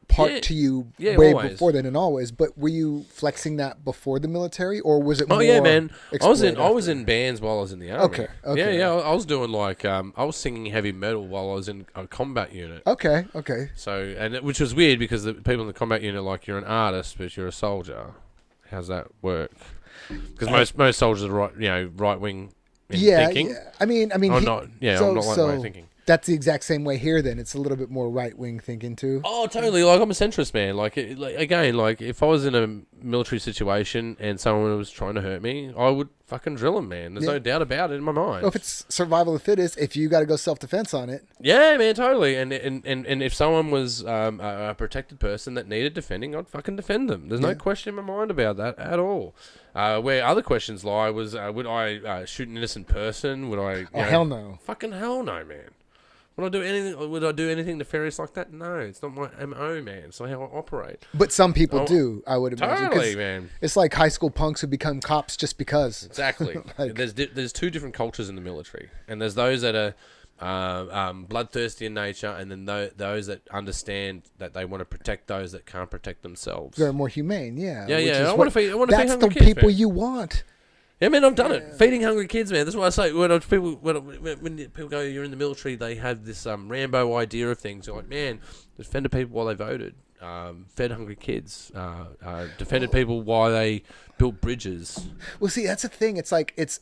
part to you way always. Before then and always, but were you flexing that before the military or was it more? Oh yeah, man. I was after? in bands while I was in the army. Okay. Yeah. I was doing I was singing heavy metal while I was in a combat unit. Okay. So, which was weird because the people in the combat unit like you're an artist but you're a soldier. How's that work? Because most soldiers are right wing. Thinking. Yeah. I mean, I'm not like that way of thinking. That's the exact same way here. Then it's a little bit more right wing thinking too. Oh, totally. Like I'm a centrist, man. Like if I was in a military situation and someone was trying to hurt me, I would fucking drill them, man. There's no doubt about it in my mind. Well, if it's survival of the fittest, if you got to go self defense on it. Yeah, man, totally. And if someone was a protected person that needed defending, I'd fucking defend them. There's no question in my mind about that at all. Where other questions lie was, would I shoot an innocent person? Would I? Hell no. Fucking hell no, man. Would I do anything nefarious like that? No, it's not my MO, man. It's not how I operate. But some people do, I would imagine. Totally, man. It's like high school punks who become cops just because. Exactly. There's two different cultures in the military, and there's those that are bloodthirsty in nature, and then those that understand that they want to protect those that can't protect themselves. They're more humane, yeah. Yeah. I want to feed hungry kids. That's the people you want. Yeah, man, I've done it. Feeding hungry kids, man. That's why I say when people go, you're in the military, they have this Rambo idea of things. You're like, man, defended people while they voted, fed hungry kids, defended people while they built bridges. Well, see, that's the thing. It's like it's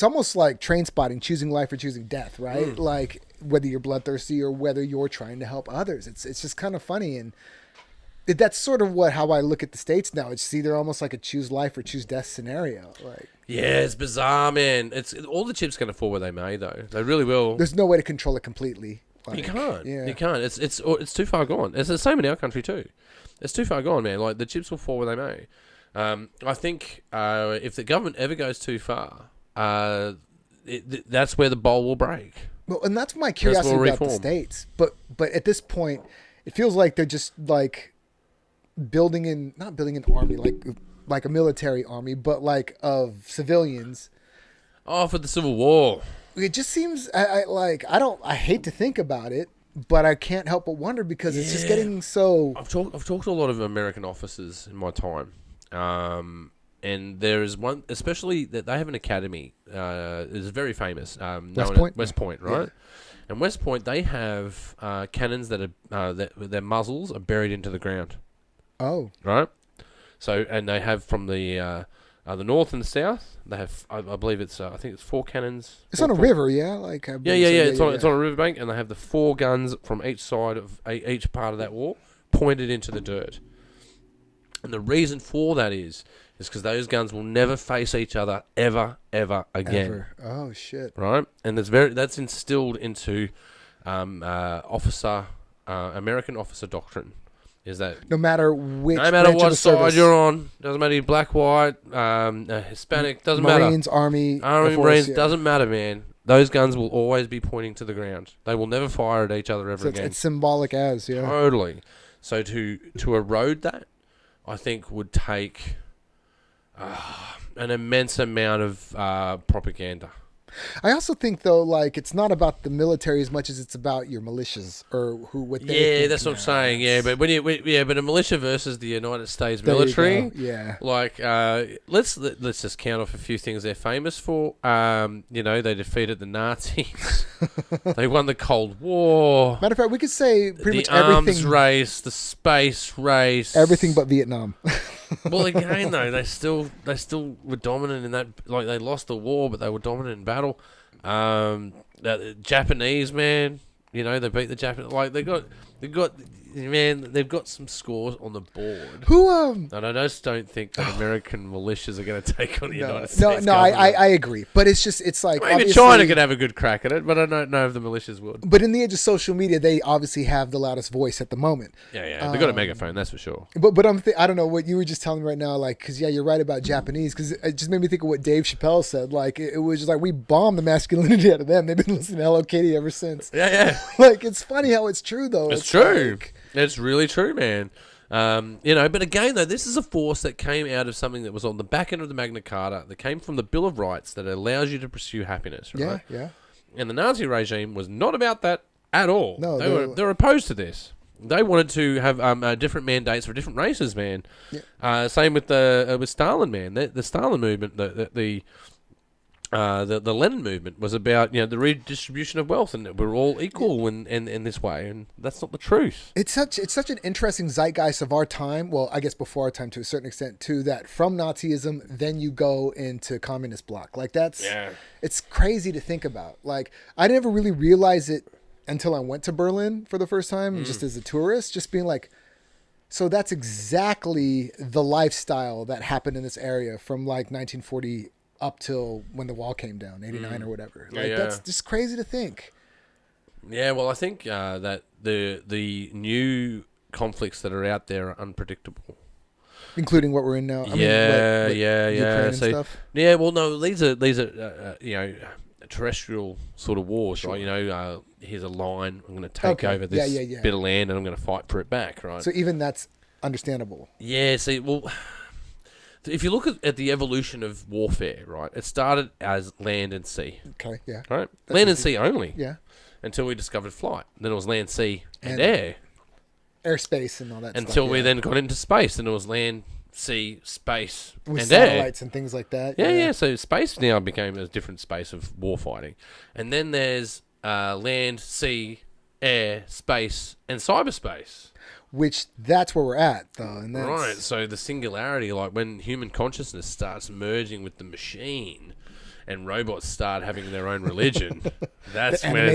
almost like train spotting, choosing life or choosing death, right? Like whether you're bloodthirsty or whether you're trying to help others. It's just kind of funny and. That's sort of how I look at the States now. It's either almost like a choose life or choose death scenario. Like, yeah, it's bizarre, man. It's all the chips going to fall where they may, though. They really will. There's no way to control it completely. Like, you can't. Yeah. You can't. It's too far gone. It's the same in our country too. It's too far gone, man. Like the chips will fall where they may. I think if the government ever goes too far, that's where the bowl will break. Well, and that's my curiosity about the States. But at this point, it feels like they're just like. Not building an army like a military army, but like of civilians. Oh, for the Civil War. It just seems I hate to think about it, but I can't help but wonder because it's just getting so. I've talked to a lot of American officers in my time, and there is one especially that they have an academy. It's very famous. West Point, right? Yeah. And West Point, they have cannons that are their muzzles are buried into the ground. Oh. Right? So, and they have from the north and the south, they have, I believe I think it's 4 cannons. It's on a river, yeah? It's on a riverbank, and they have the 4 guns from each side of each part of that wall pointed into the dirt. And the reason for that is because those guns will never face each other ever again. Ever. Oh, shit. Right? And that's instilled into American officer doctrine is that no matter which, no matter branch of what the side service, you're on, doesn't matter if black, white, Hispanic, doesn't matter. Marines, Army, Air Force, Marines, yeah. doesn't matter, man. Those guns will always be pointing to the ground. They will never fire at each other ever So again. it's symbolic as, yeah. Totally. So to erode that, I think would take an immense amount of propaganda. I also think though, like, it's not about the military as much as it's about your militias or what they Yeah, think that's what I'm now. saying. Yeah, but but a militia versus the United States There you military. go. Yeah. Like, let's just count off a few things they're famous for. They defeated the Nazis. They won the Cold War. Matter of fact, we could say pretty much The arms everything, race, the space race, everything but Vietnam. Well, again, though, they still were dominant in that. Like, they lost the war, but they were dominant in battle. The Japanese, man, they beat the Japanese. Like, they've got some scores on the board. Who And I just don't think that American militias are going to take on the United no, States. no, I agree, but it's like Maybe obviously- China could have a good crack at it, but I don't know if the militias would. But in the age of social media, they obviously have the loudest voice at the moment. Yeah, they got a megaphone, that's for sure. But I don't know what you were just telling me right now, like, because you're right about Japanese, because it just made me think of what Dave Chappelle said. Like, it was just like, we bombed the masculinity out of them. They've been listening to Hello Kitty ever since. Yeah. Like, it's funny how it's true though. It's true. Like, It's really true, man. But again, though, this is a force that came out of something that was on the back end of the Magna Carta, that came from the Bill of Rights, that allows you to pursue happiness, right? yeah. And the Nazi regime was not about that at all. No, they were opposed to this. They wanted to have different mandates for different races, man. Yeah. Same with with Stalin, man. The Stalin movement, the Lenin movement was about the redistribution of wealth, and we're all equal in this way, and that's not the truth. It's such an interesting zeitgeist of our time. Well, I guess before our time to a certain extent too. That from Nazism, then you go into communist bloc. Like it's crazy to think about. Like I never really realized it until I went to Berlin for the first time, just as a tourist, just being like, so that's exactly the lifestyle that happened in this area from like 1940. Up till when the wall came down, 89 or whatever. Like that's just crazy to think. Yeah, well, I think that the new conflicts that are out there are unpredictable, including what we're in now. I mean, Ukraine and stuff. Yeah, well, no, these are terrestrial sort of wars, Sure. right? Here's a line. I'm going to take over this bit of land, and I'm going to fight for it back, right? So even that's understandable. Yeah. See, well. If you look at the evolution of warfare, right, it started as land and sea. Okay, yeah. Right? Land and sea only. Yeah. Until we discovered flight. Then it was land, sea, and air. Airspace and all that stuff. Until we then got into space. Then it was land, sea, space, with and satellites air. and things like that. Yeah. So space now became a different space of warfighting. And then there's land, sea, air, space, and cyberspace. Which that's where we're at, though. And that's... Right, so the singularity, like when human consciousness starts merging with the machine and robots start having their own religion, that's when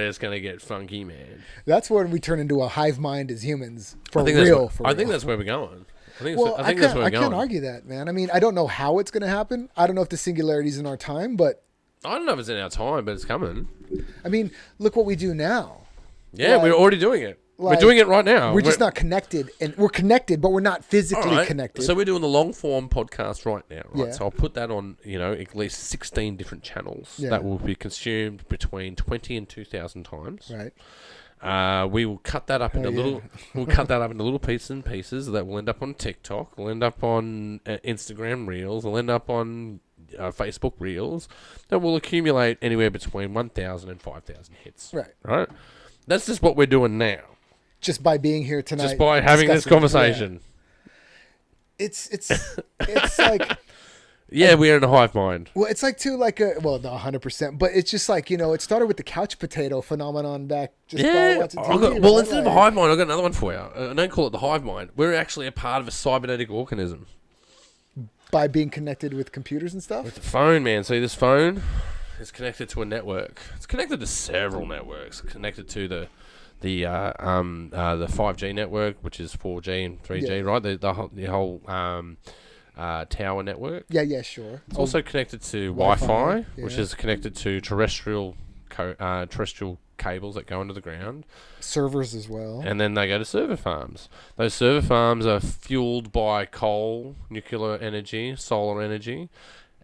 it's gonna get funky, man. That's when we turn into a hive mind as humans, I think that's where we're going. I can't argue that, man. I mean, I don't know how it's going to happen. I don't know if the singularity's in our time, but... I don't know if it's in our time, but it's coming. I mean, look what we do now. Yeah, we're already doing it. We're doing it right now. We're just not connected, and we're connected, but we're not physically connected. So we're doing the long form podcast right now, right? Yeah. So I'll put that on, at least 16 different channels that will be consumed between 20 and 2,000 times. Right. We will cut that up into little pieces and pieces that will end up on TikTok. Will end up on Instagram Reels. Will end up on Facebook Reels. That will accumulate anywhere between 1,000 and 5,000 hits. Right. That's just what we're doing now. Just by being here tonight. Just by having this conversation. Yeah. It's like... Yeah, we're in a hive mind. Well, it's like too like a... Well, no, 100%. But it's just like, it started with the couch potato phenomenon back just by watching TV. Instead of a hive mind, I've got another one for you. I don't call it the hive mind. We're actually a part of a cybernetic organism. By being connected with computers and stuff? With the phone, man. See, this phone is connected to a network. It's connected to several networks. It's connected to the 5G network, which is 4G and 3G, right? The whole tower network. Yeah, sure. It's also connected to Wi-Fi, which is connected to terrestrial terrestrial cables that go into the ground. Servers as well. And then they go to server farms. Those server farms are fueled by coal, nuclear energy, solar energy.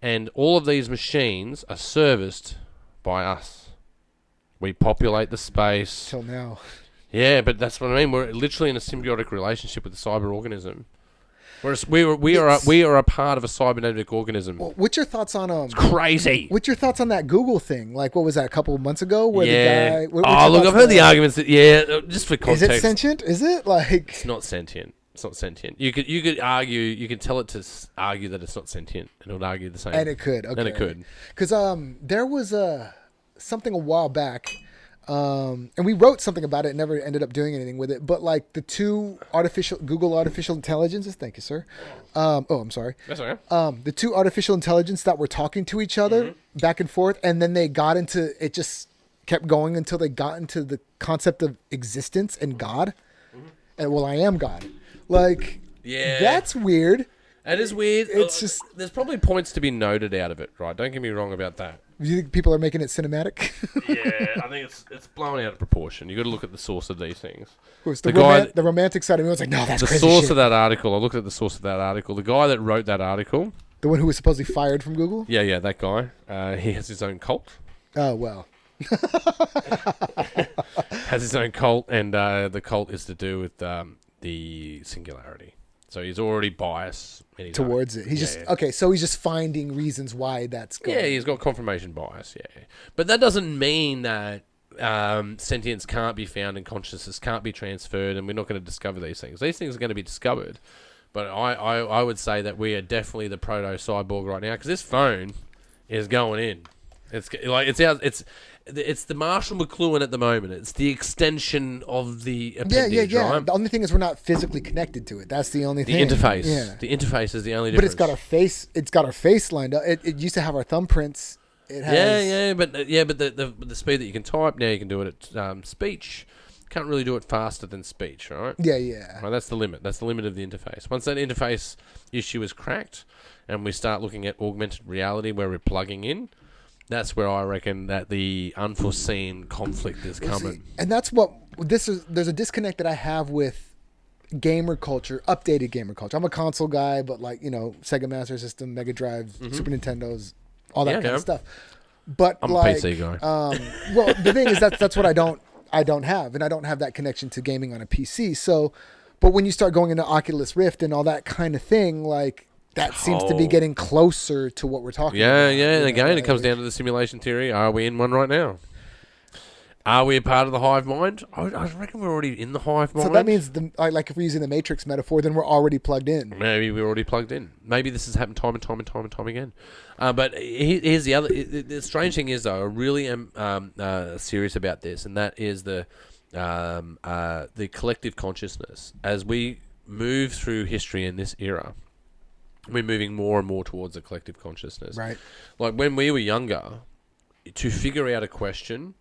And all of these machines are serviced by us. We populate the space. Till now. Yeah, but that's what I mean. We're literally in a symbiotic relationship with the cyber organism. Whereas we are a part of a cybernetic organism. Well, what's your thoughts on It's crazy. What's your thoughts on that Google thing? Like, what was that, a couple of months ago? Where Yeah. the guy? Oh, look, I've heard the arguments that just for context. Is it sentient? Is it like? It's not sentient. It's not sentient. You could argue. You can tell it to argue that it's not sentient, and it would argue the same. And it could. Okay. And it could. Because there was something a while back. And we wrote something about it and never ended up doing anything with it. But like the two Google artificial intelligences, thank you, sir. I'm sorry. That's okay. The two artificial intelligence that were talking to each other back and forth, and then they got into it, just kept going until they got into the concept of existence and God. And well, I am God. Like, yeah, that's weird. It is weird. It's just there's probably points to be noted out of it, right? Don't get me wrong about that. You think people are making it cinematic? Yeah, I think it's blown out of proportion. You got to look at the source of these things. Of course, the romantic side of me was like, no, that's the crazy source shit. of that article. I looked at the source of that article. The guy that wrote that article, the one who was supposedly fired from Google. Yeah, that guy. He has his own cult. Oh well. Has his own cult, and the cult is to do with the singularity. So he's already biased towards it. He's so he's just finding reasons why that's going. Yeah, he's got confirmation bias, But that doesn't mean that sentience can't be found and consciousness can't be transferred, and we're not going to discover these things. These things are going to be discovered. But I would say that we are definitely the proto-cyborg right now, because this phone is going in. It's the Marshall McLuhan at the moment. It's the extension of the appendage, right? The only thing is we're not physically connected to it. That's the only thing. The interface. Yeah. The interface is the only difference. But it's got our face. It's got our face lined up. It used to have our thumbprints. It has. But the speed that you can type now, you can do it at speech. Can't really do it faster than speech, right? Yeah. Right, that's the limit. That's the limit of the interface. Once that interface issue is cracked, and we start looking at augmented reality where we're plugging in, that's where I reckon that the unforeseen conflict is coming. And that's what this is. There's a disconnect that I have with gamer culture, updated gamer culture. I'm a console guy, but like, Sega Master System, Mega Drive, Super Nintendos, all that kind of stuff. But I'm like, a PC guy. Well, the thing is that's what I don't have, and I don't have that connection to gaming on a PC. So, but when you start going into Oculus Rift and all that kind of thing, like, that seems to be getting closer to what we're talking about. Yeah. And again, it comes down to the simulation theory. Are we in one right now? Are we a part of the hive mind? I reckon we're already in the hive mind. So that means, like if we're using the Matrix metaphor, then we're already plugged in. Maybe we're already plugged in. Maybe this has happened time and time again. But here's the other. The strange thing is, though, I really am serious about this, and that is the collective consciousness. As we move through history in this era, we're moving more and more towards a collective consciousness. Right. Like when we were younger, to figure out a question,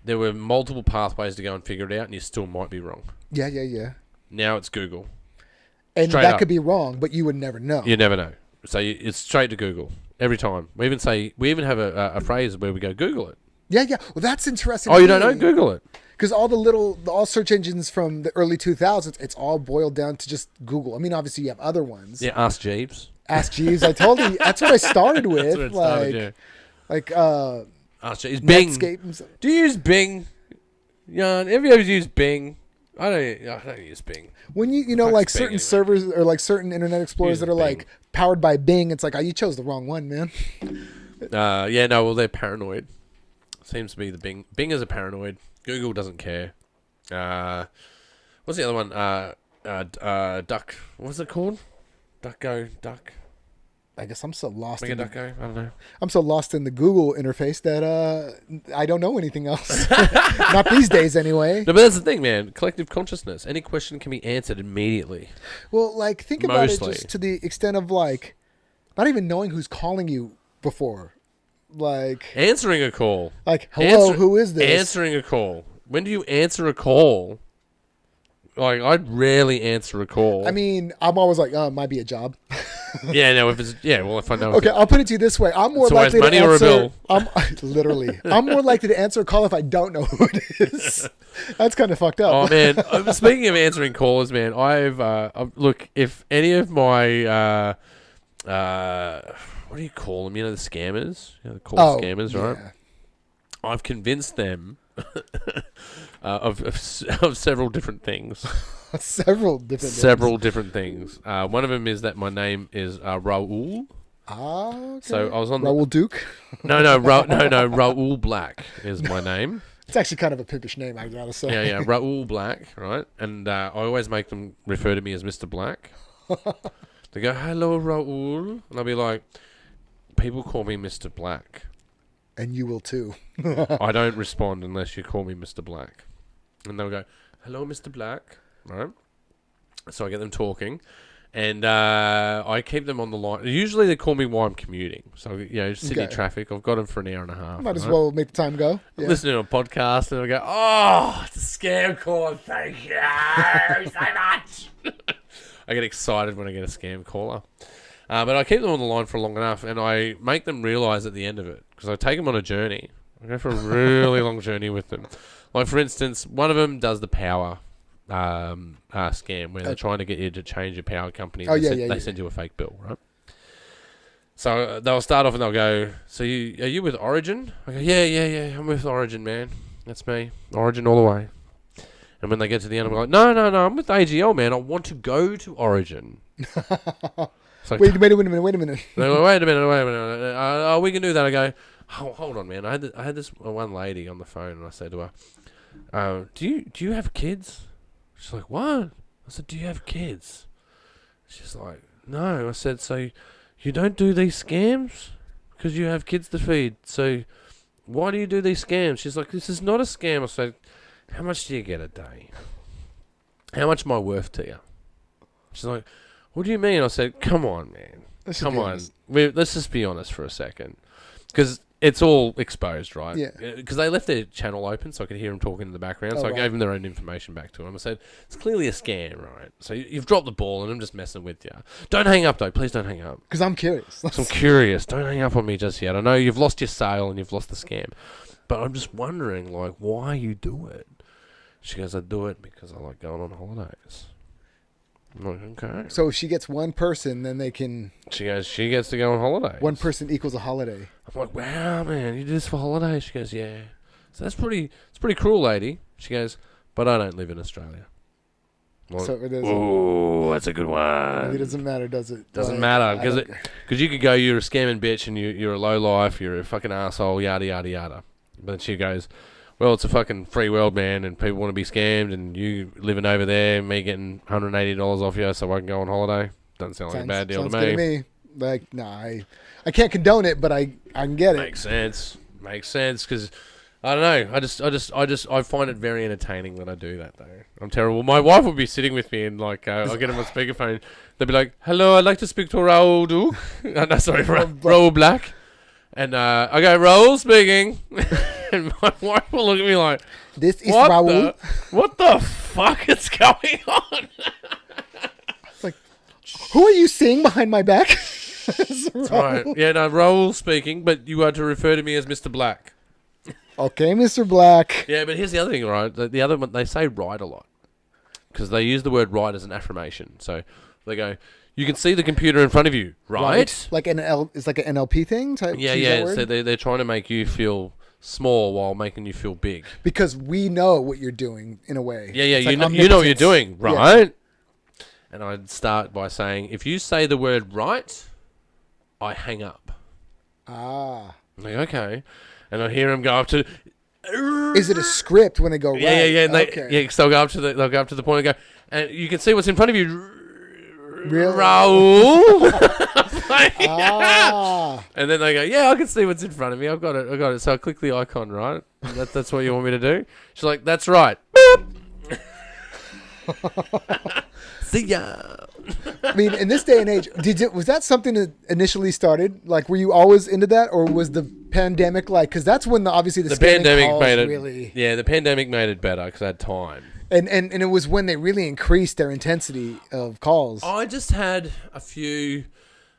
there were multiple pathways to go and figure it out, and you still might be wrong. Yeah. Now it's Google. And straight that could be wrong, but you would never know. You never know. So it's straight to Google every time. We even have a phrase where we go, Google it. Yeah. Well, that's interesting. Oh, you don't know? Google it. Because all search engines from the early 2000s, it's all boiled down to just Google. I mean, obviously you have other ones. Yeah, Ask Jeeves. Ask Jeeves. I told you that's what I started with. That's what it started, yeah. Like Ask Jeeves. Bing. Netscape. Do you use Bing? Jan, have you ever used Bing? I don't use Bing. When you know, like certain servers or like certain Internet Explorers that are like powered by Bing, it's like, oh, you chose the wrong one, man. Well, they're paranoid. Seems to be the Bing. Bing is a paranoid. Google doesn't care. What's the other one? Duck. What's it called? Duck. I guess I'm so lost. I don't know. I'm so lost in the Google interface that I don't know anything else. Not these days, anyway. No, but that's the thing, man. Collective consciousness. Any question can be answered immediately. Well, like, think about it just to the extent of, like, not even knowing who's calling you before. Like, answering a call. Like, hello, who is this? Answering a call. When do you answer a call? Like, I'd rarely answer a call. I mean, I'm always like, oh, it might be a job. Yeah, no, if I know. Okay, I'll put it to you this way: I'm more It's always likely to money or a answer. bill. I'm more likely to answer a call if I don't know who it is. That's kind of fucked up. Oh man! Speaking of answering callers, man, look. If any of my what do you call them? You know, the scammers. You know, the call scammers, right? Yeah. I've convinced them of several different things. Several different things. One of them is that my name is Raul. Okay. So I was on Raul Duke. No, Raul Black is my name. It's actually kind of a pimpish name, I gotta say. Yeah, Raul Black, right? And I always make them refer to me as Mr. Black. They go, "Hello, Raul," and I'll be like, "People call me Mr. Black." And you will too. I don't respond unless you call me Mr. Black. And they'll go, "Hello, Mr. Black," right? So I get them talking, and I keep them on the line. Usually they call me while I'm commuting. So, city traffic. I've got them for an hour and a half. Might as well make the time go. Yeah. Listening to a podcast, and I go, "Oh, it's a scam call. Thank you so much." I get excited when I get a scam caller. But I keep them on the line for long enough, and I make them realise at the end of it, because I take them on a journey. I go for a really long journey with them. Like, for instance, one of them does the power scam, where they're trying to get you to change your power company. They send you a fake bill, right? So they'll start off and they'll go, "So are you with Origin?" I go, yeah, I'm with Origin, man. That's me. Origin all the way. And when they get to the end, I'm like, no, I'm with AGL, man. I want to go to Origin. So wait a minute. They go, wait a minute. We can do that. I go, hold on, man. I had this one lady on the phone, and I said to her, do you have kids? She's like, what? I said, do you have kids? She's like, no. I said, so you don't do these scams because you have kids to feed. So why do you do these scams? She's like, this is not a scam. I said, how much do you get a day? How much am I worth to you? She's like, what do you mean? I said, come on, man. Come on. Let's just be honest for a second. Because it's all exposed, right? Yeah. Because they left their channel open so I could hear them talking in the background. So I gave them their own information back to them. I said, it's clearly a scam, right? So you've dropped the ball and I'm just messing with you. Don't hang up, though. Please don't hang up. Because I'm curious. I'm curious. Don't hang up on me just yet. I know you've lost your sale and you've lost the scam. But I'm just wondering, like, why you do it. She goes, I do it because I like going on holidays. I'm like, okay. So if she gets one person, then they can... She goes, she gets to go on holidays. One person equals a holiday. I'm like, wow, man, you do this for holidays? She goes, yeah. So it's pretty cruel, lady. She goes, but I don't live in Australia. Like, so it is. Oh, that's a good one. It doesn't matter, does it? Doesn't matter. Because you could go, you're a scamming bitch and you're a low life, you're a fucking asshole, yada, yada, yada. But then she goes... Well, it's a fucking free world, man, and people want to be scammed, and you living over there, me getting $180 off you so I can go on holiday. Doesn't sound like a bad deal to me. Good to me. Like, nah, I can't condone it, but I can get it. Makes sense, because I don't know. I find it very entertaining when I do that, though. I'm terrible. My wife will be sitting with me, and like I'll get him on speakerphone. They'll be like, "Hello, I'd like to speak to Raul Duke." No, sorry, Raul Black. And I go, Raul speaking. And my wife will look at me like, this is Raul. What the fuck is going on? Like, who are you seeing behind my back? Right. Yeah, no, Raul speaking, but you are to refer to me as Mr. Black. Okay, Mr. Black. Yeah, but here's the other thing, right? The other one, they say right a lot. Because they use the word right as an affirmation. So they go... You can see the computer in front of you, right? Like it's like an NLP thing? Yeah. So they're trying to make you feel small while making you feel big. Because we know what you're doing in a way. Yeah. You know what you're doing, right? Yeah. And I'd start by saying, if you say the word right, I hang up. Ah. I'm like, okay. And I hear them go up to... Is it a script when they go right? Yeah. And okay. So they'll go up to the point and go, and you can see what's in front of you. Really? Raul. Ah. And then they go, yeah, I can see what's in front of me. I've got it. So I click the icon, right? That's what you want me to do? She's like, that's right. See ya. I mean, in this day and age, was that something that initially started? Like, were you always into that, or was the pandemic like? Because that's when obviously the pandemic made it really. Yeah, the pandemic made it better because I had time. And it was when they really increased their intensity of calls. I just had a few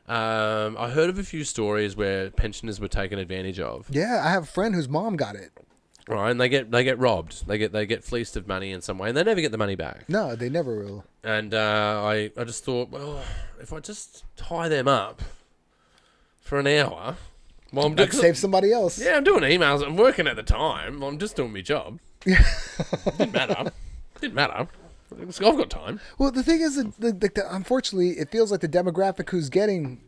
I heard of a few stories where pensioners were taken advantage of. Yeah, I have a friend whose mom got it. Right, and they get robbed. They get fleeced of money in some way, and they never get the money back. No, they never will. And I just thought, well, if I just tie them up for an hour, well, I'm Save somebody else. Yeah, I'm doing emails. I'm working at the time. I'm just doing my job. Yeah. Didn't matter. I've got time. Well, the thing is, unfortunately, it feels like the demographic who's getting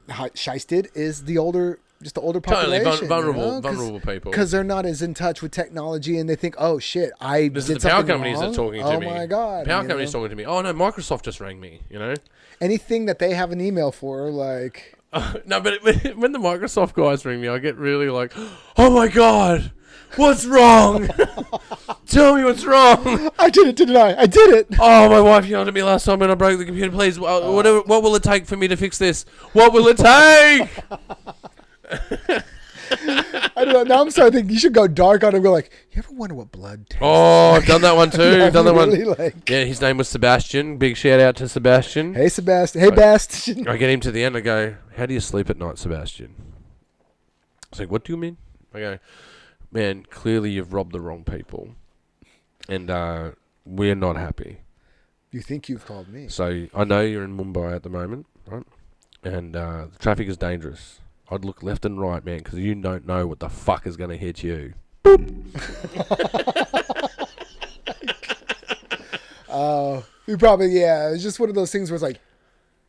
shysted is the older population. Totally vulnerable people. Because they're not as in touch with technology, and they think, oh, shit, This is the power companies that are talking to me. Oh, my God. Power companies talking to me. Oh, no, Microsoft just rang me, Anything that they have an email for, like... No, but when the Microsoft guys ring me, I get really like, oh, my God. What's wrong? Tell me what's wrong. I did it, didn't I? I did it. Oh, my wife yelled at me last time when I broke the computer. Please, what will it take for me to fix this? What will it take? I don't know. Now I'm starting to think you should go dark on it and go like, you ever wonder what blood tastes Oh, I've done that one too. Yeah, done that really, one. like... Yeah, his name was Sebastian. Big shout out to Sebastian. Hey, Sebastian. Hey, Bast. I get him to the end. I go, how do you sleep at night, Sebastian? I was like, what do you mean? I go, man, clearly you've robbed the wrong people. And we're not happy. You think you've called me. So I know you're in Mumbai at the moment, right? And the traffic is dangerous. I'd look left and right, man, because you don't know what the fuck is going to hit you. You probably, it's just one of those things where it's like,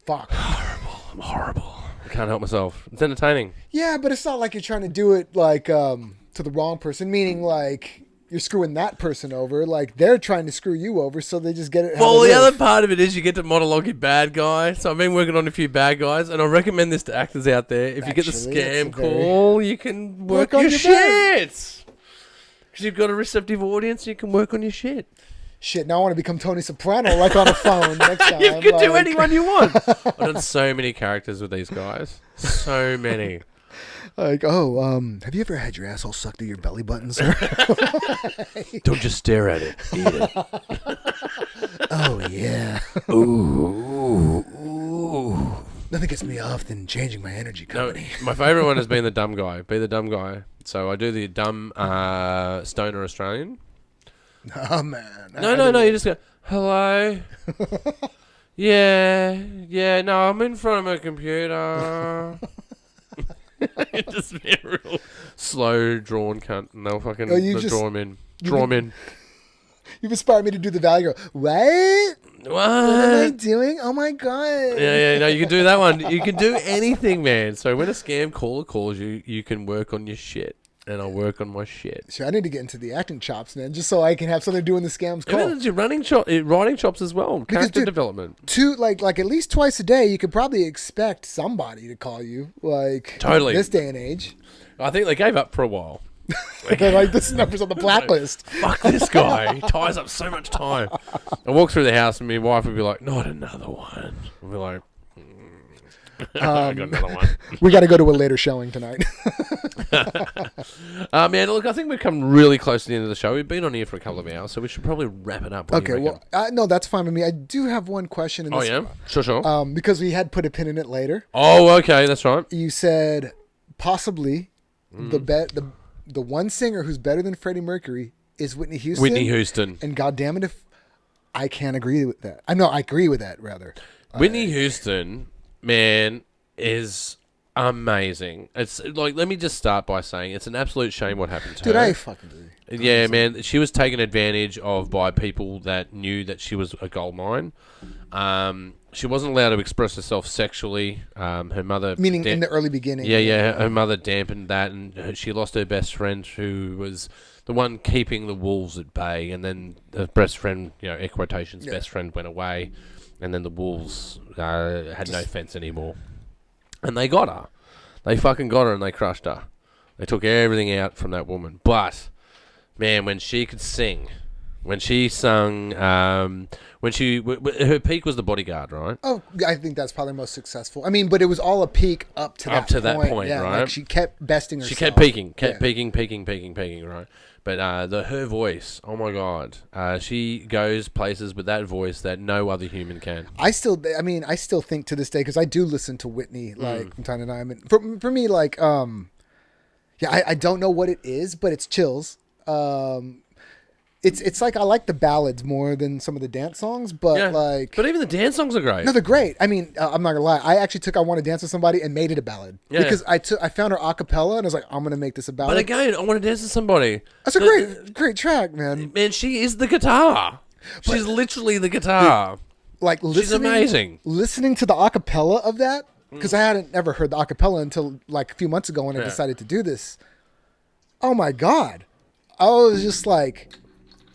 fuck. I'm horrible. I can't help myself. It's entertaining. Yeah, but it's not like you're trying to do it like to the wrong person, meaning like you're screwing that person over. Like they're trying to screw you over, so they just get it. Well, the other part of it is you get to monologue your bad guy. So I've been working on a few bad guys, and I recommend this to actors out there. If you get the scam call, you can work on your shit. Because you've got a receptive audience, you can work on your shit. Shit, now I want to become Tony Soprano, like on the phone next time. You can do anyone you want. I've done so many characters with these guys. So many. Like, have you ever had your asshole sucked to your belly button, sir? Don't just stare at it. Eat it. Oh, yeah. Ooh. Nothing gets me off than changing my energy company. No, my favourite one has been the dumb guy. Be the dumb guy. So I do the dumb stoner Australian. Oh, man. No. You just go, hello? Yeah. No, I'm in front of my computer. Just be a real slow drawn cunt, and they'll fucking draw him in. You've inspired me to do the value. What? What am I doing? Oh my god. Yeah. No, you can do that one. You can do anything, man. So when a scam caller calls you, you can work on your shit, and I'll work on my shit. Sure, I need to get into the acting chops, man, just so I can have something to do in the scams call. And your writing chops as well. Character development. Like at least twice a day, you could probably expect somebody to call you. Like totally. This day and age. I think they gave up for a while. They're like, this number's on the blacklist. Fuck this guy. He ties up so much time. I walk through the house and my wife would be like, not another one. I'd be like, I got another one. We got to go to a later showing tonight. Man, look, I think we've come really close to the end of the show. We've been on here for a couple of hours, so we should probably wrap it up. Okay, well, no, that's fine with me. I do have one question. In this, Sure. Because we had put a pin in it later. Oh, okay, that's right. You said possibly the one singer who's better than Freddie Mercury is Whitney Houston. Whitney Houston. And goddamn it, if I can't agree with that. I agree with that rather. Whitney Houston, man, is amazing. It's like, let me just start by saying it's an absolute shame what happened to her. Dude, I fucking do. Yeah, man, she was taken advantage of by people that knew that she was a gold mine. She wasn't allowed to express herself sexually. Her mother... Meaning in the early beginning. Yeah. Her mother dampened that, and she lost her best friend, who was the one keeping the wolves at bay. And then the best friend, air quotations, best friend went away. And then the wolves had no fence anymore. And they got her. They fucking got her and they crushed her. They took everything out from that woman. But, man, when she could sing, when she sung, her peak was The Bodyguard, right? Oh, I think that's probably most successful. I mean, but it was all a peak up to that point, yeah, right? Like she kept besting herself. She kept peaking, peaking, right? But her voice, oh my God, she goes places with that voice that no other human can. I still think to this day, because I do listen to Whitney like from time to time. And for me, like, I don't know what it is, but it's chills. It's like I like the ballads more than some of the dance songs, but but even the dance songs are great. No, they're great. I mean, I'm not gonna lie. I actually took "I Want to Dance with Somebody" and made it a ballad because I found her a cappella and I was like, I'm gonna make this a ballad. But again, "I Want to Dance with Somebody." That's a great track, man. Man, she is the guitar. She's literally the guitar. Like she's amazing. Listening to the a cappella of that, because I hadn't ever heard the a cappella until like a few months ago when I decided to do this. Oh my God, I was just like,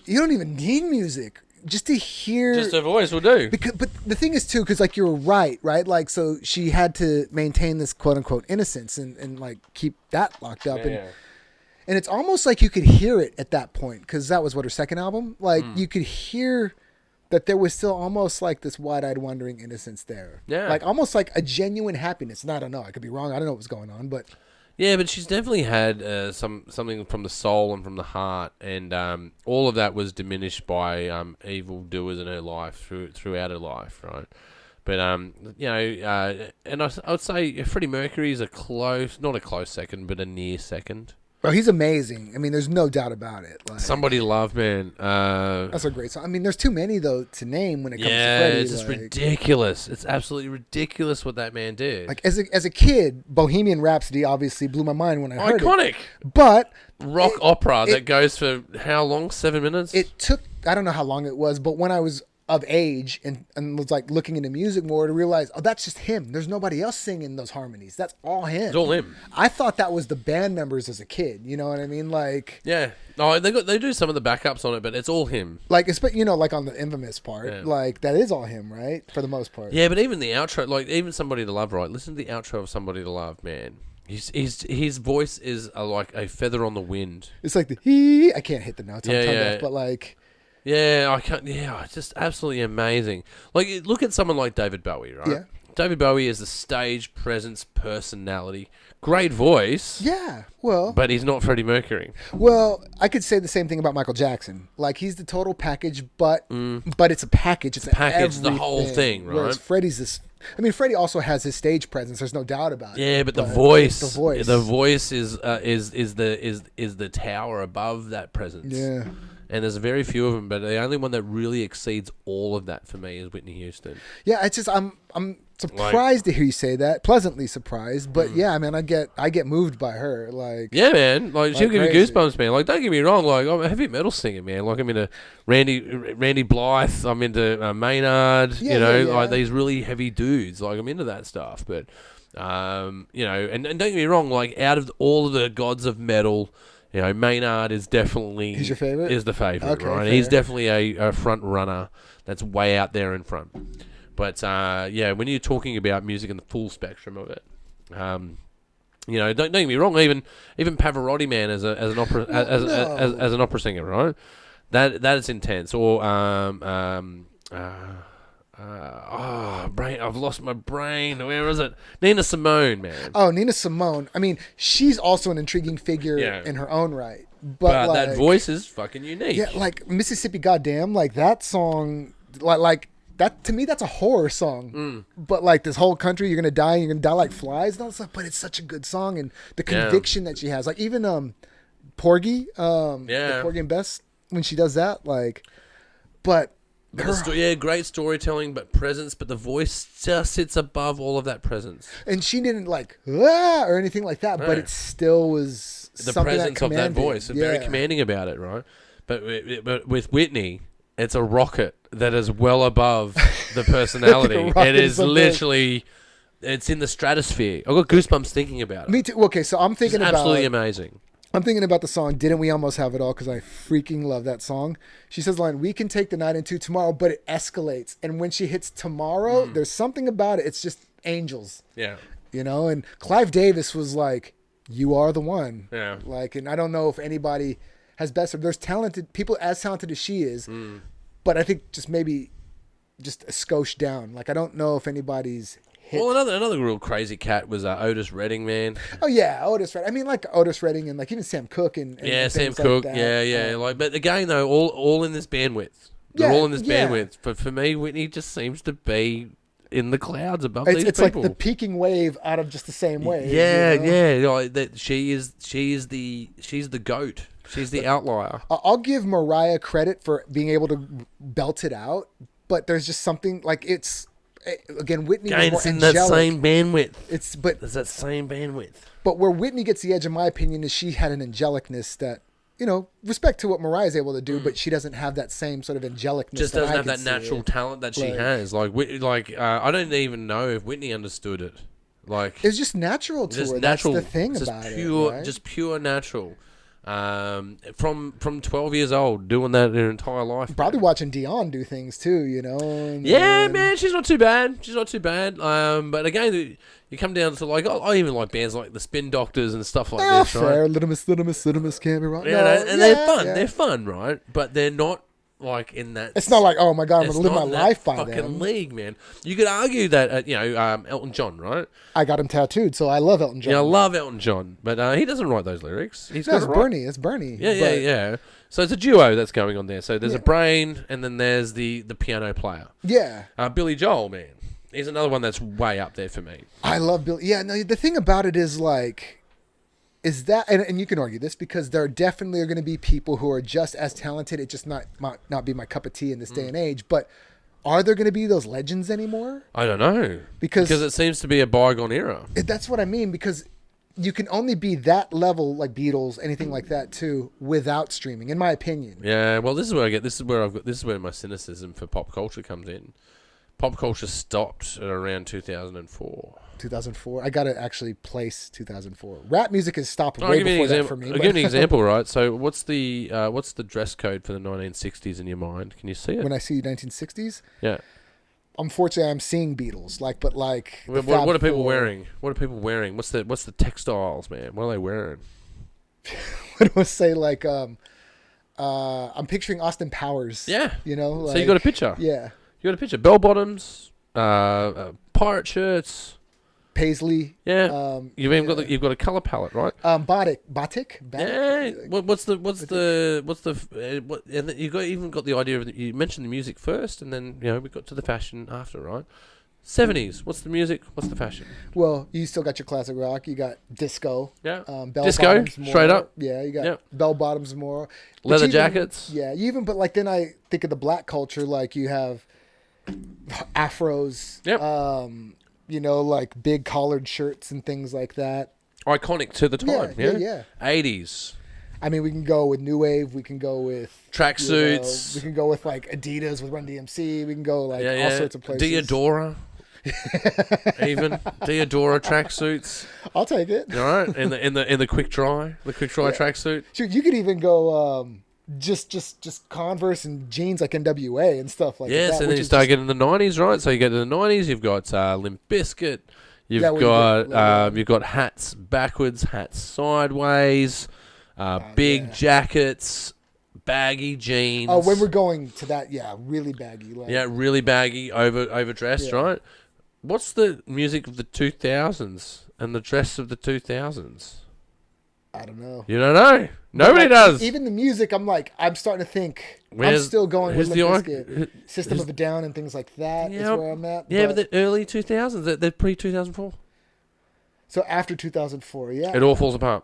you don't even need music just to hear. Just her voice will do. But the thing is too, because like you're right? Like, so she had to maintain this quote unquote innocence and like keep that locked up. And it's almost like you could hear it at that point, because that was what her second album. Like you could hear that there was still almost like this wide-eyed wondering innocence there. Yeah. Like almost like a genuine happiness. And I don't know. I could be wrong. I don't know what was going on, but. Yeah, but she's definitely had something from the soul and from the heart, and all of that was diminished by evil doers in her life throughout her life, right? But and I would say Freddie Mercury is not a close second, but a near second. Well, he's amazing. I mean, there's no doubt about it. Like, Somebody to Love, man. That's a great song. I mean, there's too many though to name when it comes to Freddie. It's just ridiculous. It's absolutely ridiculous what that man did. Like as a kid, Bohemian Rhapsody obviously blew my mind when I heard it. Iconic. But rock opera that goes for how long? 7 minutes? It took, I don't know how long it was, but when I was of age and was like looking into music more to realize, oh, that's just him. There's nobody else singing those harmonies. That's all him. It's all him. I thought that was the band members as a kid. You know what I mean? Like, yeah. No, they do some of the backups on it, but it's all him. Like, like on the Infamous part, like that is all him, right? For the most part. Yeah, but even the outro, like even Somebody to Love, right? Listen to the outro of Somebody to Love, man. His voice is like a feather on the wind. It's like I can't hit the notes. I'm tongue deaf, but like. Yeah, I can't. Yeah, it's just absolutely amazing. Like, look at someone like David Bowie, right? Yeah. David Bowie is the stage presence, personality, great voice. Yeah, well, but he's not Freddie Mercury. Well, I could say the same thing about Michael Jackson. Like, he's the total package, but it's a package. It's a package, the whole thing, right? Whereas Freddie's this. I mean, Freddie also has his stage presence. There's no doubt about it. Yeah, but the voice is the tower above that presence. Yeah. And there's very few of them, but the only one that really exceeds all of that for me is Whitney Houston. Yeah, it's just I'm surprised to hear you say that. Pleasantly surprised, but yeah, I mean, I get moved by her. Like, yeah, man, like she'll give you goosebumps, man. Like, don't get me wrong, like I'm a heavy metal singer, man. Like I'm into Randy Blythe, I'm into Maynard, like these really heavy dudes. Like I'm into that stuff, but and don't get me wrong, like out of all of the gods of metal. Maynard is definitely... He's your favorite? Is the favorite, okay, right? Fair. He's definitely a front runner that's way out there in front. But, when you're talking about music and the full spectrum of it, don't get me wrong, even Pavarotti, man, as an opera singer, right? That is intense. Or, I've lost my brain. Where is it? Nina Simone, man. Oh, Nina Simone. I mean, she's also an intriguing figure in her own right. But like, that voice is fucking unique. Yeah, like Mississippi Goddamn, like that song, like that to me, that's a horror song. But like this whole country, you're gonna die like flies and all that stuff. But it's such a good song, and the conviction that she has, like even Porgy, Porgy and Bess, when she does that, like, but. Great storytelling, but presence, but the voice just sits above all of that presence. And she didn't like or anything like that, but it still was the presence of that voice. Very commanding about it, right? But with Whitney, it's a rocket that is well above the personality. It is literally, it's in the stratosphere. I've got goosebumps thinking about it. Me too. Okay, so I'm thinking about absolutely amazing. I'm thinking about the song "Didn't We Almost Have It All" because I freaking love that song. She says, "Line, we can take the night into tomorrow, but it escalates." And when she hits tomorrow, there's something about it. It's just angels. Yeah. And Clive Davis was like, "You are the one." Yeah. Like, and I don't know if anybody has best. There's talented people as talented as she is, but I think just maybe just a skosh down. Like I don't know if anybody's hit. Well, another real crazy cat was Otis Redding, man. Oh yeah, Otis Redding. I mean, like Otis Redding and like even Sam Cooke and Sam things Cooke. like that. Yeah. Like, but again though, all in this bandwidth. They're all in this bandwidth. But for me, Whitney just seems to be in the clouds above these people. It's like the peaking wave out of just the same wave. Yeah. Like that, she's the goat. She's the outlier. I'll give Mariah credit for being able to belt it out, but there's just something like it's again Whitney. Again, was it's more in angelic. that same bandwidth. There's that same bandwidth. But where Whitney gets the edge, in my opinion, is she had an angelicness that, respect to what Mariah's able to do, but she doesn't have that same sort of angelicness. Just doesn't have that natural talent that she has. Like I don't even know if Whitney understood it. Like it's just natural to her. Natural, that's the thing about it. Right? Just pure natural. From 12 years old, doing that her entire life. Probably watching Dion do things too, Man, she's not too bad. But again, you come down to like I even like bands like the Spin Doctors and stuff like this, fair. right? Little Miss, can't be wrong. They're fun. Yeah. They're fun, right? But they're not like in that. It's not like, oh my god, I'm gonna live my life by fucking them. League, man. You could argue that Elton John, right? I got him tattooed, so I love Elton John. Yeah, I love Elton John, but he doesn't write those lyrics. It's Bernie. It's Bernie. Yeah. So it's a duo that's going on there. So there's a brain, and then there's the piano player. Yeah. Billy Joel, man, he's another one that's way up there for me. I love Billy. Yeah. No, the thing about it is like. Is that, and you can argue this because there definitely are going to be people who are just as talented. It just might not be my cup of tea in this day and age. But are there going to be those legends anymore? I don't know. Because it seems to be a bygone era. That's what I mean. Because you can only be that level, like Beatles, anything like that too, without streaming, in my opinion. Yeah. Well, this is where my cynicism for pop culture comes in. Pop culture stopped at around 2004. 2004. I gotta actually place 2004. Rap music has stopped way I'll give you before that for me. I'll give you an example, right? So, what's the dress code for the 1960s in your mind? Can you see it? When I see 1960s, yeah. Unfortunately, I'm seeing Beatles. What are people wearing? What are people wearing? What's the textiles, man? What are they wearing? What do I say? I'm picturing Austin Powers. Yeah. So you got a picture. Yeah. You got a picture. Bell bottoms, pirate shirts. Paisley. Yeah. You've got a color palette, right? Batik. Yeah. And then you got the idea of you mentioned the music first, and then we got to the fashion after, right? 70s. What's the music? What's the fashion? Well, you still got your classic rock. You got disco. Yeah. Disco. Straight up. Yeah. You got bell bottoms more. Leather jackets. Yeah. But then I think of the black culture. Like you have afros. Yep. Like big collared shirts and things like that. Iconic to the time. Yeah. 80s. I mean, we can go with new wave. We can go with tracksuits. We can go with like Adidas with Run DMC. We can go all sorts of places. Diodora. Even Diodora tracksuits. I'll take it. All right, in the quick dry tracksuit. Shoot, you could even go just Converse and jeans like NWA and stuff like that. Yes, and then you start getting the 90s, right? So you get to the 90s, you've got Limp Bizkit, you've got hats backwards, hats sideways, big jackets, baggy jeans. Oh, when we're going to that, really baggy. Really baggy, overdressed, right? What's the music of the 2000s and the dress of the 2000s? I don't know. You don't know? Nobody does. Even the music, I'm starting to think. I'm still going with Limp Bizkit. System of a Down and things like that is where I'm at. Yeah, but the early 2000s, they're pre-2004. So after 2004, yeah. It all falls apart.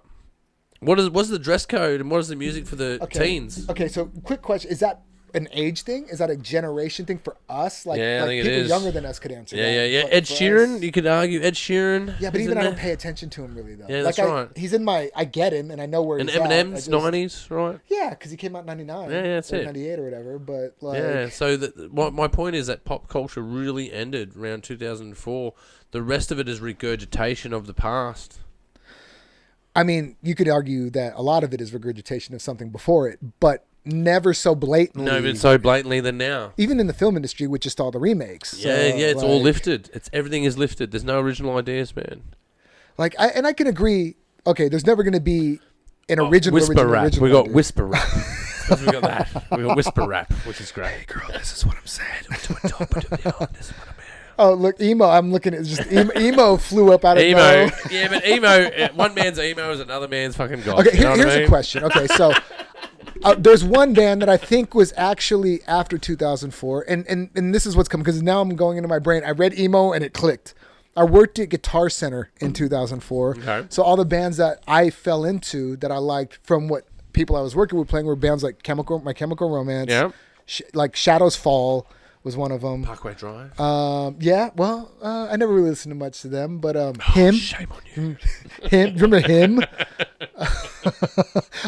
What's the dress code and what is the music for the teens? Okay, so quick question. Is that an age thing? Is that a generation thing for us? I think people it is. Younger than us could answer that. Yeah. Ed Sheeran, you could argue Ed Sheeran. Yeah, but even I don't pay attention to him really though. Yeah, that's right. He's in I get him and I know where he's at. And Eminem's 90s, right? Yeah, because he came out in 99. Yeah, that's it. 98 or whatever, but so my point is that pop culture really ended around 2004. The rest of it is regurgitation of the past. I mean, you could argue that a lot of it is regurgitation of something before it, but never so blatantly. No, but so blatantly than now. Even in the film industry with just all the remakes. It's all lifted. Everything is lifted. There's no original ideas, man. I can agree. Okay, there's never going to be an original whisper rap. original We got dude. whisper rap. We got that. We got whisper rap, which is great. Hey girl, this is what I'm saying. This is what I'm Oh look, emo. I'm looking at just emo flew up out of emo. nowhere. Yeah, but emo. One man's emo is another man's fucking god. Okay, you know what here's I mean? a question. Okay, so there's one band that I think was actually after 2004, and this is what's coming because now I'm going into my brain. I read emo and it clicked. I worked at Guitar Center in 2004, Okay. so all the bands that I fell into that I liked from what people I was working with playing were bands like My Chemical Romance, Yeah. like Shadows Fall was one of them. Parkway Drive. Yeah, well, I never really listened to much to them, but him. Shame on you. Him, remember him?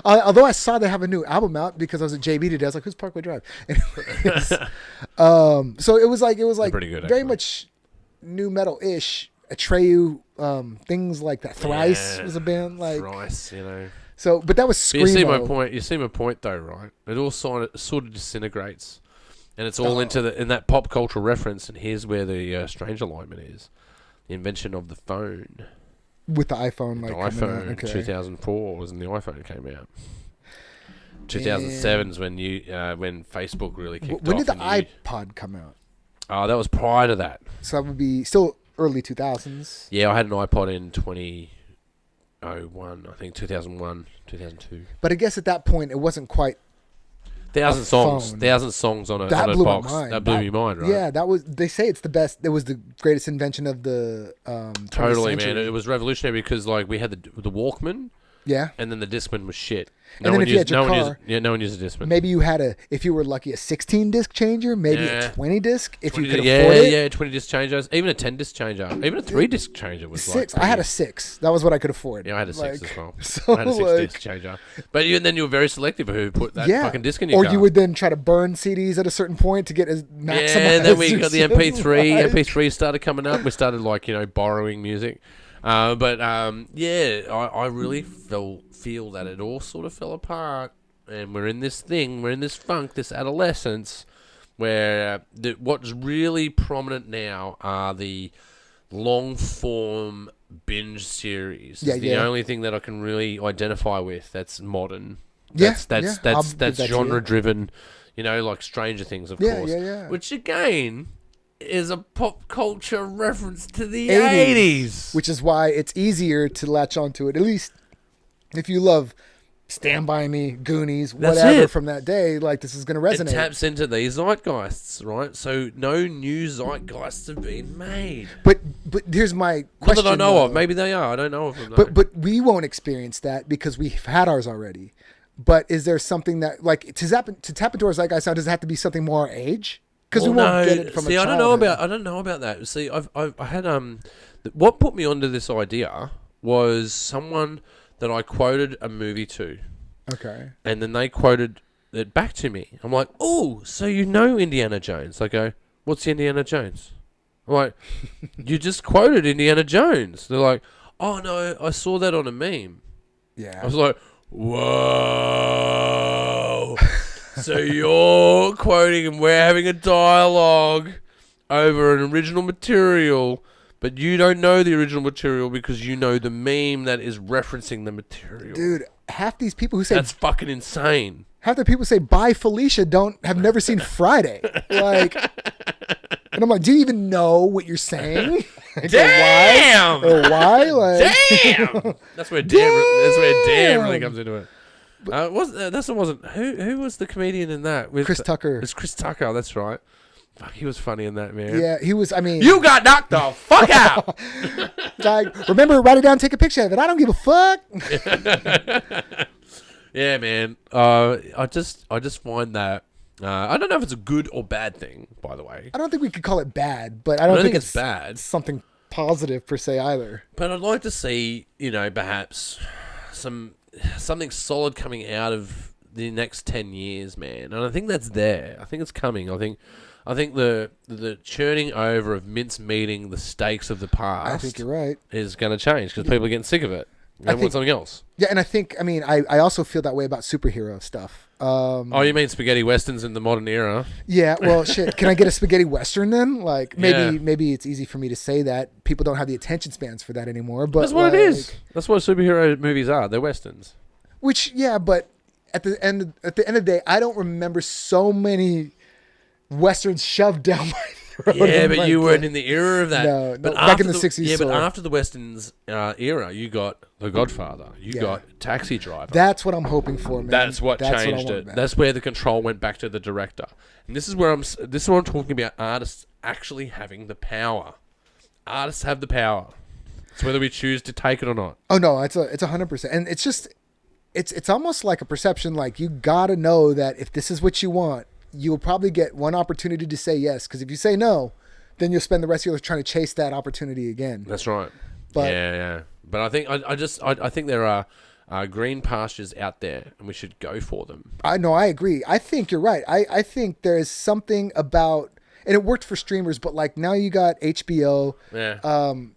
Although I saw they have a new album out because I was at JB today. I was like, "Who's Parkway Drive?" Anyways, so it was like pretty good, very actually. much new metal-ish. Atreyu, things like that. Thrice was a band like. Thrice, you know. So, but that was But you see my screamo. point. You see my point, though, right? It all sort of disintegrates, and it's all in that pop cultural reference. And here's where the strange alignment is: the invention of the phone. With the iPhone, The like coming out. iPhone, Okay. 2004 was when the iPhone came out. 2007 is when when Facebook really kicked off. When did the and you- iPod come out? Oh, that was prior to that. So that would be still early 2000s. Yeah, I had an iPod in 2001, I think 2001, 2002. But I guess at that point it wasn't quite. Thousand songs, phone. 1,000 songs on a That on a blew my box. mind. That blew my mind, right? Yeah, that was. They say it's the best. It was the greatest invention of the 20th Totally, century. man. It was revolutionary because like we had the Walkman, Yeah. and then the Discman was shit. And then if you had your car, no one used a Discman. maybe you had if you were lucky, a 16 disc changer, maybe Yeah. a 20 disc if you 20 could yeah, afford it. yeah, 20 disc changers, even a 10 disc changer, even a 3 disc changer was Six. like. I had a 6. That was what I could afford. Yeah, I had a 6 Like, as well. So I had a 6 disc changer, but even then you were very selective of who put that yeah. fucking disc in your Or car. you would then try to burn CDs at a certain point to get as maximized. Yeah, and then we got the your MP3. life. MP3 started coming up. We started borrowing music. I really feel that it all sort of fell apart, and we're in this funk, this adolescence, where what's really prominent now are the long form binge series. Yeah, It's the yeah. only thing that I can really identify with that's modern. Yeah, That's yeah, I'll give that to you. genre driven. Like Stranger Things, of Yeah, course. yeah, yeah. Which again is a pop culture reference to the 80s, 80s. which is why it's easier to latch onto it. At least if you love Stand By Me, Goonies, That's whatever it. from that day, like this is going to It resonate. taps into these zeitgeists, right? So no new zeitgeists have been made. But here's my Not question. that I know though. of. Maybe they are. I don't know of them. Though. But we won't experience that because we've had ours already. But is there something that like to tap into our zeitgeist now? Does it have to be something more our age? Because we won't get it from See, a I don't know about that. See, I had what put me onto this idea was someone that I quoted a movie to. Okay. And then they quoted it back to me. I'm like, oh, so you know Indiana Jones. I go, what's Indiana Jones? I'm like, you just quoted Indiana Jones. They're like, oh, no, I saw that on a meme. Yeah. I was like, whoa. So you're quoting and we're having a dialogue over an original material, but you don't know the original material because you know the meme that is referencing the material. Dude, half these people who say That's fucking insane. half the people say bye Felicia have never seen Friday. Like, and I'm like, do you even know what you're saying? Like, Damn! Or why? Like, Damn! That's where damn really comes into it. Wasn't who was the comedian in that? With Chris Tucker. It's Chris Tucker. That's right. Fuck, he was funny in that, man. Yeah, he was. I mean, You got knocked the fuck out. like, remember, write it down, take a picture of it. I don't give a fuck. Yeah, man. I just find that I don't know if it's a good or bad thing. By the way, I don't think we could call it bad, but I don't think it's bad. something positive per se either. But I'd like to see, perhaps something solid coming out of the next 10 years, man. And I think that's there. I think it's coming. I think the churning over of mince meeting the stakes of the past I think you're right. is going to change because people are getting sick of it. They want something else. Yeah, and I also feel that way about superhero stuff. Oh, you mean spaghetti westerns in the modern era? Yeah, well, shit. Can I get a spaghetti western then? Like, Yeah. maybe it's easy for me to say that. People don't have the attention spans for that anymore. But That's what it is. That's what superhero movies are. They're westerns. Which, yeah, but at the end of the day, I don't remember so many westerns shoved down my throat. Yeah, but you weren't in the era of that. No, but back in the 60s. Yeah, but after the westerns era, you got The Godfather. You got Taxi Driver. That's what I'm hoping for, man. That's what changed it. That's where the control went back to the director. And this is where I'm talking about artists actually having the power. Artists have the power. It's whether we choose to take it or not. Oh no, it's 100%, and it's just it's almost like a perception. Like, you gotta know that if this is what you want, you'll probably get one opportunity to say yes. Because if you say no, then you'll spend the rest of your life trying to chase that opportunity again. That's right. But, yeah. But I think I think there are green pastures out there, and we should go for them. I agree. I think you're right. I think there is something about. And it worked for streamers, but like now you got HBO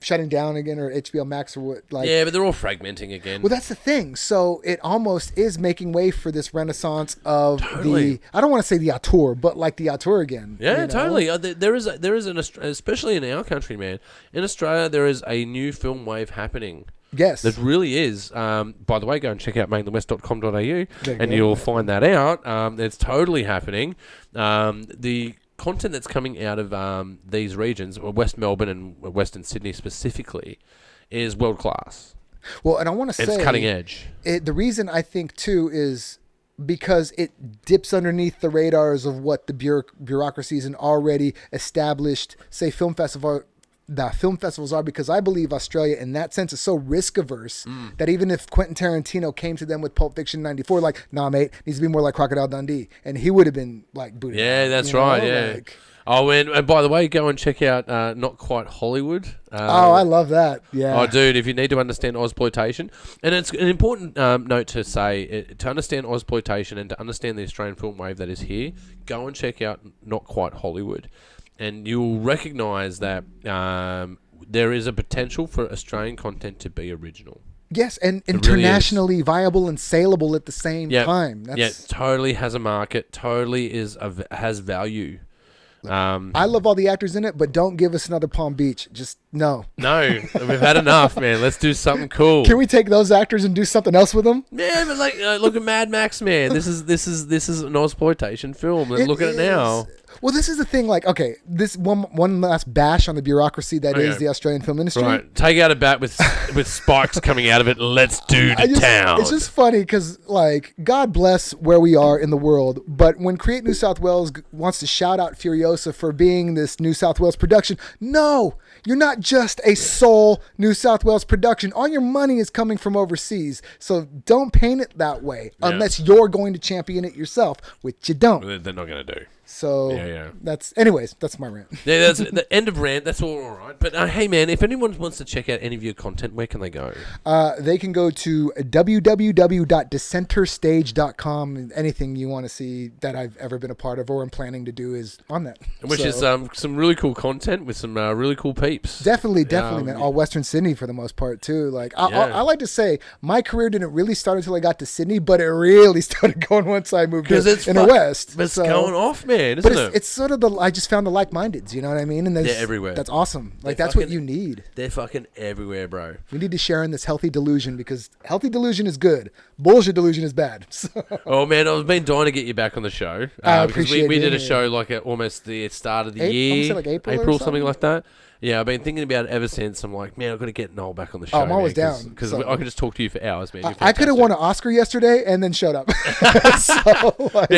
shutting down again, or HBO Max, or what? Like, yeah, but they're all fragmenting again. Well, that's the thing. So it almost is making way for this renaissance of the. I don't want to say the auteur, but like the auteur again. Yeah, totally. There is an especially in our country, man. In Australia, there is a new film wave happening. Yes. There really is. By the way, go and check out mainthewest.com.au and you'll find that out. It's totally happening. The content that's coming out of these regions, West Melbourne and Western Sydney specifically, is world class. Well, and I want to say it's cutting edge. The reason I think too is because it dips underneath the radars of what the bureaucracies and already established, say, film festivals are, because I believe Australia in that sense is so risk averse that even if Quentin Tarantino came to them with Pulp Fiction 94, like, nah, mate, needs to be more like Crocodile Dundee, and he would have been like booted. Yeah, that's right. Yeah. Like, and by the way, go and check out Not Quite Hollywood. I love that. Yeah. Oh, dude, if you need to understand Ozploitation, and it's an important note to say, to understand Ozploitation and to understand the Australian film wave that is here, go and check out Not Quite Hollywood. And you'll recognise that there is a potential for Australian content to be original. Yes, and internationally viable and saleable at the same time. Totally has a market. Totally has value. I love all the actors in it, but don't give us another Palm Beach. Just no. No, we've had enough, man. Let's do something cool. Can we take those actors and do something else with them? Yeah, but like, look at Mad Max, man. This is an exploitation film, and look at it now. Well, this is the thing. Like, okay, this one last bash on the bureaucracy that is the Australian film industry. Right, take out a bat with spikes coming out of it. Let's do the town. It's just funny because, like, God bless where we are in the world, but when Create New South Wales wants to shout out Furiosa for being this New South Wales production, no, you're not just a sole New South Wales production. All your money is coming from overseas, so don't paint it that way unless you're going to champion it yourself, which you don't. They're not going to do. So that's my rant. Yeah, that's the end of rant. That's all right. But hey, man, if anyone wants to check out any of your content, where can they go? They can go to www.dissenterstage.com. Anything you want to see that I've ever been a part of or am planning to do is on that. Which is some really cool content with some really cool peeps. Definitely, man. All Western Sydney for the most part too. Like I like to say, my career didn't really start until I got to Sydney, but it really started going once I moved in the West. But it's going off, man. But it's sort of I just found the like-mindeds, you know what I mean? And they're everywhere. That's awesome. Like, that's what you need. They're fucking everywhere, bro. We need to share in this healthy delusion, because healthy delusion is good. Bullshit delusion is bad. Oh, man, I've been dying to get you back on the show. Because we did a show like at almost the start of the year. Like April something like that. Yeah, I've been thinking about it ever since. I'm like, man, I've got to get Noel back on the show. Oh, I'm always down. Because I could just talk to you for hours, man. I could have won an Oscar yesterday and then showed up. Man,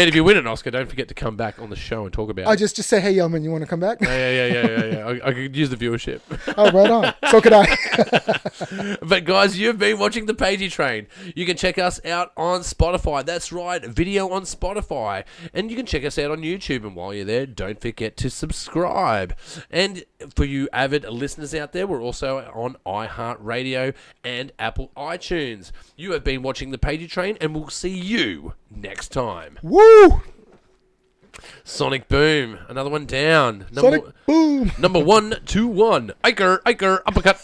if you win an Oscar, don't forget to come back on the show and talk about it. Just say, hey, Yeoman, you want to come back? Yeah. I could use the viewership. Oh, right on. So could I. But guys, you've been watching the Pagey Train. You can check us out on Spotify. That's right, video on Spotify. And you can check us out on YouTube. And while you're there, don't forget to subscribe. And for you avid listeners out there, we're also on iHeartRadio and Apple iTunes. You have been watching the Pagey Train, and we'll see you next time. Woo! Sonic Boom, another one down. Sonic Boom. Number 1, 2, 1. Iker, uppercut.